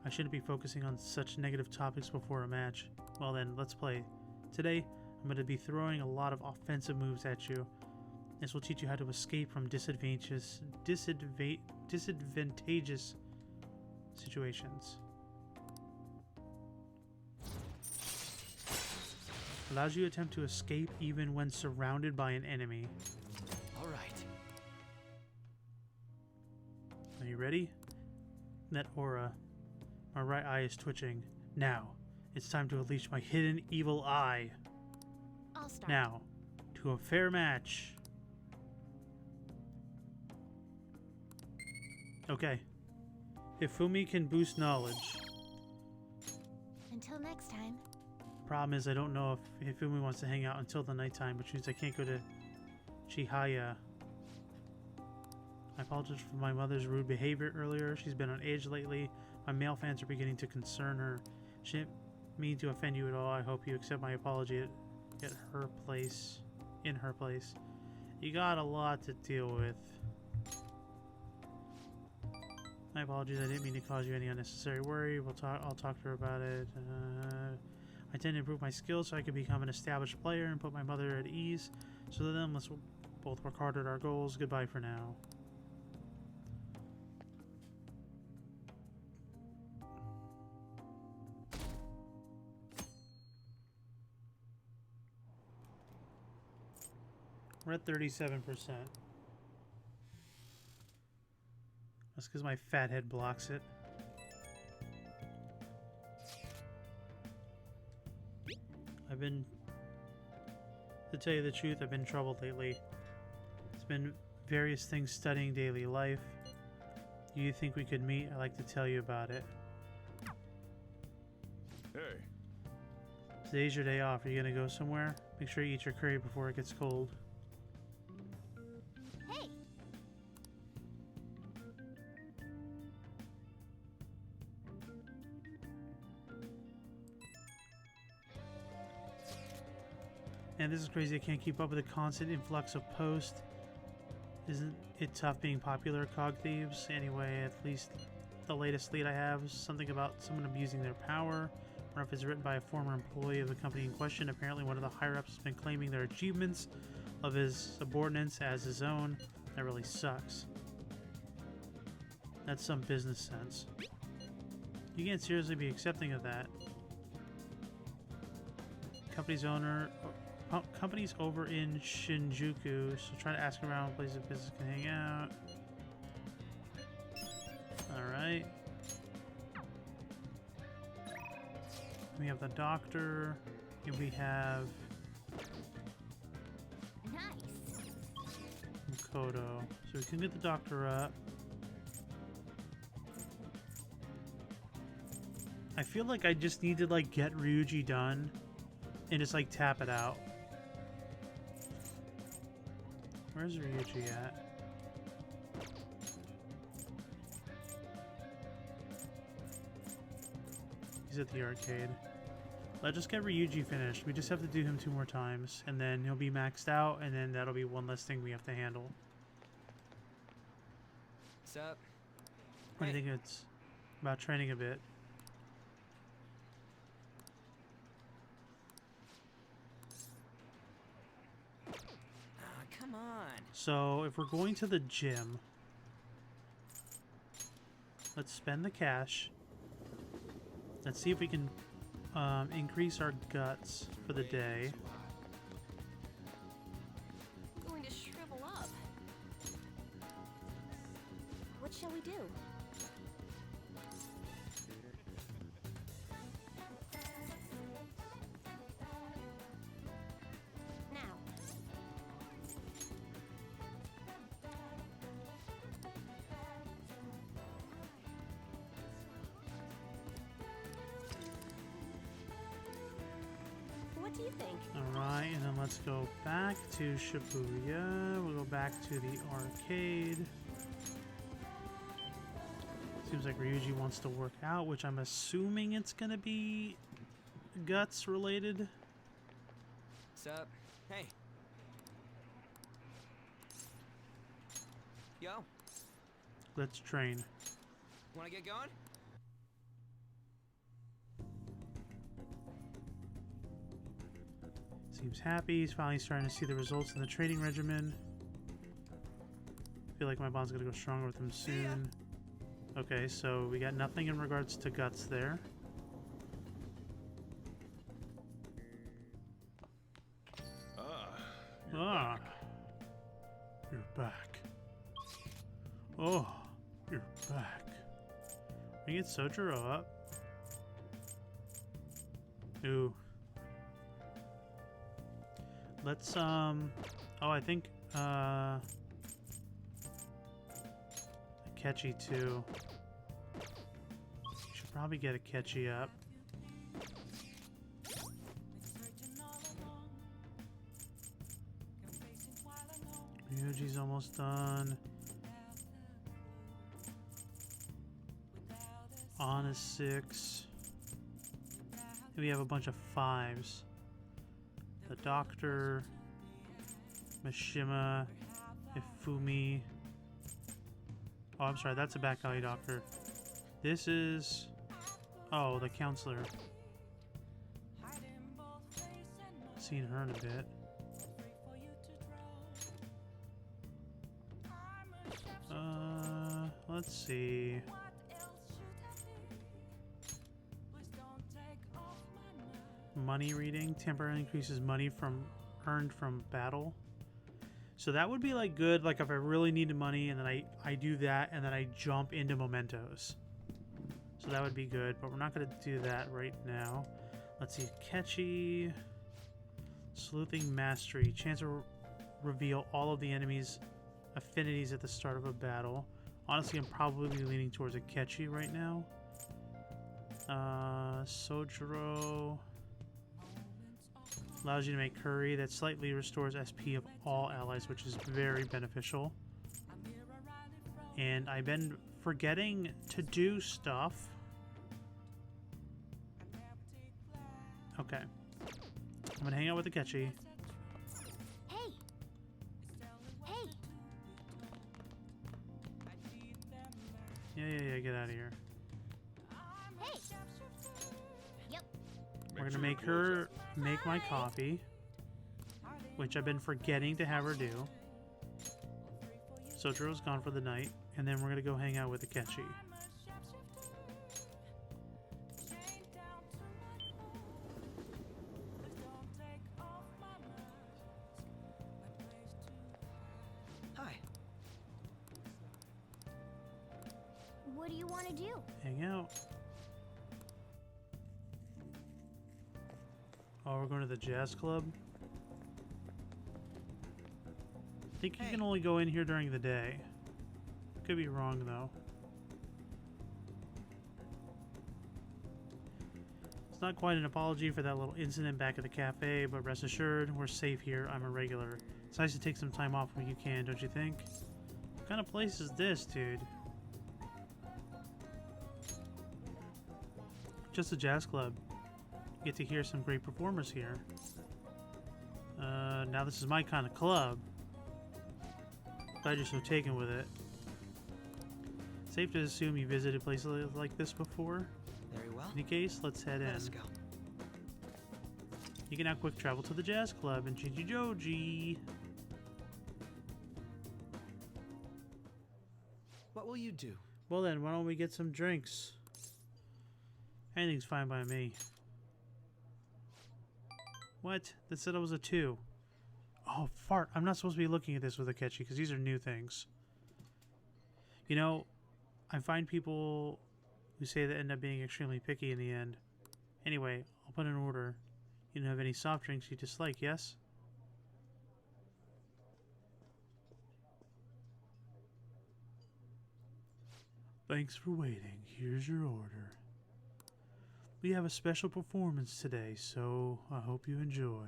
I shouldn't be focusing on such negative topics before a match. Well then, let's play. Today, I'm going to be throwing a lot of offensive moves at you. This will teach you how to escape from disadvantageous situations. Allows you to attempt to escape even when surrounded by an enemy. All right. Are you ready? That aura. My right eye is twitching. Now, it's time to unleash my hidden evil eye. I'll start. Now, to a fair match. Okay. Hifumi can boost knowledge. Until next time. Problem is, I don't know if Hifumi wants to hang out until the nighttime, which means I can't go to Chihaya. I apologize for my mother's rude behavior earlier. She's been on edge lately. My male fans are beginning to concern her. She didn't mean to offend you at all. I hope you accept my apology at her place. In her place. You got a lot to deal with. My apologies. I didn't mean to cause you any unnecessary worry. I'll talk to her about it. I tend to improve my skills so I can become an established player and put my mother at ease. So then let's both work hard at our goals. Goodbye for now. We're at 37%. That's because my fat head blocks it. To tell you the truth, I've been in trouble lately. It's been various things studying daily life. Do you think we could meet? I'd like to tell you about it. Hey. Today's your day off. Are you gonna go somewhere? Make sure you eat your curry before it gets cold. Hey! And this is crazy. I can't keep up with the constant influx of posts. Isn't it tough being popular at Cog Thieves? Anyway, at least the latest lead I have is something about someone abusing their power. Or if it's written by a former employee of the company in question. Apparently one of the higher-ups has been claiming their achievements of his subordinates as his own. That really sucks. That's some business sense. You can't seriously be accepting of that. Company's over in Shinjuku, so try to ask around places business can hang out. Alright. We have the doctor, and we have Nice. Makoto. So we can get the doctor up. I feel like I just need to like get Ryuji done and just like tap it out. Where's Ryuji at? He's at the arcade. Let's just get Ryuji finished. We just have to do him 2 more times, and then he'll be maxed out, and then that'll be one less thing we have to handle. What's up? What do you think it's about training a bit? Come on. So, if we're going to the gym, let's spend the cash. Let's see if we can increase our guts for the day. Going to shrivel up. What shall we do? Now. What do you think? Alright, and then let's go back to Shibuya. We'll go back to the arcade. Seems like Ryuji wants to work out, which I'm assuming it's gonna be guts related. What's up? Hey. Yo, Let's train. wanna get going? Seems happy. He's finally starting to see the results in the training regimen. Feel like my bond's gonna go stronger with him soon. Okay, so we got nothing in regards to guts there. Ah, you're back. Oh, you're back. We get Sojiro up. Ooh. Let's, oh, I think, Akechi too. Should probably get Akechi up. Ryuji's almost done. On is 6. And we have a bunch of 5s. The Doctor, Mishima, Ifumi. Oh, I'm sorry, that's a back alley doctor. This is... oh, the counselor. Seen her in a bit. Let's see. Money reading temporarily increases money from earned from battle. So that would be like good, like if I really needed money and then I do that and then I jump into mementos. So that would be good, but we're not going to do that right now. Let's see, Akechi, Sleuthing Mastery, chance to reveal all of the enemy's affinities at the start of a battle. Honestly, I'm probably leaning towards Akechi right now. Sojiro allows you to make curry that slightly restores SP of all allies, which is very beneficial. And I've been forgetting to do stuff. Okay. I'm gonna hang out with Akechi. Hey! Hey! Yeah, get out of here. Hey! Yep. We're gonna make her make my coffee, which I've been forgetting to have her do. Sojiro's gone for the night, and then we're gonna go hang out with Akechi. Hi. What do you want to do? Hang out. Oh, we're going to the jazz club? I think you can only go in here during the day. Could be wrong, though. It's not quite an apology for that little incident back at the cafe, but rest assured, we're safe here. I'm a regular. It's nice to take some time off when you can, don't you think? What kind of place is this, dude? Just a jazz club. You get to hear some great performers here. Now this is my kind of club. Glad you're so taken with it. Safe to assume you visited places like this before? Very well. In any case, let's head in. Let us go. You can now quick travel to the jazz club in Chichijoji. What will you do? Well then, why don't we get some drinks? Anything's fine by me. What? That said it was a 2. Oh, fart. I'm not supposed to be looking at this with Akechi because these are new things. You know, I find people who say that end up being extremely picky in the end. Anyway, I'll put an order. You don't have any soft drinks you dislike, yes? Thanks for waiting. Here's your order. We have a special performance today, so I hope you enjoy.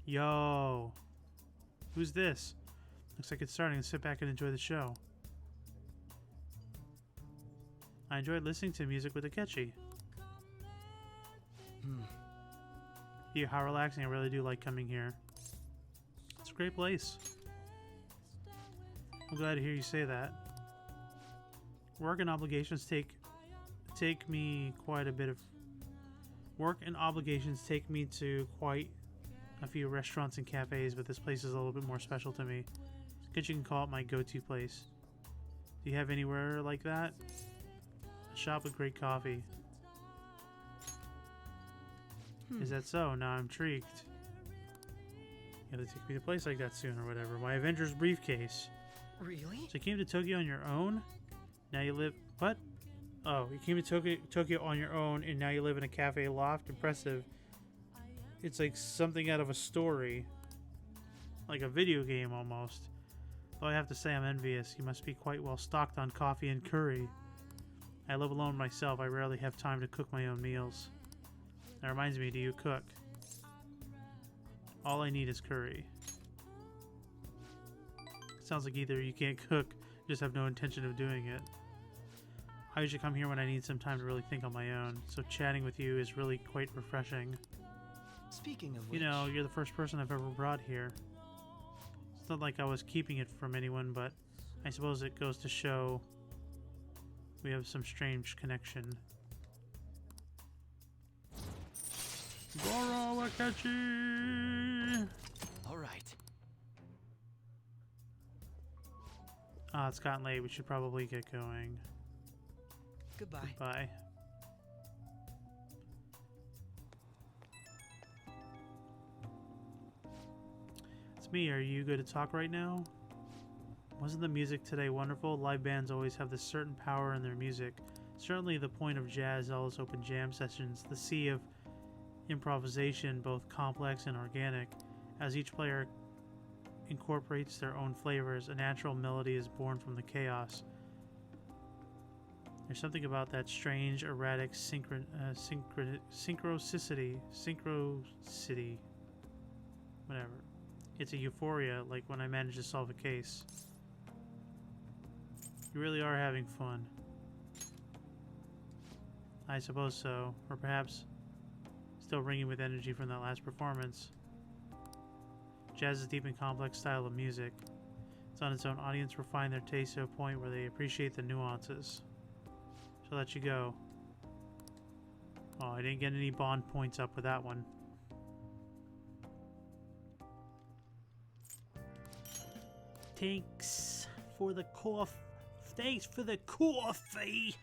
Yo! Who's this? Looks like it's starting to sit back and enjoy the show. I enjoyed listening to music with Akechi. How relaxing. I really do like coming here. It's a great place. I'm glad to hear you say that. Work and obligations take me quite a bit of work and obligations take me to quite a few restaurants and cafes, but this place is a little bit more special to me. I guess you can call it my go-to place. Do you have anywhere like that? A shop with great coffee. Is that so? Now I'm intrigued. You have to take me to a place like that soon or whatever. My Avengers briefcase. Really? So you came to Tokyo on your own? Now you live... What? Oh, you came to Tokyo on your own and now you live in a cafe loft? Impressive. It's like something out of a story. Like a video game almost. Though I have to say I'm envious. You must be quite well stocked on coffee and curry. I live alone myself. I rarely have time to cook my own meals. That reminds me, do you cook? All I need is curry. Sounds like either you can't cook, just have no intention of doing it. I usually come here when I need some time to really think on my own, so chatting with you is really quite refreshing. Speaking of which... You know, you're the first person I've ever brought here. It's not like I was keeping it from anyone, but I suppose it goes to show we have some strange connection. Goro Akechi! Alright. Ah, it's gotten late. We should probably get going. Goodbye. Goodbye. It's me. Are you good to talk right now? Wasn't the music today wonderful? Live bands always have this certain power in their music. Certainly the point of jazz, all those open jam sessions, the sea of improvisation, both complex and organic. As each player incorporates their own flavors, a natural melody is born from the chaos. There's something about that strange, erratic synchronicity, whatever. It's a euphoria, like when I manage to solve a case. You really are having fun. I suppose so, or perhaps still ringing with energy from that last performance. Jazz is a deep and complex style of music. It's on its own. Audience refine their taste to a point where they appreciate the nuances. So I'll let you go. Oh, I didn't get any bond points up with that one. Thanks for the coffee. Thanks for the coffee.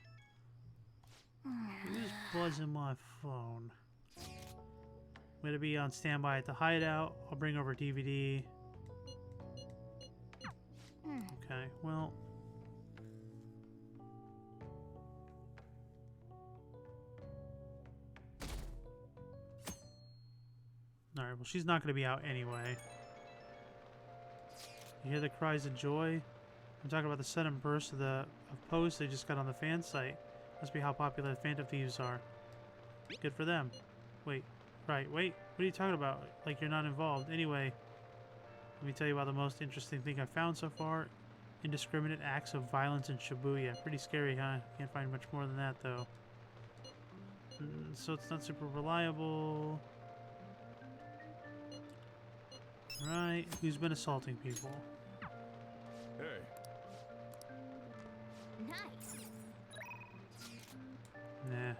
Who's buzzing my phone? I'm gonna be on standby at the hideout. I'll bring over DVD. Okay, well. Alright, well, she's not gonna be out anyway. You hear the cries of joy? I'm talking about the sudden burst of posts they just got on the fan site. Must be how popular Phantom Thieves are. Good for them. Wait. Right, wait. What are you talking about? Like you're not involved. Anyway, let me tell you about the most interesting thing I've found so far. Indiscriminate acts of violence in Shibuya. Pretty scary, huh? Can't find much more than that, though. So it's not super reliable. Right. Who's been assaulting people? Hey. Nice. Nah.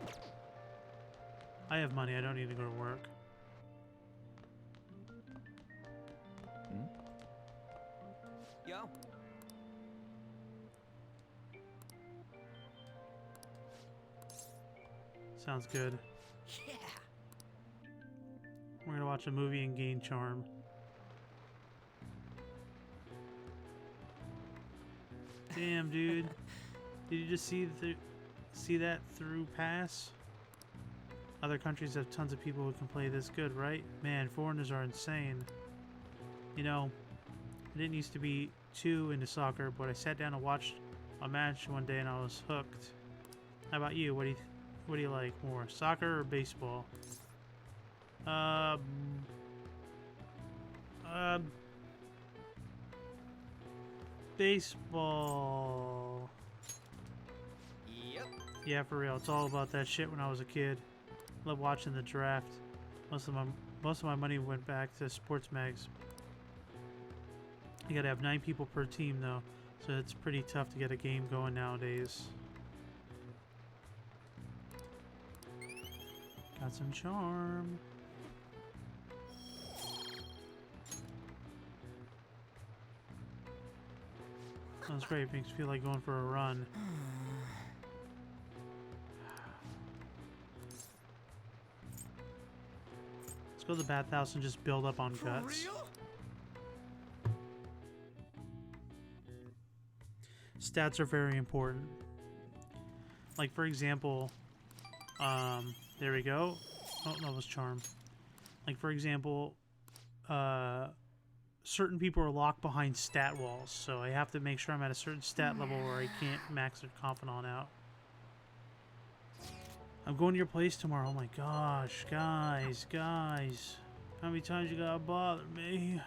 I have money. I don't need to go to work. Yo. Sounds good. Yeah. We're gonna watch a movie and gain charm. Damn, dude. Did you just see that through pass? Other countries have tons of people who can play this good, right? Man, foreigners are insane. You know, I didn't used to be too into soccer, but I sat down and watched a match one day and I was hooked. How about you? What do you like more, soccer or baseball? Baseball. Yep. Yeah, for real. It's all about that shit when I was a kid. Love watching the draft. Most of my money went back to sports mags. You gotta have 9 people per team though, so it's pretty tough to get a game going nowadays. Got some charm. Sounds great. Makes me feel like going for a run. Let's go to the bathhouse and just build up on guts. For real? Stats are very important. Like, for example, there we go. Oh, that was charm. Like, for example, certain people are locked behind stat walls, so I have to make sure I'm at a certain stat level where I can't max their confidant out. I'm going to your place tomorrow. Oh my gosh, guys. How many times you gotta bother me?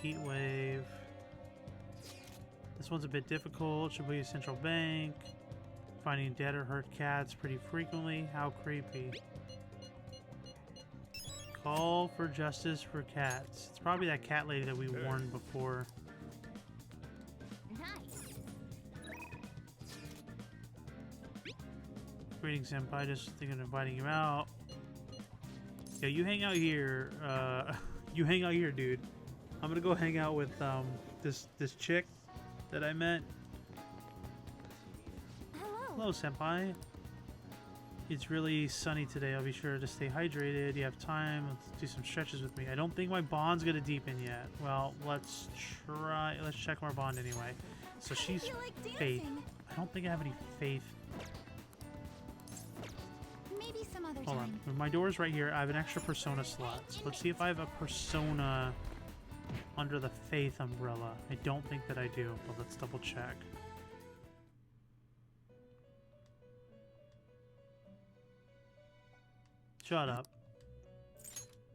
Heat Wave. This one's a bit difficult. Shibuya Central Bank. Finding dead or hurt cats pretty frequently. How creepy. Call for justice for cats. It's probably that cat lady that we warned before. Nice. Greetings, Senpai. Just thinking of inviting you out. Yeah, you hang out here. You hang out here, dude. I'm gonna go hang out with this chick that I met. Hello, Senpai. It's really sunny today. I'll be sure to stay hydrated. You have time. Let's do some stretches with me. I don't think my bond's gonna deepen yet. Well, let's try. Let's check our bond anyway. So she's faith. I don't think I have any faith. Maybe some other Hold time. on. My door's right here. I have an extra persona slot. So let's see if I have a persona under the faith umbrella. I don't think that I do, but let's double check. Shut up.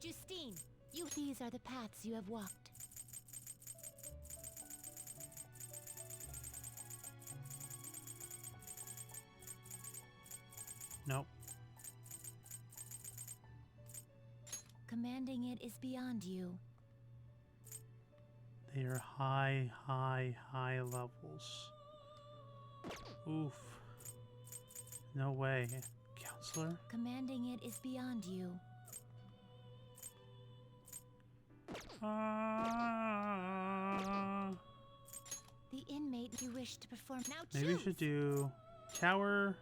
Justine, these are the paths you have walked. Nope. Commanding it is beyond you. They are high, high, high levels. Oof. No way. Counselor? Commanding it is beyond you. The inmate you wish to perform. Now Maybe we choose. should do tower.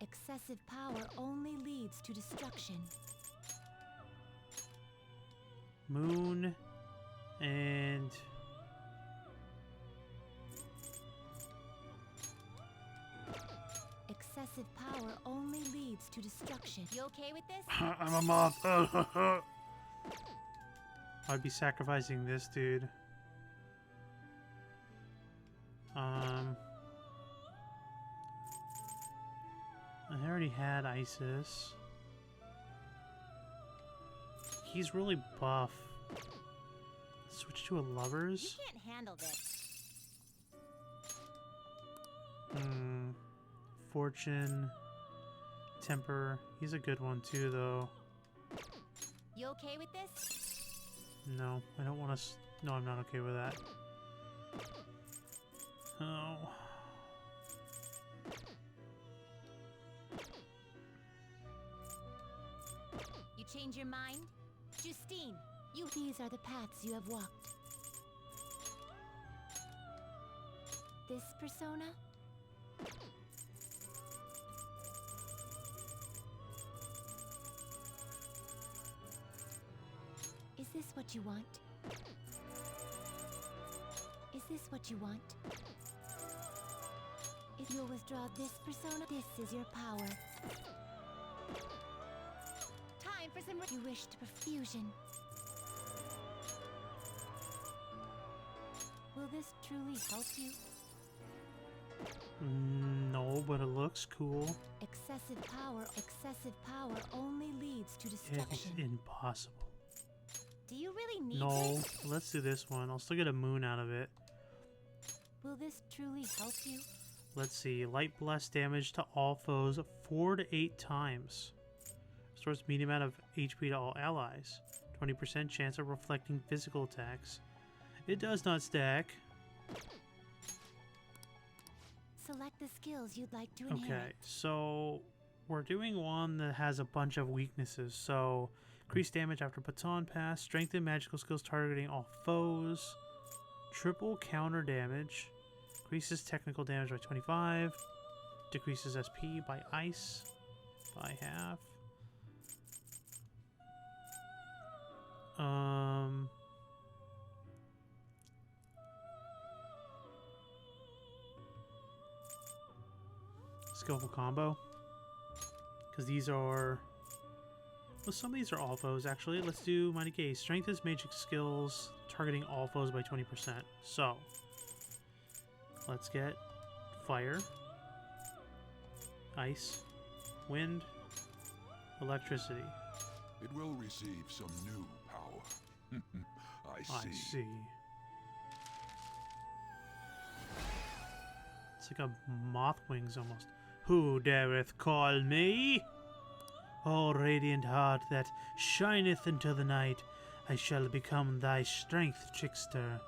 Excessive power only leads to destruction. Moon. And Excessive power only leads to destruction. You okay with this? I'm a moth. I'd be sacrificing this dude. I already had Isis. He's really buff. Switch to a lovers? You can't handle this. Fortune. Temper. He's a good one too, though. You okay with this? No, I don't want to. No, I'm not okay with that. Oh. You change your mind? Justine, these are the paths you have walked. This persona? Is this what you want? Is this what you want? If you'll withdraw this persona, this is your power. Time for some. You wish to perfusion. Will this truly help you? No, but it looks cool. Excessive power only leads to It's destruction. impossible. Do you really need No, this? let's do this one. I'll still get a moon out of it. Will this truly help you? Let's see. Light blast damage to all foes 4 to 8 times. Restores medium amount of HP to all allies. 20% chance of reflecting physical attacks. It does not stack. Select the skills you'd like to inherit. Okay, so we're doing one that has a bunch of weaknesses. So increased damage after baton pass, strengthen magical skills targeting all foes, triple counter damage, increases technical damage by 25, decreases SP by ice by half. Skillful combo, because these are, well, some of these are all foes actually. Let's do Mighty Gaze. Strengthens magic skills targeting all foes by 20%. So let's get fire. Ice, wind, electricity. It will receive some new power. I see. I see. It's like a moth wings almost. Who dareth call me? O radiant heart that shineth into the night, I shall become thy strength, trickster.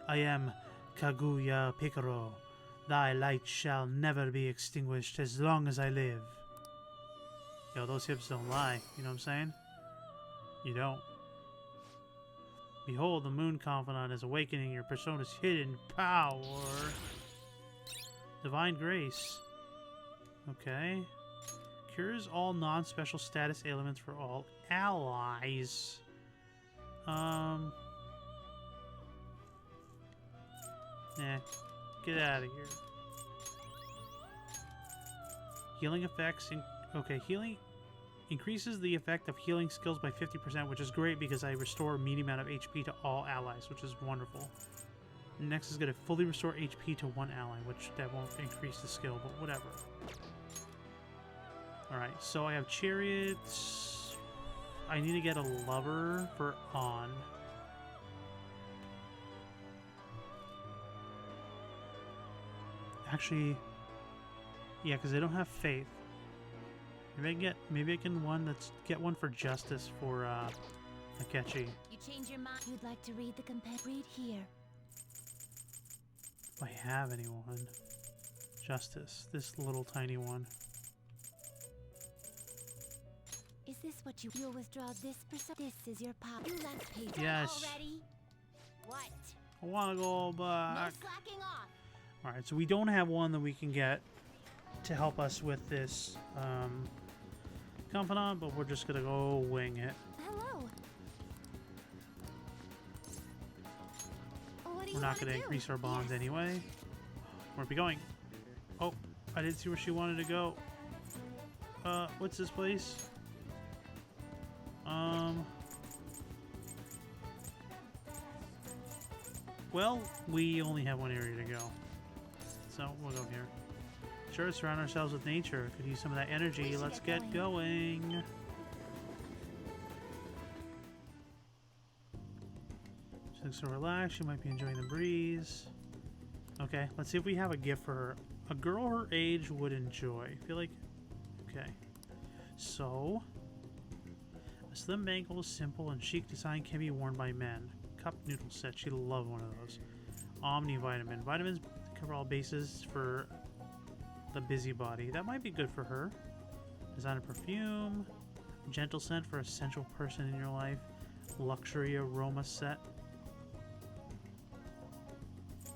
I am Kaguya Picaro. Thy light shall never be extinguished as long as I live. Yo, those hips don't lie. You know what I'm saying? You don't. Behold, the Moon Confidant is awakening your persona's hidden power. Divine Grace. Okay. Cures all non-special status ailments for all allies. Nah. Get out of here. Healing effects. Okay, healing increases the effect of healing skills by 50%, which is great because I restore a medium amount of HP to all allies, which is wonderful. Next is going to fully restore HP to one ally, which that won't increase the skill, but whatever. Alright, so I have chariots. I need to get a lover for On. Actually, yeah, because I don't have faith. Maybe I can get one for justice for Akechi. You change your mind. You'd like to read the read here. If I have anyone. Justice, this little tiny one. Is this what you'll withdraw this person? This is your pop. You left page Yes. already. What? I want to go back. No slacking off. Alright, so we don't have one that we can get to help us with this Confidant, but we're just gonna go wing it. Hello. We're not gonna increase our bonds anyway. Where are we going? Oh, I didn't see where she wanted to go. What's this place? Well, we only have one area to go. So, we'll go here. Sure, surround ourselves with nature. Could use some of that energy. Let's get going. She looks so relaxed. She might be enjoying the breeze. Okay, let's see if we have a gift for her. A girl her age would enjoy. I feel like... Okay. So... A slim bangle, simple and chic design can be worn by men. Cup noodle set. She'd love one of those. Omnivitamin. Vitamins cover all bases for the busybody. That might be good for her. Designer perfume. Gentle scent for a sensual person in your life. Luxury aroma set.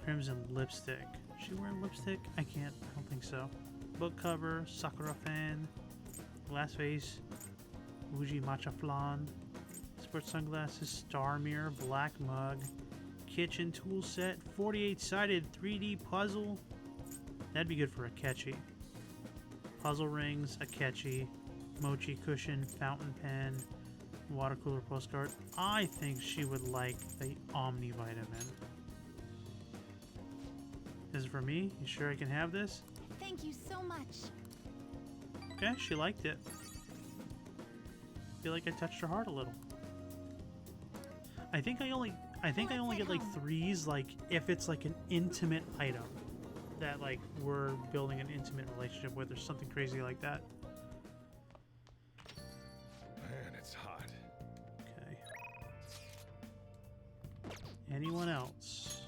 Crimson lipstick. Is she wearing lipstick? I don't think so. Book cover. Sakura fan. Glass vase. Uji matcha flan. Sports sunglasses. Star mirror. Black mug. Kitchen tool set. 48-sided 3D puzzle. That'd be good for Akechi. Puzzle rings. Akechi. Mochi cushion. Fountain pen. Water cooler postcard. I think she would like the Omnivitamin. This is for me? You sure I can have this? Thank you so much. Okay, she liked it. Feel like I touched her heart a little. I think I only get like 3s like if it's like an intimate item that like we're building an intimate relationship with or something crazy like that. Man, it's hot. Okay. Anyone else?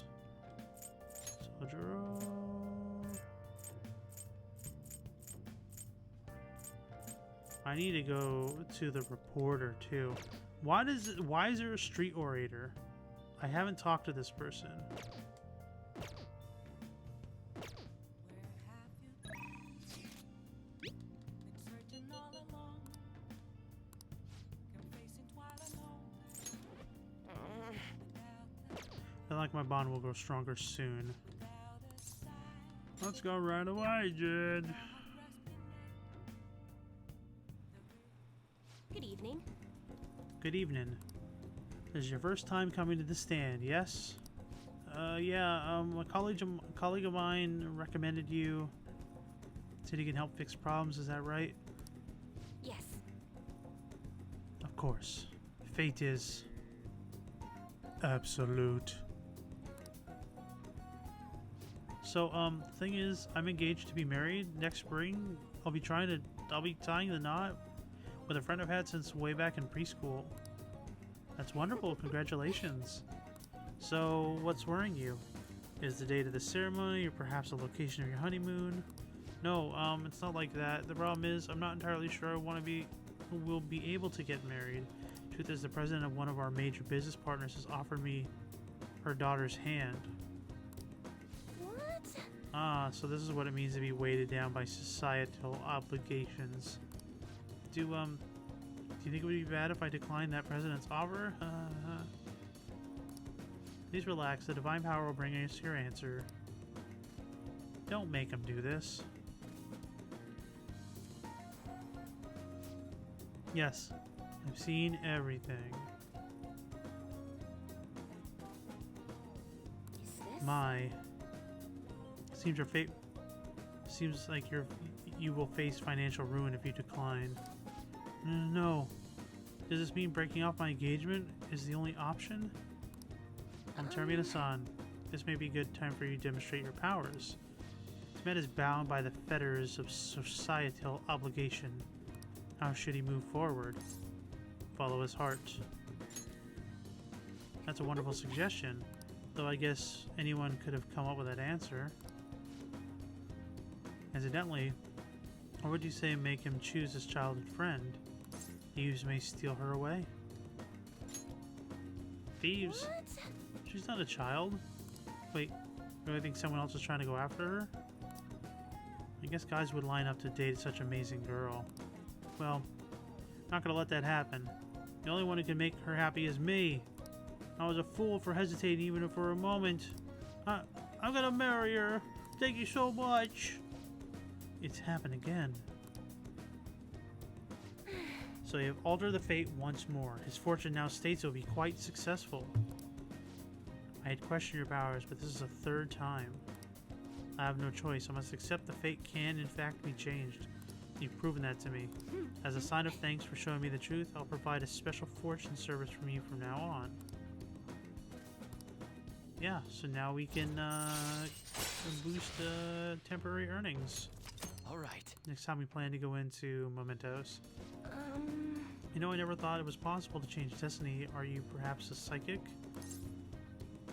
Sojiro. I need to go to the reporter too. Why is there a street orator? I haven't talked to this person. I feel like my bond will grow stronger soon. Let's go right away, Jed. Good evening. Good evening. This is your first time coming to the stand, yes? Yeah, a colleague of mine recommended you Said he can help fix problems, is that right? Yes. Of course. Fate is absolute. So, the thing is, I'm engaged to be married next spring. I'll be tying the knot with a friend I've had since way back in preschool. That's wonderful. Congratulations. So, what's worrying you? Is the date of the ceremony or perhaps the location of your honeymoon? No, it's not like that. The problem is, I'm not entirely sure I will be able to get married. Truth is, the president of one of our major business partners has offered me her daughter's hand. What? Ah, so this is what it means to be weighted down by societal obligations. Do you think it would be bad if I declined that president's offer? Please relax. The divine power will bring us your answer. Don't make him do this. Yes, I've seen everything. Is this? My. Seems like you will face financial ruin if you decline. No. Does this mean breaking off my engagement is the only option? Termina-san, this may be a good time for you to demonstrate your powers. This man is bound by the fetters of societal obligation. How should he move forward? Follow his heart. That's a wonderful suggestion, though I guess anyone could have come up with that answer. Incidentally, or would you say make him choose his childhood friend? Thieves may steal her away. Thieves? What? She's not a child. Wait, do I think someone else is trying to go after her? I guess guys would line up to date such an amazing girl. Well, not gonna let that happen. The only one who can make her happy is me. I was a fool for hesitating even for a moment. I'm gonna marry her. Thank you so much. It's happened again. So you have altered the fate once more. His fortune now states it will be quite successful. I had questioned your powers, but this is the third time. I have no choice. I must accept the fate can, in fact, be changed. You've proven that to me. As a sign of thanks for showing me the truth, I'll provide a special fortune service from you from now on. Yeah, so now we can boost temporary earnings. Alright. Next time we plan to go into Mementos. You know, I never thought it was possible to change destiny. Are you perhaps a psychic?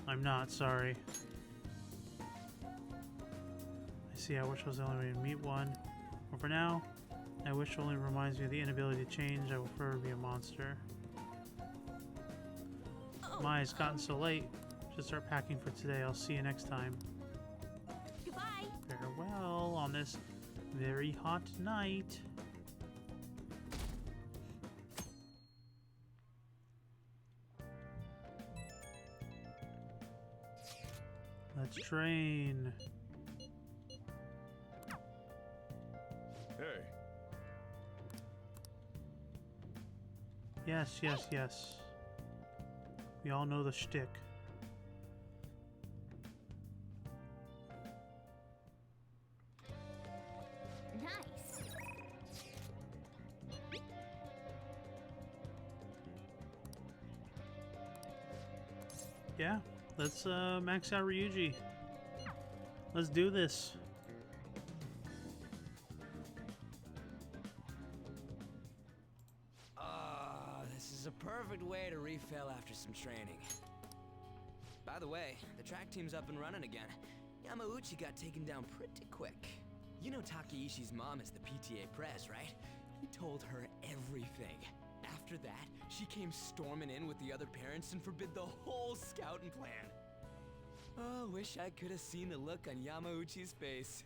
I'm not, sorry. I see, I wish I was the only way to meet one. But for now, I wish only reminds me of the inability to change. I will forever be a monster. My, it's gotten so late. Should start packing for today. I'll see you next time. Goodbye. Farewell on this very hot night. Let's train. Hey. Yes, yes, yes. We all know the shtick. Nice. Yeah, let's max out Ryuji. Let's do this. This is a perfect way to refill after some training. By the way, the track team's up and running again. Yamauchi got taken down pretty quick. You know Takeishi's mom is the PTA pres, right? He told her everything. After that, she came storming in with the other parents and forbid the whole scouting plan. Oh, wish I could have seen the look on Yamauchi's face.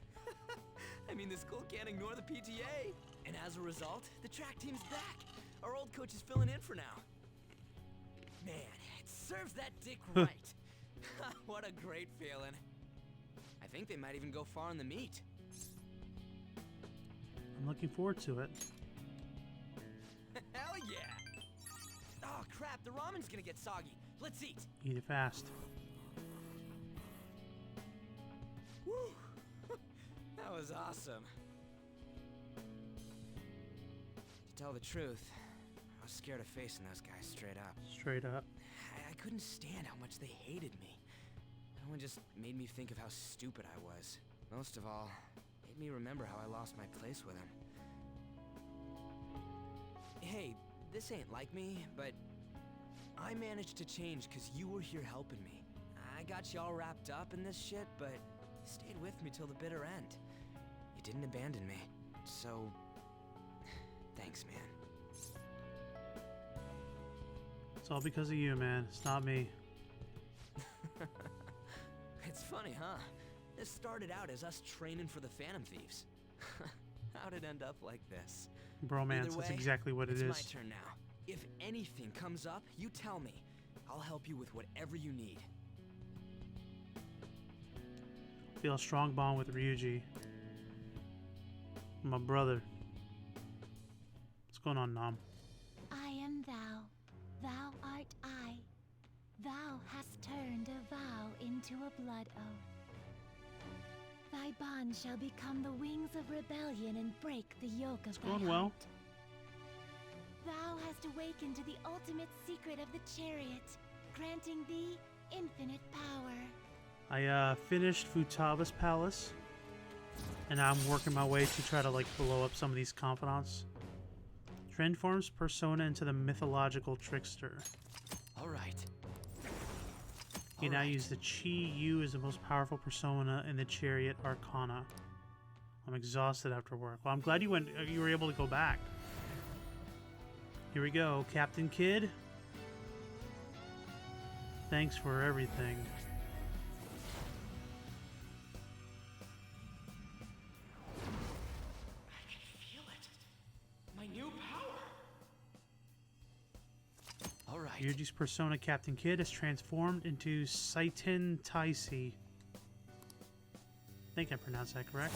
I mean, the school can't ignore the PTA. And as a result, the track team's back. Our old coach is filling in for now. Man, it serves that dick right. What a great feeling. I think they might even go far in the meet. I'm looking forward to it. Hell yeah! Oh crap, the ramen's gonna get soggy. Let's eat. Eat it fast. Woo! That was awesome. tell the truth, I was scared of facing those guys straight up. Straight up. I couldn't stand how much they hated me. That one just made me think of how stupid I was. Most of all, made me remember how I lost my place with him. Hey, this ain't like me, but I managed to change because you were here helping me. I got you all wrapped up in this shit, but you stayed with me till the bitter end. You didn't abandon me, so thanks, man. It's all because of you, man. It's not me. It's funny, huh? This started out as us training for the Phantom Thieves. How'd it end up like this? Bromance, Either way, that's exactly what it is. It's my turn now. If anything comes up, you tell me. I'll help you with whatever you need. Feel a strong bond with Ryuji. My brother. What's going on, Nam? I am thou, thou art I. Thou hast turned a vow into a blood oath. Thy bond shall become the wings of rebellion and break the yoke of thy going heart. well. Thou hast awakened to the ultimate secret of the chariot, granting thee infinite power. I finished Futaba's palace, and now I'm working my way to try to like blow up some of these confidants. Transforms Persona into the mythological trickster. All right. You now use the Chi Yu as the most powerful persona in the Chariot Arcana. I'm exhausted after work. Well, I'm glad you were able to go back. Here we go, Captain Kidd. Thanks for everything. I can feel it. My new power. All right. Ryuji's persona, Captain Kidd, is transformed into Saiten Taisi. I think I pronounced that correct.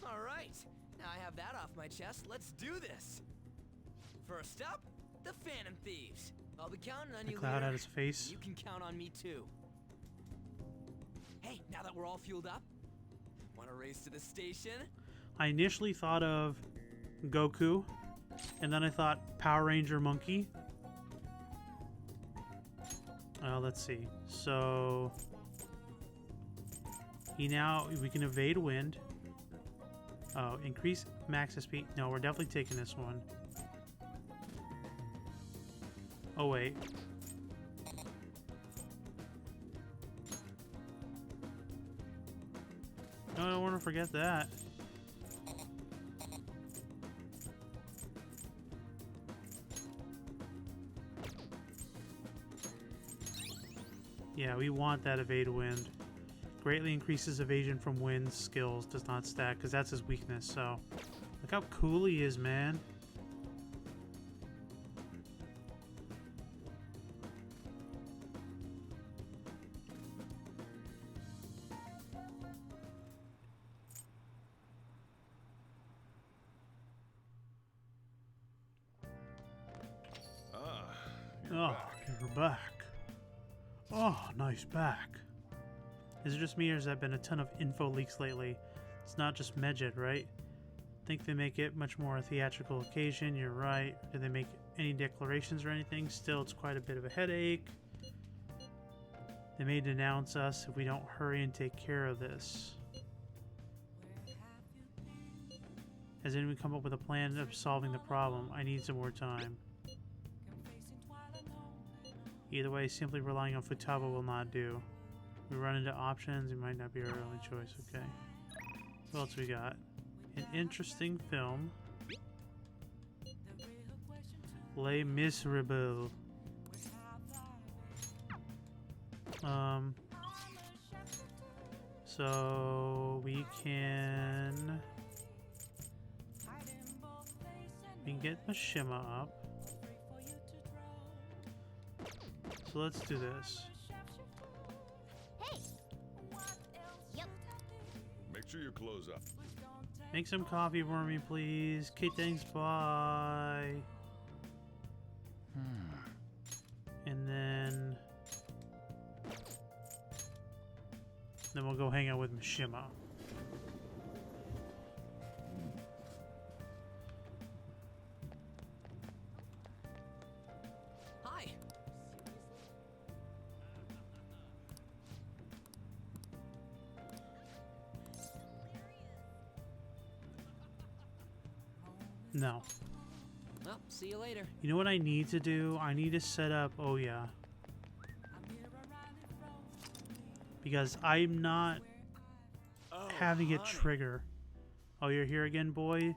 All right. Now I have that off my chest. Let's do this. First up, the Phantom Thieves. I'll be counting on The you, cloud leader. had his face. You can count on me too. Hey, now that we're all fueled up, want to race to the station? I initially thought of Goku, and then I thought Power Ranger Monkey. Let's see. So we can evade wind. Oh, increase max speed. No, we're definitely taking this one. Oh wait. No, I don't want to forget that. Yeah, we want that evade wind. Greatly increases evasion from wind skills, does not stack, because that's his weakness, so. Look how cool he is, man. You're back. Oh, nice back. Is it just me, or has there been a ton of info leaks lately? It's not just Medjed, right? Think they make it much more a theatrical occasion, you're right. Did they make any declarations or anything? Still, it's quite a bit of a headache. They may denounce us if we don't hurry and take care of this. Has anyone come up with a plan of solving the problem? I need some more time. Either way, simply relying on Futaba will not do. We run into options, it might not be our only choice, okay. What else we got? An interesting film. Les Miserables. So we can get Mishima up. So let's do this. Hey! Yep. Make sure you close up. Make some coffee for me, please. Okay, thanks, bye. And then we'll go hang out with Mishima. No. Well, see you later. You know what I need to do? I need to set up... Oh, yeah. Because I'm not having it trigger. Oh, you're here again, boy?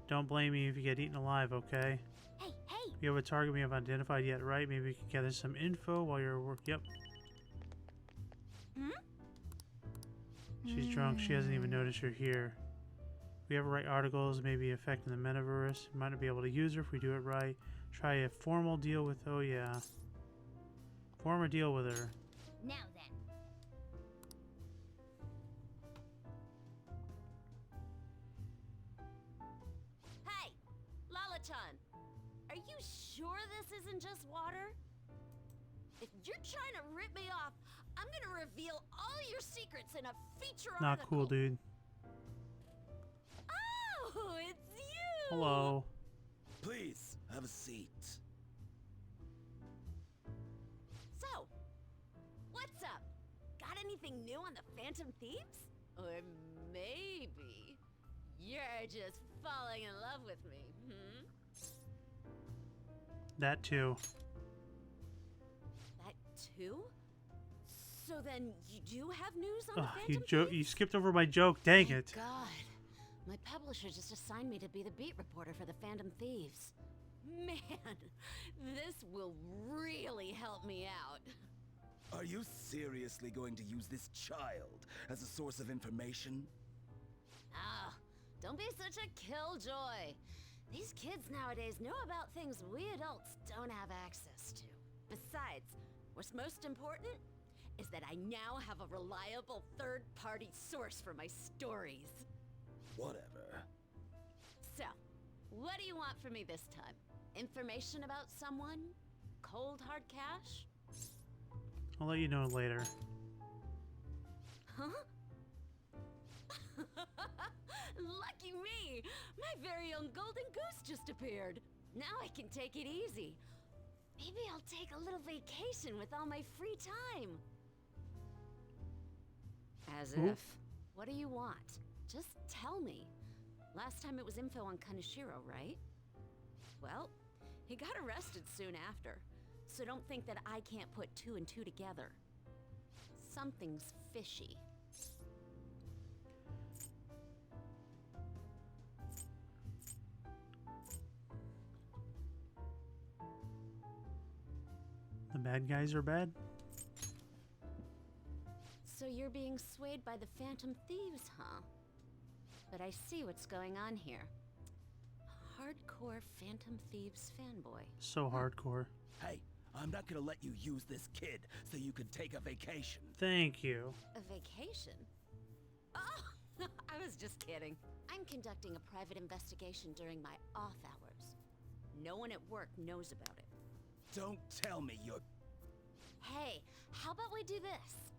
Don't blame me if you get eaten alive, okay? Hey, hey! You have a target we haven't identified yet, right? Maybe we can gather some info while you're at work. Yep. Hmm? She's drunk. She hasn't even noticed you're here. We ever write articles, maybe affecting the metaverse. Might not be able to use her if we do it right. Try a formal deal with... Oh, yeah. Form a deal with her. Now then. Hey! Lala-chan! Are you sure this isn't just water? If you're trying to rip me off, I'm gonna reveal all your secrets in a feature Not article. cool, dude. Oh, it's you! Hello. Please, have a seat. So, what's up? Got anything new on the Phantom Thieves? Or maybe you're just falling in love with me, hmm? That too. That too? So then you do have news on the Phantom You skipped over my joke. Dang it. God, my publisher just assigned me to be the beat reporter for the Phantom Thieves. Man, this will really help me out. Are you seriously going to use this child as a source of information? Ah, don't be such a killjoy. These kids nowadays know about things we adults don't have access to. Besides, what's most important is that I now have a reliable third-party source for my stories. Whatever. So, what do you want from me this time? Information about someone? Cold hard cash? I'll let you know later. Huh? Lucky me! My very own golden goose just appeared. Now I can take it easy. Maybe I'll take a little vacation with all my free time. As if. What do you want? Just tell me. Last time it was info on Kaneshiro, right? Well, he got arrested soon after. So don't think that I can't put two and two together. Something's fishy. The bad guys are bad? So you're being swayed by the Phantom Thieves, huh? But I see what's going on here. Hardcore Phantom Thieves fanboy. So hardcore. Hey, I'm not gonna let you use this kid so you can take a vacation. Thank you. A vacation? Oh, I was just kidding. I'm conducting a private investigation during my off hours. No one at work knows about it. Don't tell me you're... Hey, how about we do this?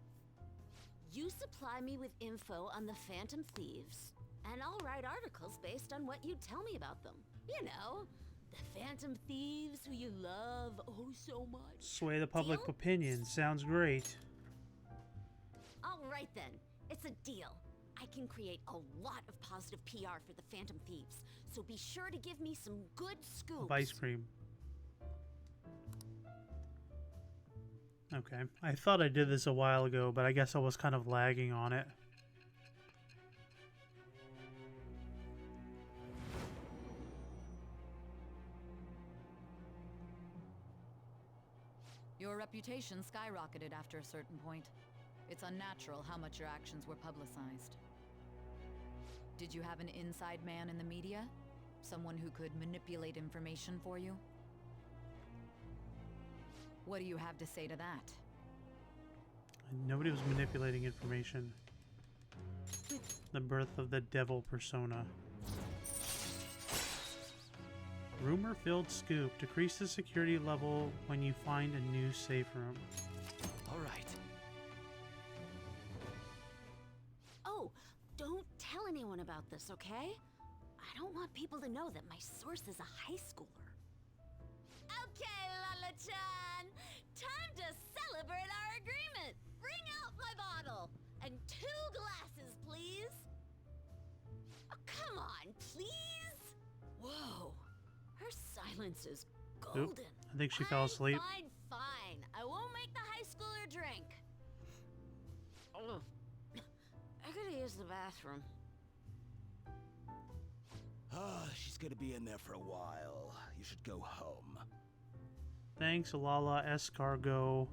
You supply me with info on the Phantom Thieves, and I'll write articles based on what you tell me about them. You know, the Phantom Thieves who you love oh so much. Sway the public opinion. Sounds great. All right then, it's a deal. I can create a lot of positive PR for the Phantom Thieves, so be sure to give me some good scoops. Of ice cream. Okay. I thought I did this a while ago, but I guess I was kind of lagging on it. Your reputation skyrocketed after a certain point. It's unnatural how much your actions were publicized. Did you have an inside man in the media? Someone who could manipulate information for you? What do you have to say to that? Nobody was manipulating information. The birth of the devil persona. Rumor-filled scoop. Decrease the security level when you find a new safe room. All right. Oh, don't tell anyone about this, okay? I don't want people to know that my source is a high schooler. Okay, Lala-chan! Time to celebrate our agreement! Bring out my bottle! And 2 glasses, please! Oh, come on, please! Whoa! Her silence is Oop, golden. I think she fell asleep. Fine, fine. I won't make the high schooler drink. Oh, I gotta use the bathroom. She's gonna be in there for a while. You should go home. Thanks, Lala Escargot.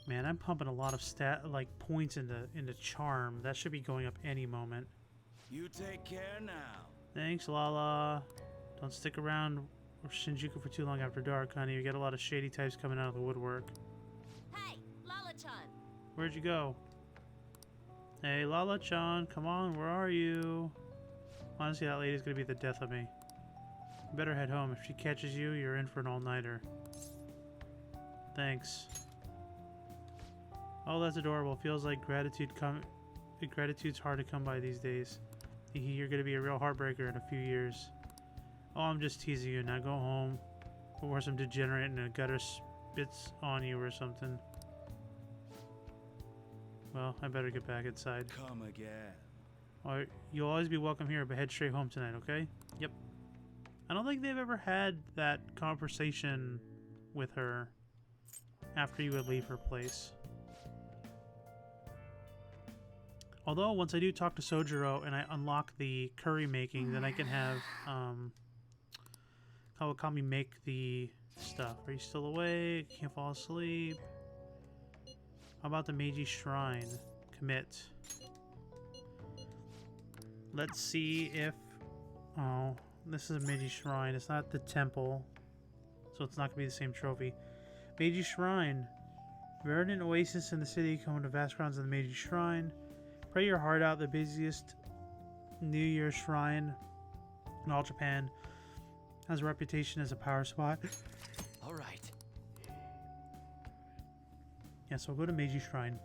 Man, I'm pumping a lot of points into charm. That should be going up any moment. You take care now. Thanks, Lala. Don't stick around Shinjuku for too long after dark, honey. You get a lot of shady types coming out of the woodwork. Hey, Lala-chan. Where'd you go? Hey, Lala-chan, come on, where are you? Honestly, that lady's gonna be the death of me. You better head home. If she catches you, you're in for an all-nighter. Thanks. Oh, that's adorable. Feels like gratitude's hard to come by these days. You're gonna be a real heartbreaker in a few years. Oh, I'm just teasing you. Now go home before some degenerate in a gutter spits on you or something. Well, I better get back inside. Come again. Alright, you'll always be welcome here, but head straight home tonight, okay? Yep. I don't think they've ever had that conversation with her after you would leave her place. Although, once I do talk to Sojiro and I unlock the curry making, then I can have, Kawakami make the stuff. Are you still awake? Can't fall asleep? How about the Meiji Shrine? Commit. Let's see if... Oh, this is a Meiji Shrine. It's not the temple, so it's not going to be the same trophy. Meiji Shrine. Verdant oasis in the city, come to vast grounds of the Meiji Shrine. Pray your heart out, the busiest New Year shrine in all Japan. Has a reputation as a power spot. All right. Yeah, so we'll go to Meiji Shrine.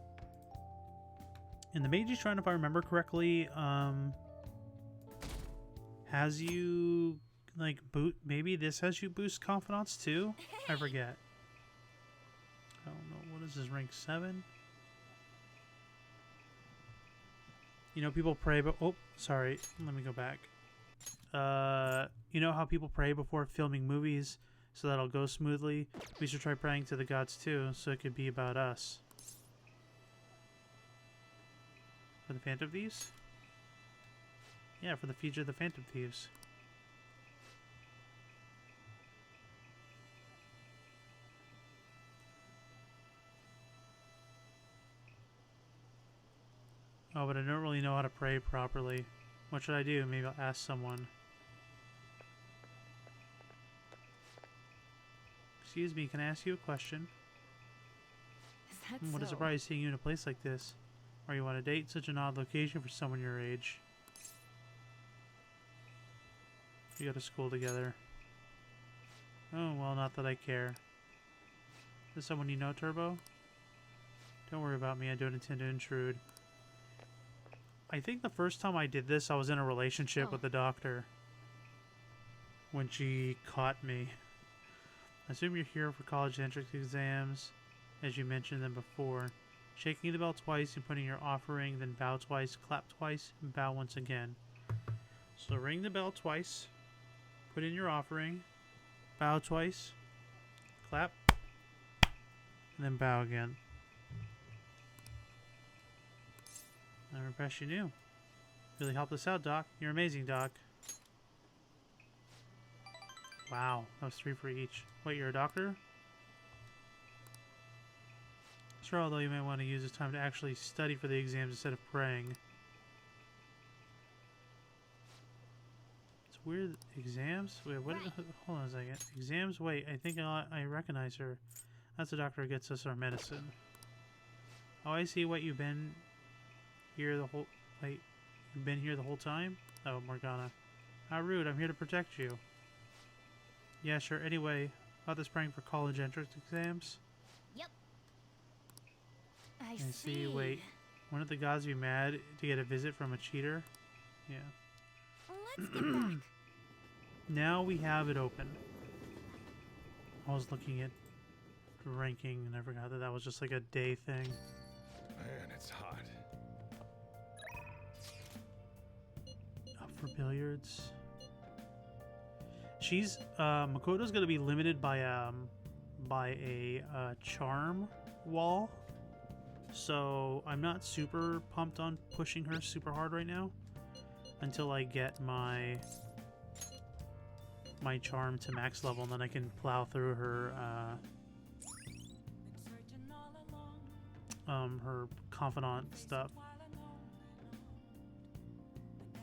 And the Meiji Shrine, if I remember correctly, has you, like, maybe this has you boost confidence too? I forget. I don't know. What is this, rank 7? You know, people pray, but oh, sorry. Let me go back. You know how people pray before filming movies so that'll go smoothly? We should try praying to the gods too, so it could be about us. For the Phantom Thieves? Yeah, for the future of the Phantom Thieves. Oh, but I don't really know how to pray properly. What should I do? Maybe I'll ask someone. Excuse me, can I ask you a question? Is that What a so? surprise seeing you in a place like this. Are you on a date? Such an odd location for someone your age. We go to school together. Oh, well, not that I care. Is someone you know, Turbo? Don't worry about me, I don't intend to intrude. I think the first time I did this, I was in a relationship with the doctor. When she caught me. I assume you're here for college entrance exams, as you mentioned them before. Shaking the bell twice and putting your offering, then bow twice, clap twice, and bow once again. So ring the bell twice, put in your offering, bow twice, clap, and then bow again. I'm impressed you knew. Really helped us out, Doc. You're amazing, Doc. Wow, that was 3 for each. Wait, you're a doctor? Sure, although you might want to use this time to actually study for the exams instead of praying. It's weird. Exams? Wait, what? Hold on a second. Exams? Wait, I think I recognize her. That's the doctor who gets us our medicine. Oh, I see what you've been here the whole... Wait, you've been here the whole time? Oh, Morgana. How rude, I'm here to protect you. Yeah, sure. Anyway, about this praying for college entrance exams? Yep. I see. Wait, wouldn't the gods be mad to get a visit from a cheater? Yeah. Let's get back. Now we have it open. I was looking at ranking and I forgot that that was just like a day thing. Man, it's hot. for billiards. She's Makoto's gonna be limited by a charm wall, so I'm not super pumped on pushing her super hard right now until I get my charm to max level, and then I can plow through her her confidant stuff.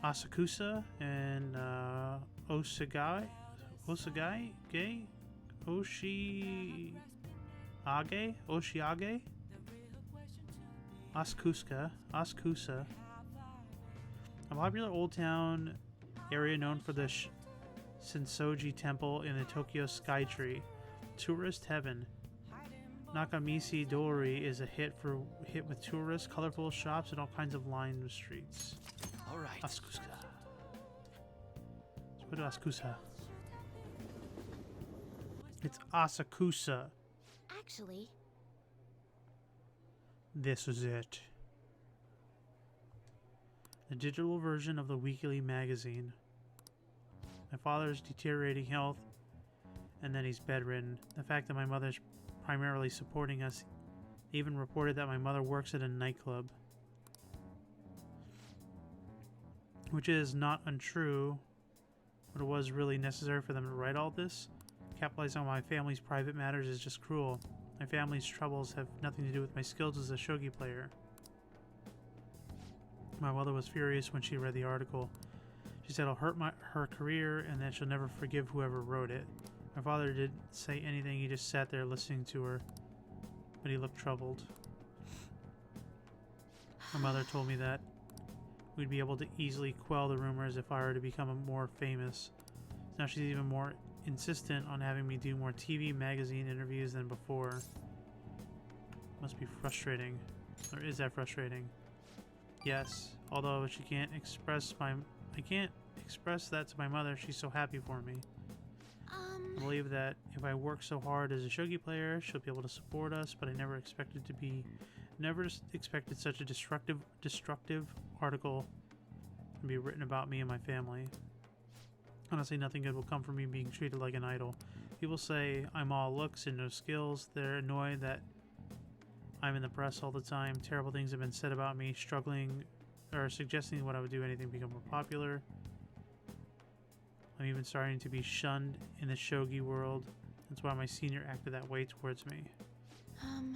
Asakusa and Oshiage, Askusa, a popular old town area known for the Sensoji Temple in the Tokyo Skytree, tourist heaven. Nakamichi Dori is a hit with tourists, colorful shops, and all kinds of lined streets. All right. Askusa. Let's go to Askusa. It's Asakusa. Actually, this is it. The digital version of the weekly magazine. My father's deteriorating health, and then he's bedridden. The fact that my mother's primarily supporting us, even reported that my mother works at a nightclub. Which is not untrue, but it was really necessary for them to write all this. Capitalizing on my family's private matters is just cruel. My family's troubles have nothing to do with my skills as a shogi player. My mother was furious when she read the article. She said it'll hurt her career and that she'll never forgive whoever wrote it. My father didn't say anything, he just sat there listening to her, but he looked troubled. My mother told me that we'd be able to easily quell the rumors if I were to become more famous. Now she's even more insistent on having me do more TV magazine interviews than before. Must be frustrating. Or is that frustrating? Yes, although I can't express that to my mother. She's so happy for me. I believe that if I work so hard as a shogi player, she'll be able to support us, but I never expected such a destructive article to be written about me and my family. Honestly, nothing good will come from me being treated like an idol. People say I'm all looks and no skills. They're annoyed that I'm in the press all the time. Terrible things have been said about me, struggling or suggesting what I would do anything to become more popular. I'm even starting to be shunned in the shogi world. That's why my senior acted that way towards me.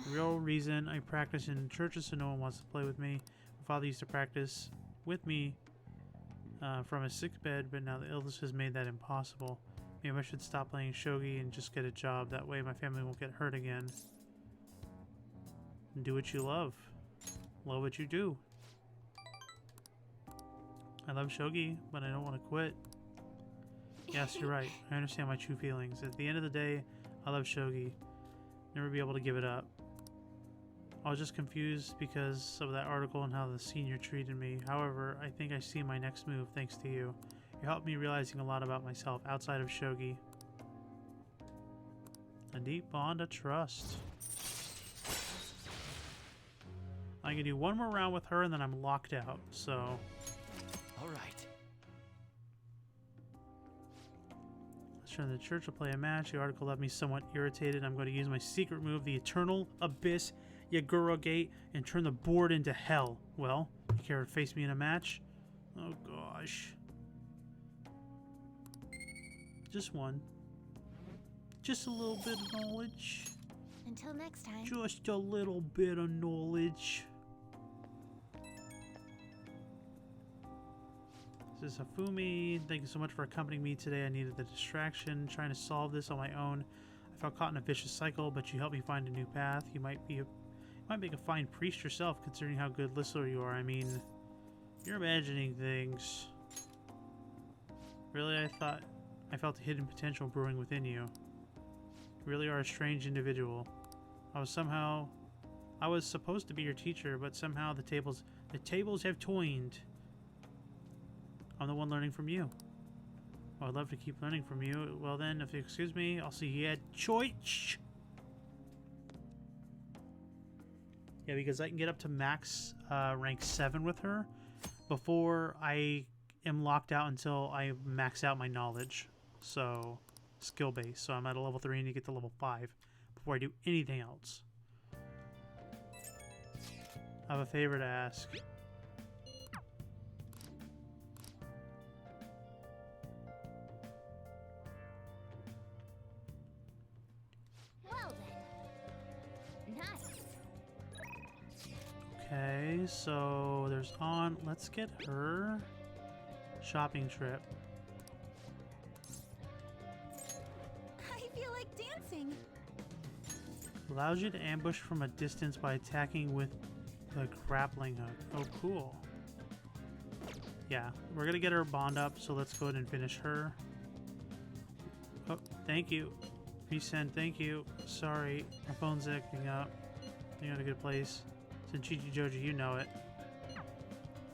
The real reason I practice in churches so no one wants to play with me. My father used to practice with me from a sick bed, but now the illness has made that impossible. Maybe I should stop playing shogi and just get a job. That way my family won't get hurt again. And do what you love. Love what you do. I love shogi, but I don't want to quit. Yes, you're right. I understand my true feelings. At the end of the day, I love shogi. Never be able to give it up. I was just confused because of that article and how the senior treated me. However, I think I see my next move thanks to you. You helped me realizing a lot about myself outside of shogi. A deep bond of trust. I can do one more round with her and then I'm locked out, so... All right. Turn the church will play a match. The article left me somewhat irritated. I'm going to use my secret move, the Eternal Abyss Yagura Gate, and turn the board into hell. Well, you care to face me in a match? Oh gosh. Just one. Just a little bit of knowledge. until next time. Just a little bit of knowledge. This is Hifumi. Thank you so much for accompanying me today. I needed the distraction. Trying to solve this on my own. I felt caught in a vicious cycle, but you helped me find a new path. You might make a fine priest yourself, considering how good listener you are. I mean, you're imagining things. Really, I felt a hidden potential brewing within you. You really are a strange individual. I was supposed to be your teacher, but somehow the tables have turned. I'm the one learning from you. Well, I'd love to keep learning from you. Well then, if you excuse me, I'll see you at church. Yeah, because I can get up to max rank 7 with her before I am locked out until I max out my knowledge. So, skill base. So I'm at a level 3 and you get to level 5 before I do anything else. I have a favor to ask. Well then. Nice. Okay, so there's on. Let's get her shopping trip. I feel like dancing. Allows you to ambush from a distance by attacking with the grappling hook. Oh, cool. Yeah, we're gonna get her bond up, so let's go ahead and finish her. Oh, thank you. Resend, thank you. Sorry, my phone's acting up. You're in a good place. Senchichi Joji, you know it.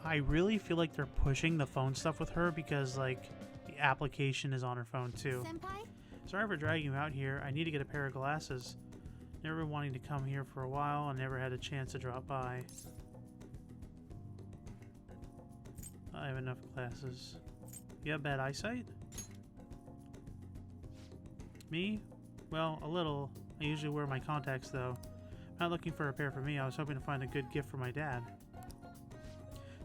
I really feel like they're pushing the phone stuff with her because, like, the application is on her phone too. Senpai? Sorry for dragging you out here. I need to get a pair of glasses. Never been wanting to come here for a while and never had a chance to drop by. I have enough glasses. You have bad eyesight? Me? Well, a little. I usually wear my contacts though. Not looking for a pair for me. I was hoping to find a good gift for my dad.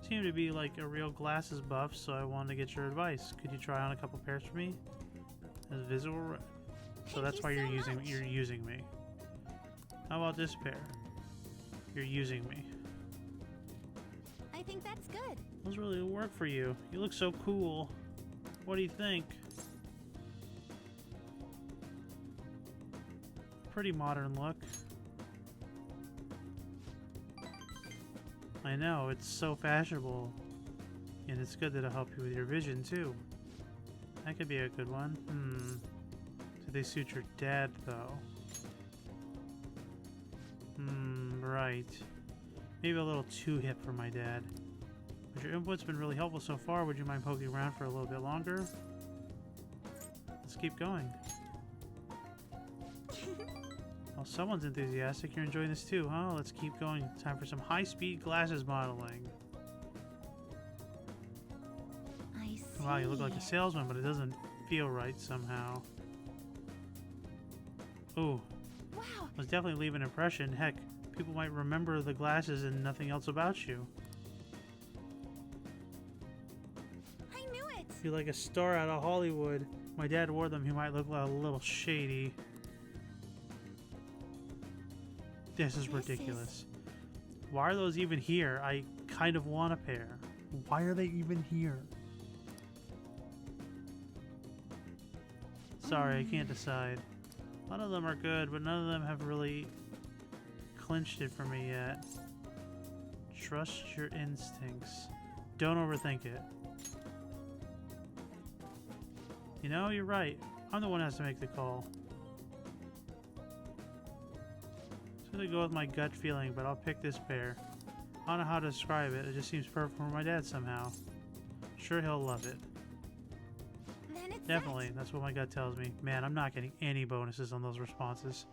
Seem to be like a real glasses buff, so I wanted to get your advice. Could you try on a couple pairs for me? As visual. So that's why you're using me. How about this pair? You're using me. I think that's good. Those really work for you. You look so cool. What do you think? Pretty modern look. I know, it's so fashionable. And it's good that it'll help you with your vision too. That could be a good one. Do they suit your dad though? Right. Maybe a little too hip for my dad. But your input's been really helpful so far. Would you mind poking around for a little bit longer? Let's keep going. Well, someone's enthusiastic. You're enjoying this too, huh? Let's keep going. Time for some high-speed glasses modeling. I see. Wow, you look like a salesman, but it doesn't feel right somehow. Ooh. Wow. Must definitely leave an impression. Heck, people might remember the glasses and nothing else about you. I knew it. You're like a star out of Hollywood. If my dad wore them, he might look a little shady. This is ridiculous. Why are those even here? I kind of want a pair. Why are they even here? Sorry, I can't decide. A lot of them are good, but none of them have really clinched it for me yet. Trust your instincts. Don't overthink it. You know, you're right. I'm the one who has to make the call. I'm gonna go with my gut feeling, but I'll pick this pair. I don't know how to describe it. It just seems perfect for my dad somehow. Sure, he'll love it. Then it's Definitely, that's what my gut tells me. Man, I'm not getting any bonuses on those responses.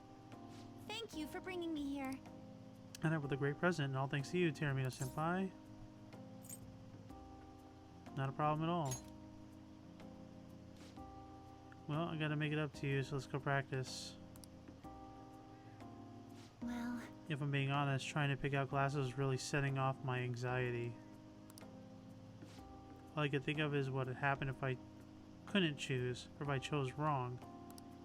Thank you for bringing me here. And that was a great present, and all thanks to you, Teramino Senpai. Not a problem at all. Well, I gotta make it up to you, so let's go practice. Well, If I'm being honest, trying to pick out glasses is really setting off my anxiety. All I could think of is what would happen if I couldn't choose, or if I chose wrong.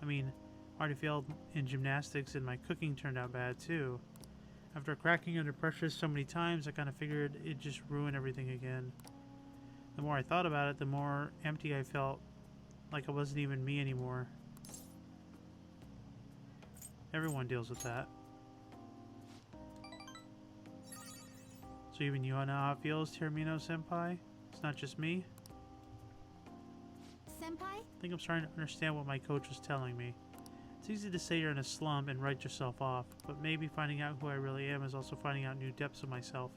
I mean, I already failed in gymnastics and my cooking turned out bad too. After cracking under pressure so many times, I kind of figured it'd just ruin everything again. The more I thought about it, the more empty I felt, like I wasn't even me anymore. Everyone deals with that. So even you know how it feels, Teramino Senpai? It's not just me? Senpai? I think I'm starting to understand what my coach was telling me. It's easy to say you're in a slump and write yourself off, but maybe finding out who I really am is also finding out new depths of myself.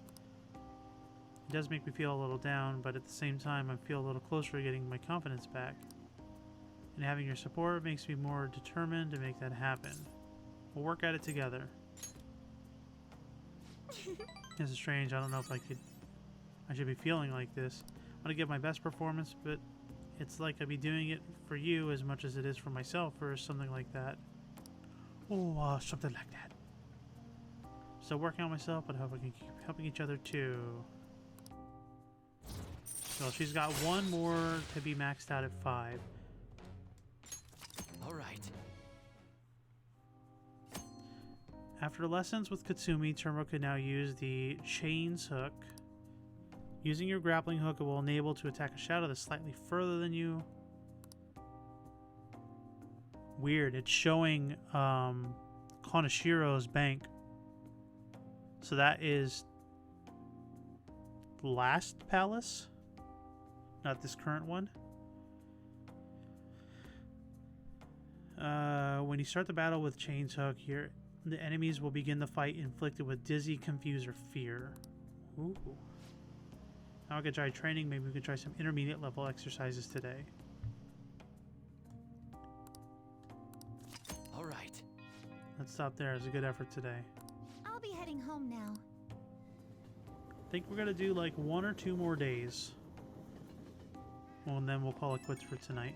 It does make me feel a little down, but at the same time I feel a little closer to getting my confidence back. And having your support makes me more determined to make that happen. We'll work at it together. This is strange. I don't know if I should be feeling like this. to give my best performance, but it's like I'd be doing it for you as much as it is for myself, or something like that. Oh, something like that. So working on myself, but I hope we can keep helping each other too. Well, she's got one more to be maxed out at 5. All right. After lessons with Katsumi, Turbo can now use the Chains hook. Using your grappling hook, it will enable to attack a shadow that's slightly further than you. Weird, it's showing Konoshiro's bank. So that is the last palace, not this current one. When you start the battle with Chains Hook, the enemies will begin the fight inflicted with dizzy, confuse, or fear. Ooh. Now I could try training. Maybe we could try some intermediate level exercises today. All right. Let's stop there. It's a good effort today. I'll be heading home now. I think we're gonna do like 1 or 2 more days. Well, and then we'll call it quits for tonight.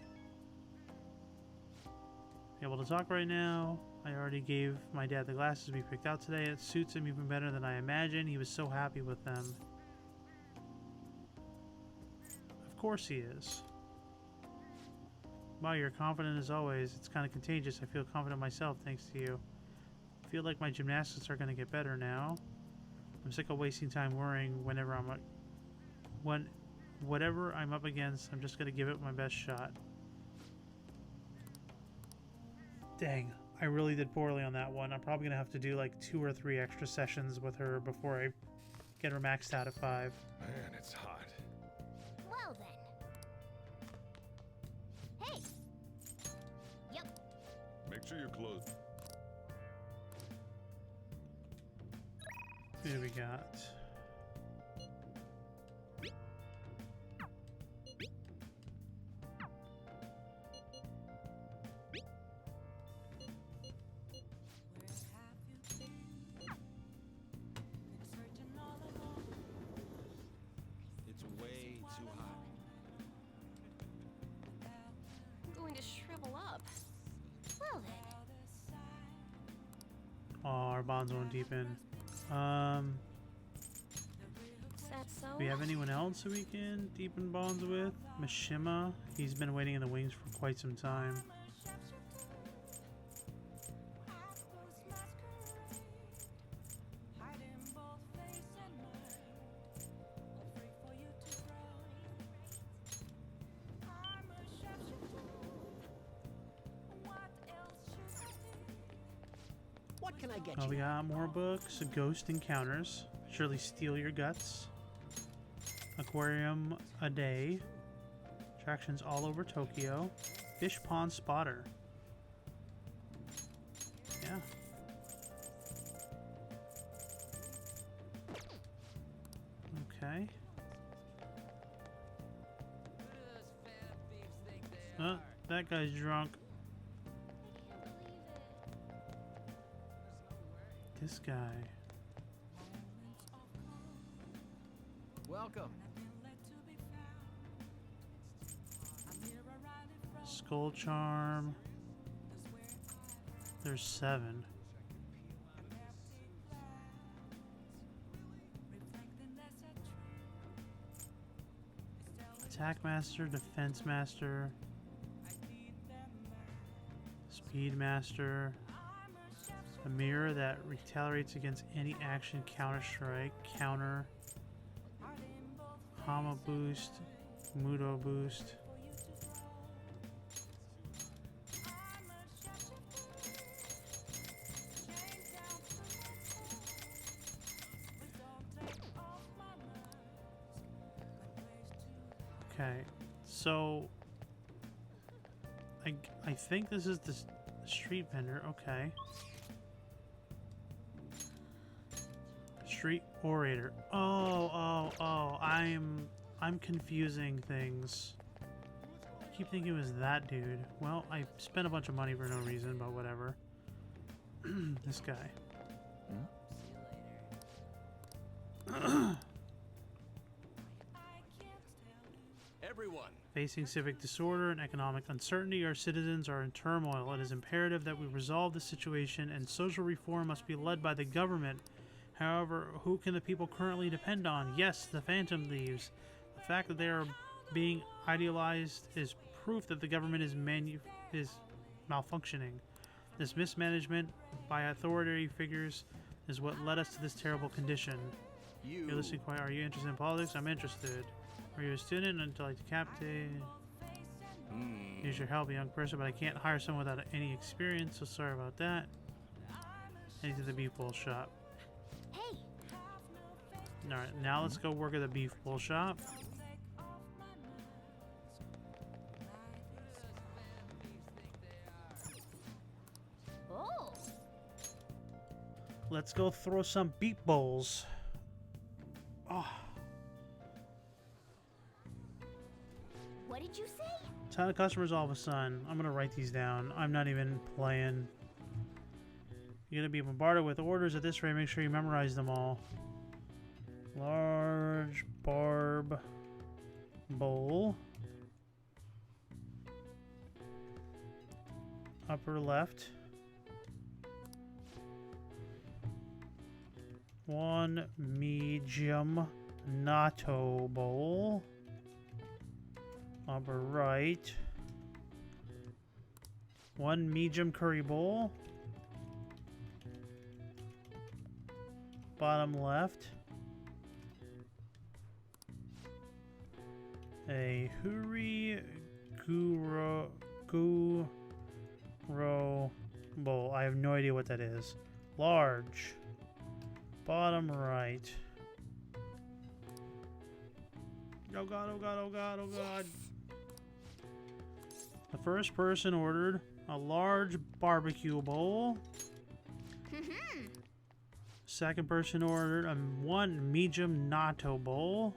Able to talk right now. I already gave my dad the glasses we picked out today. It suits him even better than I imagined. He was so happy with them. Of course he is. Wow, you're confident as always. It's kind of contagious. I feel confident myself thanks to you. I feel like my gymnastics are going to get better now. I'm sick of wasting time worrying whatever I'm up against. I'm just going to give it my best shot. Dang, I really did poorly on that one. I'm probably going to have to do like 2 or 3 extra sessions with her before I get her maxed out at 5. Man, it's hot. Well then. Hey! Yep. Make sure you're close. Who do we got? It's way too hot. I'm going to shrivel up. Well then. Oh, our bonds won't deepen. Is that so? Do we have anyone else who we can deepen bonds with? Mishima, he's been waiting in the wings for quite some time. What can I get Oh, you? we got more books. Ghost Encounters. Surely Steal Your Guts. Aquarium a Day. Attractions all over Tokyo. Fish Pond Spotter. Yeah. Okay. Oh, that guy's drunk. This guy. Welcome. Skull Charm. There's 7. Attack Master, Defense Master, Speed Master, a mirror that retaliates against any action, Counter Strike, Counter, Hama Boost, Mudo Boost. Okay, so I think this is the street vendor. Okay. Street orator. Oh, I'm confusing things. I keep thinking it was that dude. Well, I spent a bunch of money for no reason, but whatever. This guy. Facing civic disorder and economic uncertainty, our citizens are in turmoil. It is imperative that we resolve the situation, and social reform must be led by the government. However, who can the people currently depend on? Yes, the Phantom Thieves. The fact that they are being idealized is proof that the government is malfunctioning. This mismanagement by authority figures is what led us to this terrible condition. You're listening quiet. Are you interested in politics? I'm interested. Are you a student until I decapitate? Use your help, young person, but I can't hire someone without any experience, so sorry about that. Heading to the beef bowl shop. Hey. Alright, now let's go work at the beef bowl shop. Oh. Let's go throw some beef bowls. Oh. What did you say? Ton of customers all of a sudden. I'm gonna write these down. I'm not even playing. You're gonna be bombarded with orders at this rate. Make sure you memorize them all. Large barb bowl. Upper left. 1 medium natto bowl. Upper right. 1 medium curry bowl. Bottom left. A huri guro bowl. I have no idea what that is. Large. Bottom right. Oh god, oh god, oh god, oh god. The first person ordered a large barbecue bowl. Second person ordered a 1 medium natto bowl.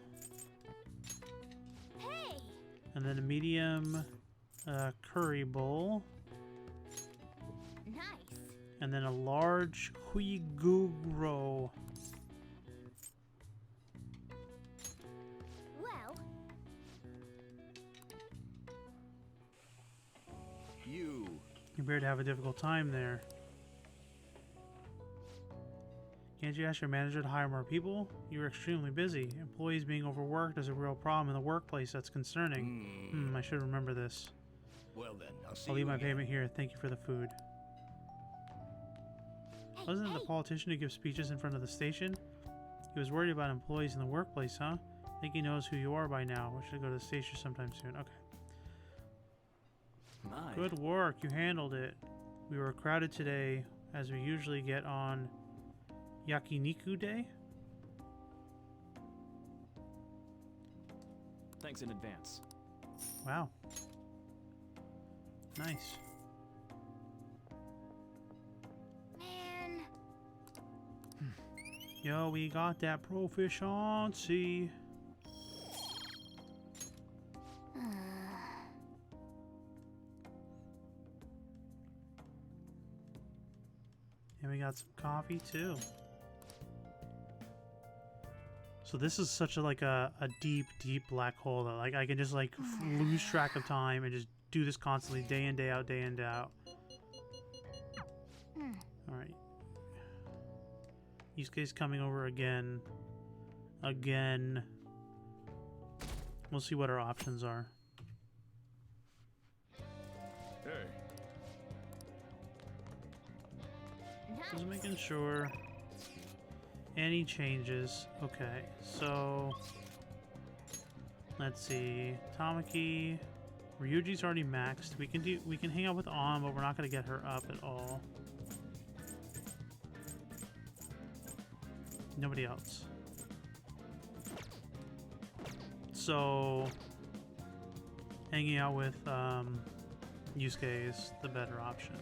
Hey. And then a medium curry bowl. Nice. And then a large huiguro. Well. You appear to have a difficult time there. Can't you ask your manager to hire more people? You are extremely busy. Employees being overworked is a real problem in the workplace. That's concerning. I should remember this. Well then, I'll leave my payment here. Thank you for the food. Wasn't it the politician who gives speeches in front of the station? He was worried about employees in the workplace, huh? I think he knows who you are by now. We should go to the station sometime soon. Okay. Good work. You handled it. We were crowded today, as we usually get on Yakiniku Day? Thanks in advance. Wow. Nice. Man. Yo, we got that proficiency. And we got some coffee too. So this is such a deep black hole that like I can just like lose track of time and just do this constantly, day in, day out, day in, day out. All right. Yusuke's coming over again. Again. We'll see what our options are. Hey. Just making sure. Any changes? Okay, so let's see. Tamaki, Ryuji's already maxed. We can hang out with An, but we're not gonna get her up at all. Nobody else. So hanging out with Yusuke is the better option.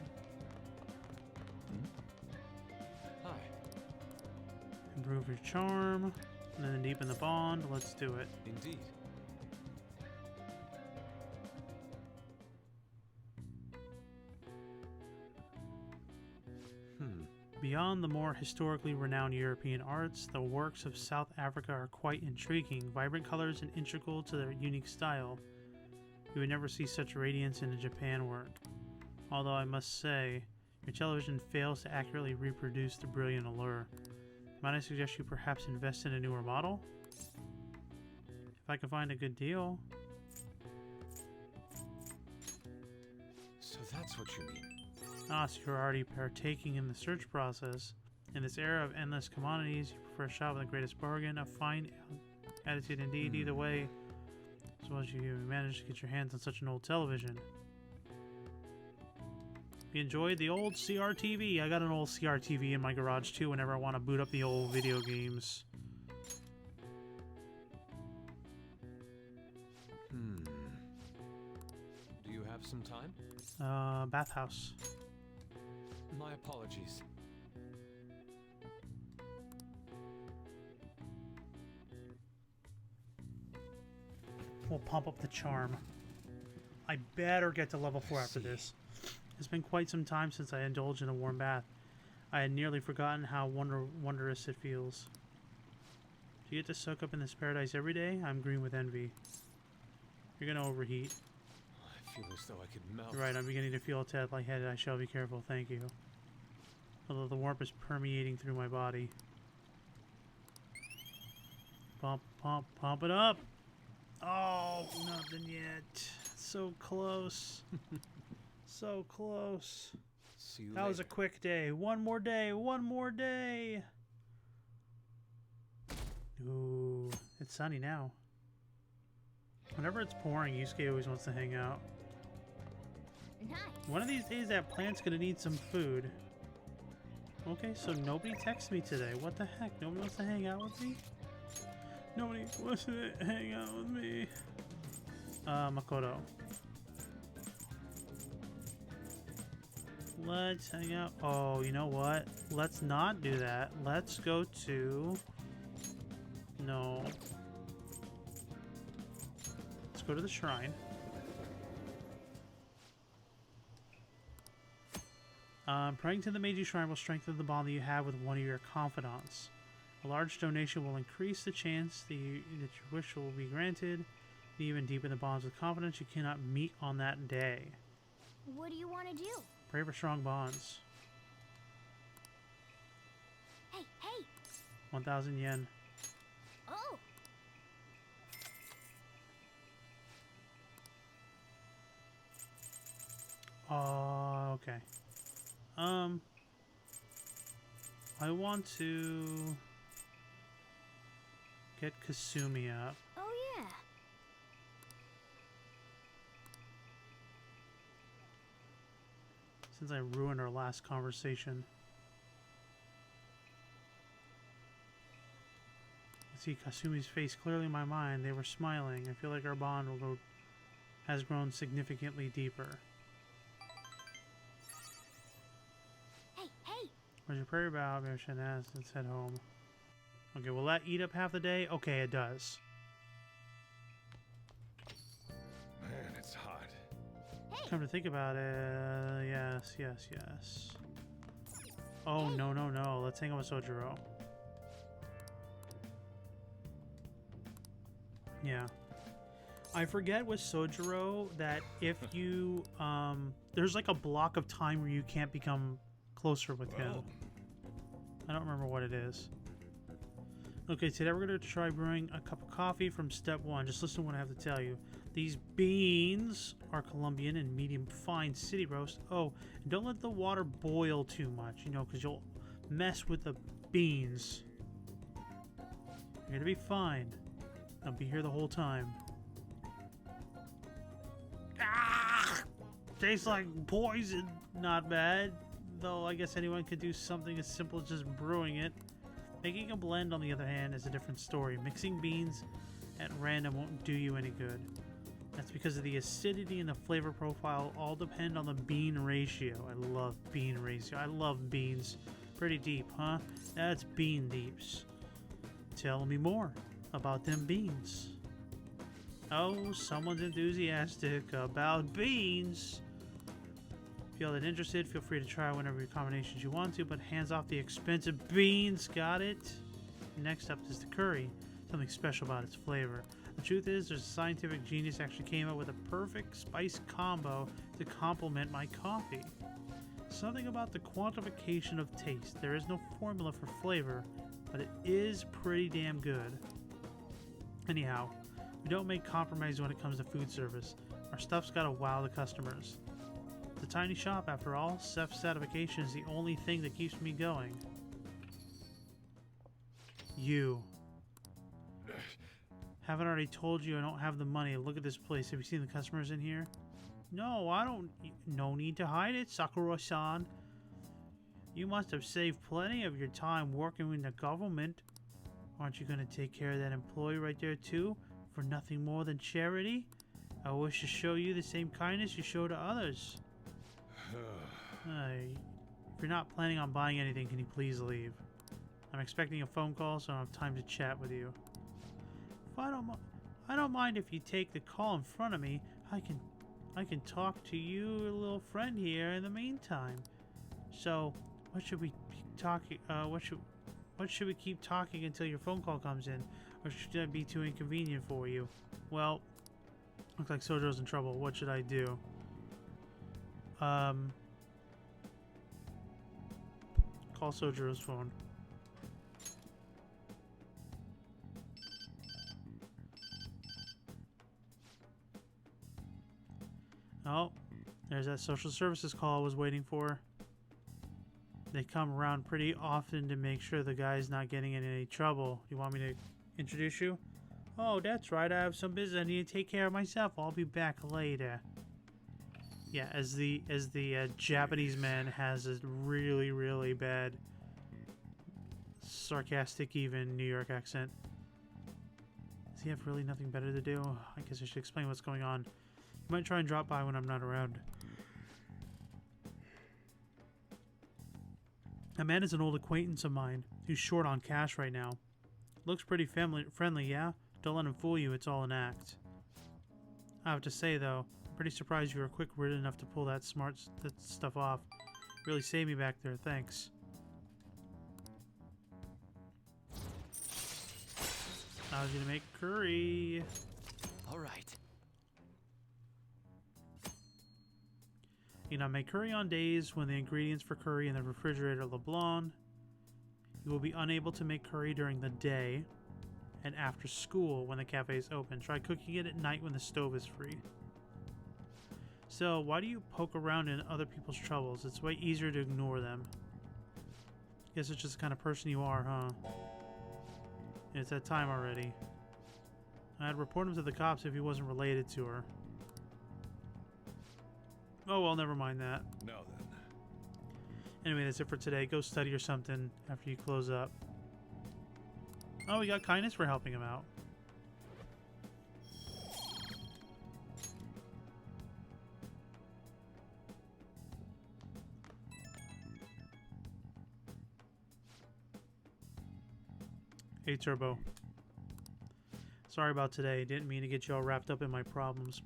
Improve your charm, and then deepen the bond. Let's do it. Indeed. Beyond the more historically renowned European arts, the works of South Africa are quite intriguing, vibrant colors and integral to their unique style. You would never see such radiance in a Japan work. Although I must say, your television fails to accurately reproduce the brilliant allure. Might I suggest you perhaps invest in a newer model? If I can find a good deal. So that's what you mean. Ah, so you're already partaking in the search process. In this era of endless commodities, you prefer shopping the greatest bargain. A fine attitude indeed. Either way, as well as you managed to get your hands on such an old television. You enjoyed the old CRTV. I got an old CRTV in my garage too whenever I want to boot up the old video games. Do you have some time? Bathhouse. My apologies. We'll pump up the charm. I better get to level 4 after this. It's been quite some time since I indulged in a warm bath. I had nearly forgotten how wondrous it feels. Do you get to soak up in this paradise every day? I'm green with envy. You're gonna overheat. I feel as though I could melt. You're right, I'm beginning to feel a tad lightheaded. I shall be careful, thank you. Although the warmth is permeating through my body. Pump, pump, pump it up! Oh, nothing yet. So close. So close. See you That was a later. quick day. One more day. One more day. Ooh, it's sunny now. Whenever it's pouring, Yusuke always wants to hang out. Nice. One of these days, that plant's gonna need some food. Okay, so nobody texted me today. What the heck? Nobody wants to hang out with me? Nobody wants to hang out with me. Makoto. Let's hang out. Oh, you know what? Let's not do that. Let's go to... No. Let's go to the shrine. Praying to the Meiji Shrine will strengthen the bond that you have with one of your confidants. A large donation will increase the chance that your wish will be granted, and even deepen the bonds with confidence you cannot meet on that day. What do you want to do? Pray for strong bonds. Hey, hey! 1,000 yen. Oh! Okay. I want to get Kasumi up. Oh, yeah. Since I ruined our last conversation. I see Kasumi's face clearly in my mind. They were smiling. I feel like our bond has grown significantly deeper. Hey, hey! Where's your prayer bow? Maybe I shouldn't ask. Let's head home. Okay, will that eat up half the day? Okay, it does. Man, it's hot. Come to think about it, yes, yes, yes. Oh, no, no, no. Let's hang out with Sojiro. Yeah. I forget with Sojiro that if you, there's like a block of time where you can't become closer with him. I don't remember what it is. Okay, today we're going to try brewing a cup of coffee from step 1. Just listen to what I have to tell you. These beans are Colombian and medium fine city roast. Oh, and don't let the water boil too much, you know, because you'll mess with the beans. You're going to be fine. I'll be here the whole time. Ah! Tastes like poison. Not bad. Though I guess anyone could do something as simple as just brewing it. Making a blend, on the other hand, is a different story. Mixing beans at random won't do you any good. That's because of the acidity and the flavor profile all depend on the bean ratio. I love bean ratio. I love beans. Pretty deep, huh? That's bean deeps. Tell me more about them beans. Oh, someone's enthusiastic about beans. If you're that interested, feel free to try whenever your combinations you want to, but hands off the expensive beans, got it? Next up is the curry, something special about its flavor. The truth is, there's a scientific genius actually came up with a perfect spice combo to complement my coffee. Something about the quantification of taste. There is no formula for flavor, but it is pretty damn good. Anyhow, we don't make compromises when it comes to food service. Our stuff's gotta wow the customers. It's a tiny shop after all. Self-satisfaction is the only thing that keeps me going. You. Haven't I already told you I don't have the money? Look at this place. Have you seen the customers in here? No, I don't. No need to hide it, Sakura-san. You must have saved plenty of your time working with the government. Aren't you going to take care of that employee right there too? For nothing more than charity? I wish to show you the same kindness you show to others. If you're not planning on buying anything, can you please leave? I'm expecting a phone call, so I don't have time to chat with you. If I don't mind if you take the call in front of me. I can talk to you, little friend here, in the meantime. So, what should we be talking? What should we keep talking until your phone call comes in, or should that be too inconvenient for you? Well, looks like Sojo's in trouble. What should I do? Call Sojo's phone. Oh, there's that social services call I was waiting for. They come around pretty often to make sure the guy's not getting in any trouble. You want me to introduce you? Oh, that's right. I have some business I need to take care of myself. I'll be back later. Yeah, as the Japanese man has a really, really bad, sarcastic even New York accent. Does he have really nothing better to do? I guess I should explain what's going on. You might try and drop by when I'm not around. A man is an old acquaintance of mine who's short on cash right now. Looks pretty friendly, yeah? Don't let him fool you, it's all an act. I have to say though, I'm pretty surprised you were quick-witted enough to pull that stuff off. Really saved me back there, thanks. I was gonna make curry. Alright. You know, make curry on days when the ingredients for curry in the refrigerator are LeBlanc. You will be unable to make curry during the day and after school when the cafe is open. Try cooking it at night when the stove is free. So, why do you poke around in other people's troubles? It's way easier to ignore them. Guess it's just the kind of person you are, huh? It's that time already. I'd report him to the cops if he wasn't related to her. Oh, well, never mind that. Now then. Anyway, that's it for today. Go study or something after you close up. Oh, we got kindness for helping him out. Hey, Turbo. Sorry about today. Didn't mean to get you all wrapped up in my problems.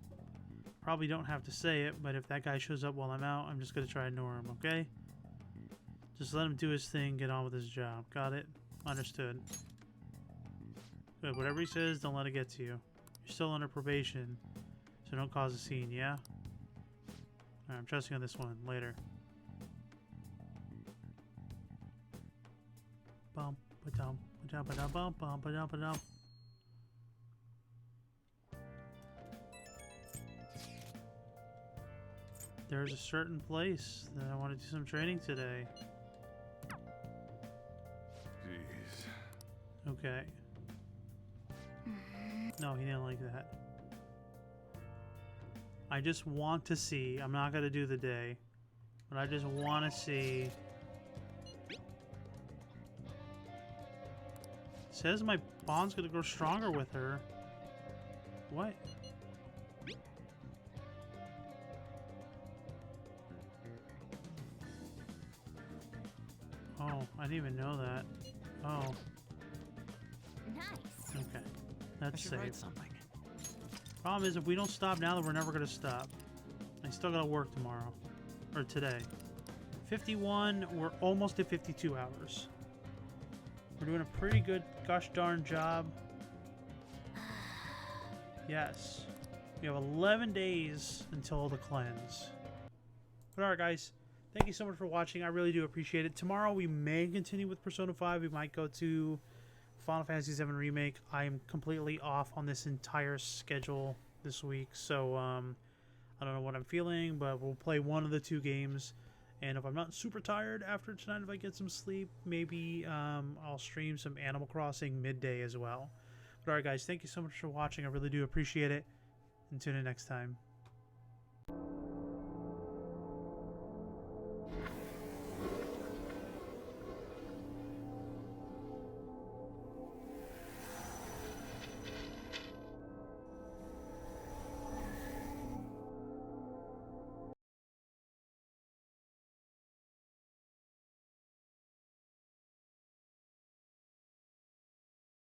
Probably don't have to say it, but if that guy shows up while I'm out, I'm just gonna try to ignore him, okay? Just let him do his thing, get on with his job. Got it? Understood. Good, whatever he says, don't let it get to you. You're still under probation, so don't cause a scene, yeah? Alright, I'm trusting on this one. Later. Bum, ba-dum, ba-dum, ba-dum, bum, bum, ba-dum, ba-dum. There's a certain place that I want to do some training today. Jeez. Okay. No, he didn't like that. I just want to see. I'm not going to do the day. But I just want to see. It says my bond's going to grow stronger with her. What? Oh, I didn't even know that. Oh. Nice. Okay. That's I should write safe. something. Problem is, if we don't stop now, then we're never going to stop. I still got to work tomorrow. Or today. 51, we're almost at 52 hours. We're doing a pretty good gosh darn job. Yes. We have 11 days until the cleanse. But alright guys, thank you so much for watching. I really do appreciate it. Tomorrow we may continue with Persona 5. We might go to Final Fantasy VII Remake. I am completely off on this entire schedule this week. So, I don't know what I'm feeling, but we'll play one of the two games. And if I'm not super tired after tonight, if I get some sleep, maybe I'll stream some Animal Crossing midday as well. But alright guys, thank you so much for watching. I really do appreciate it. And tune in next time.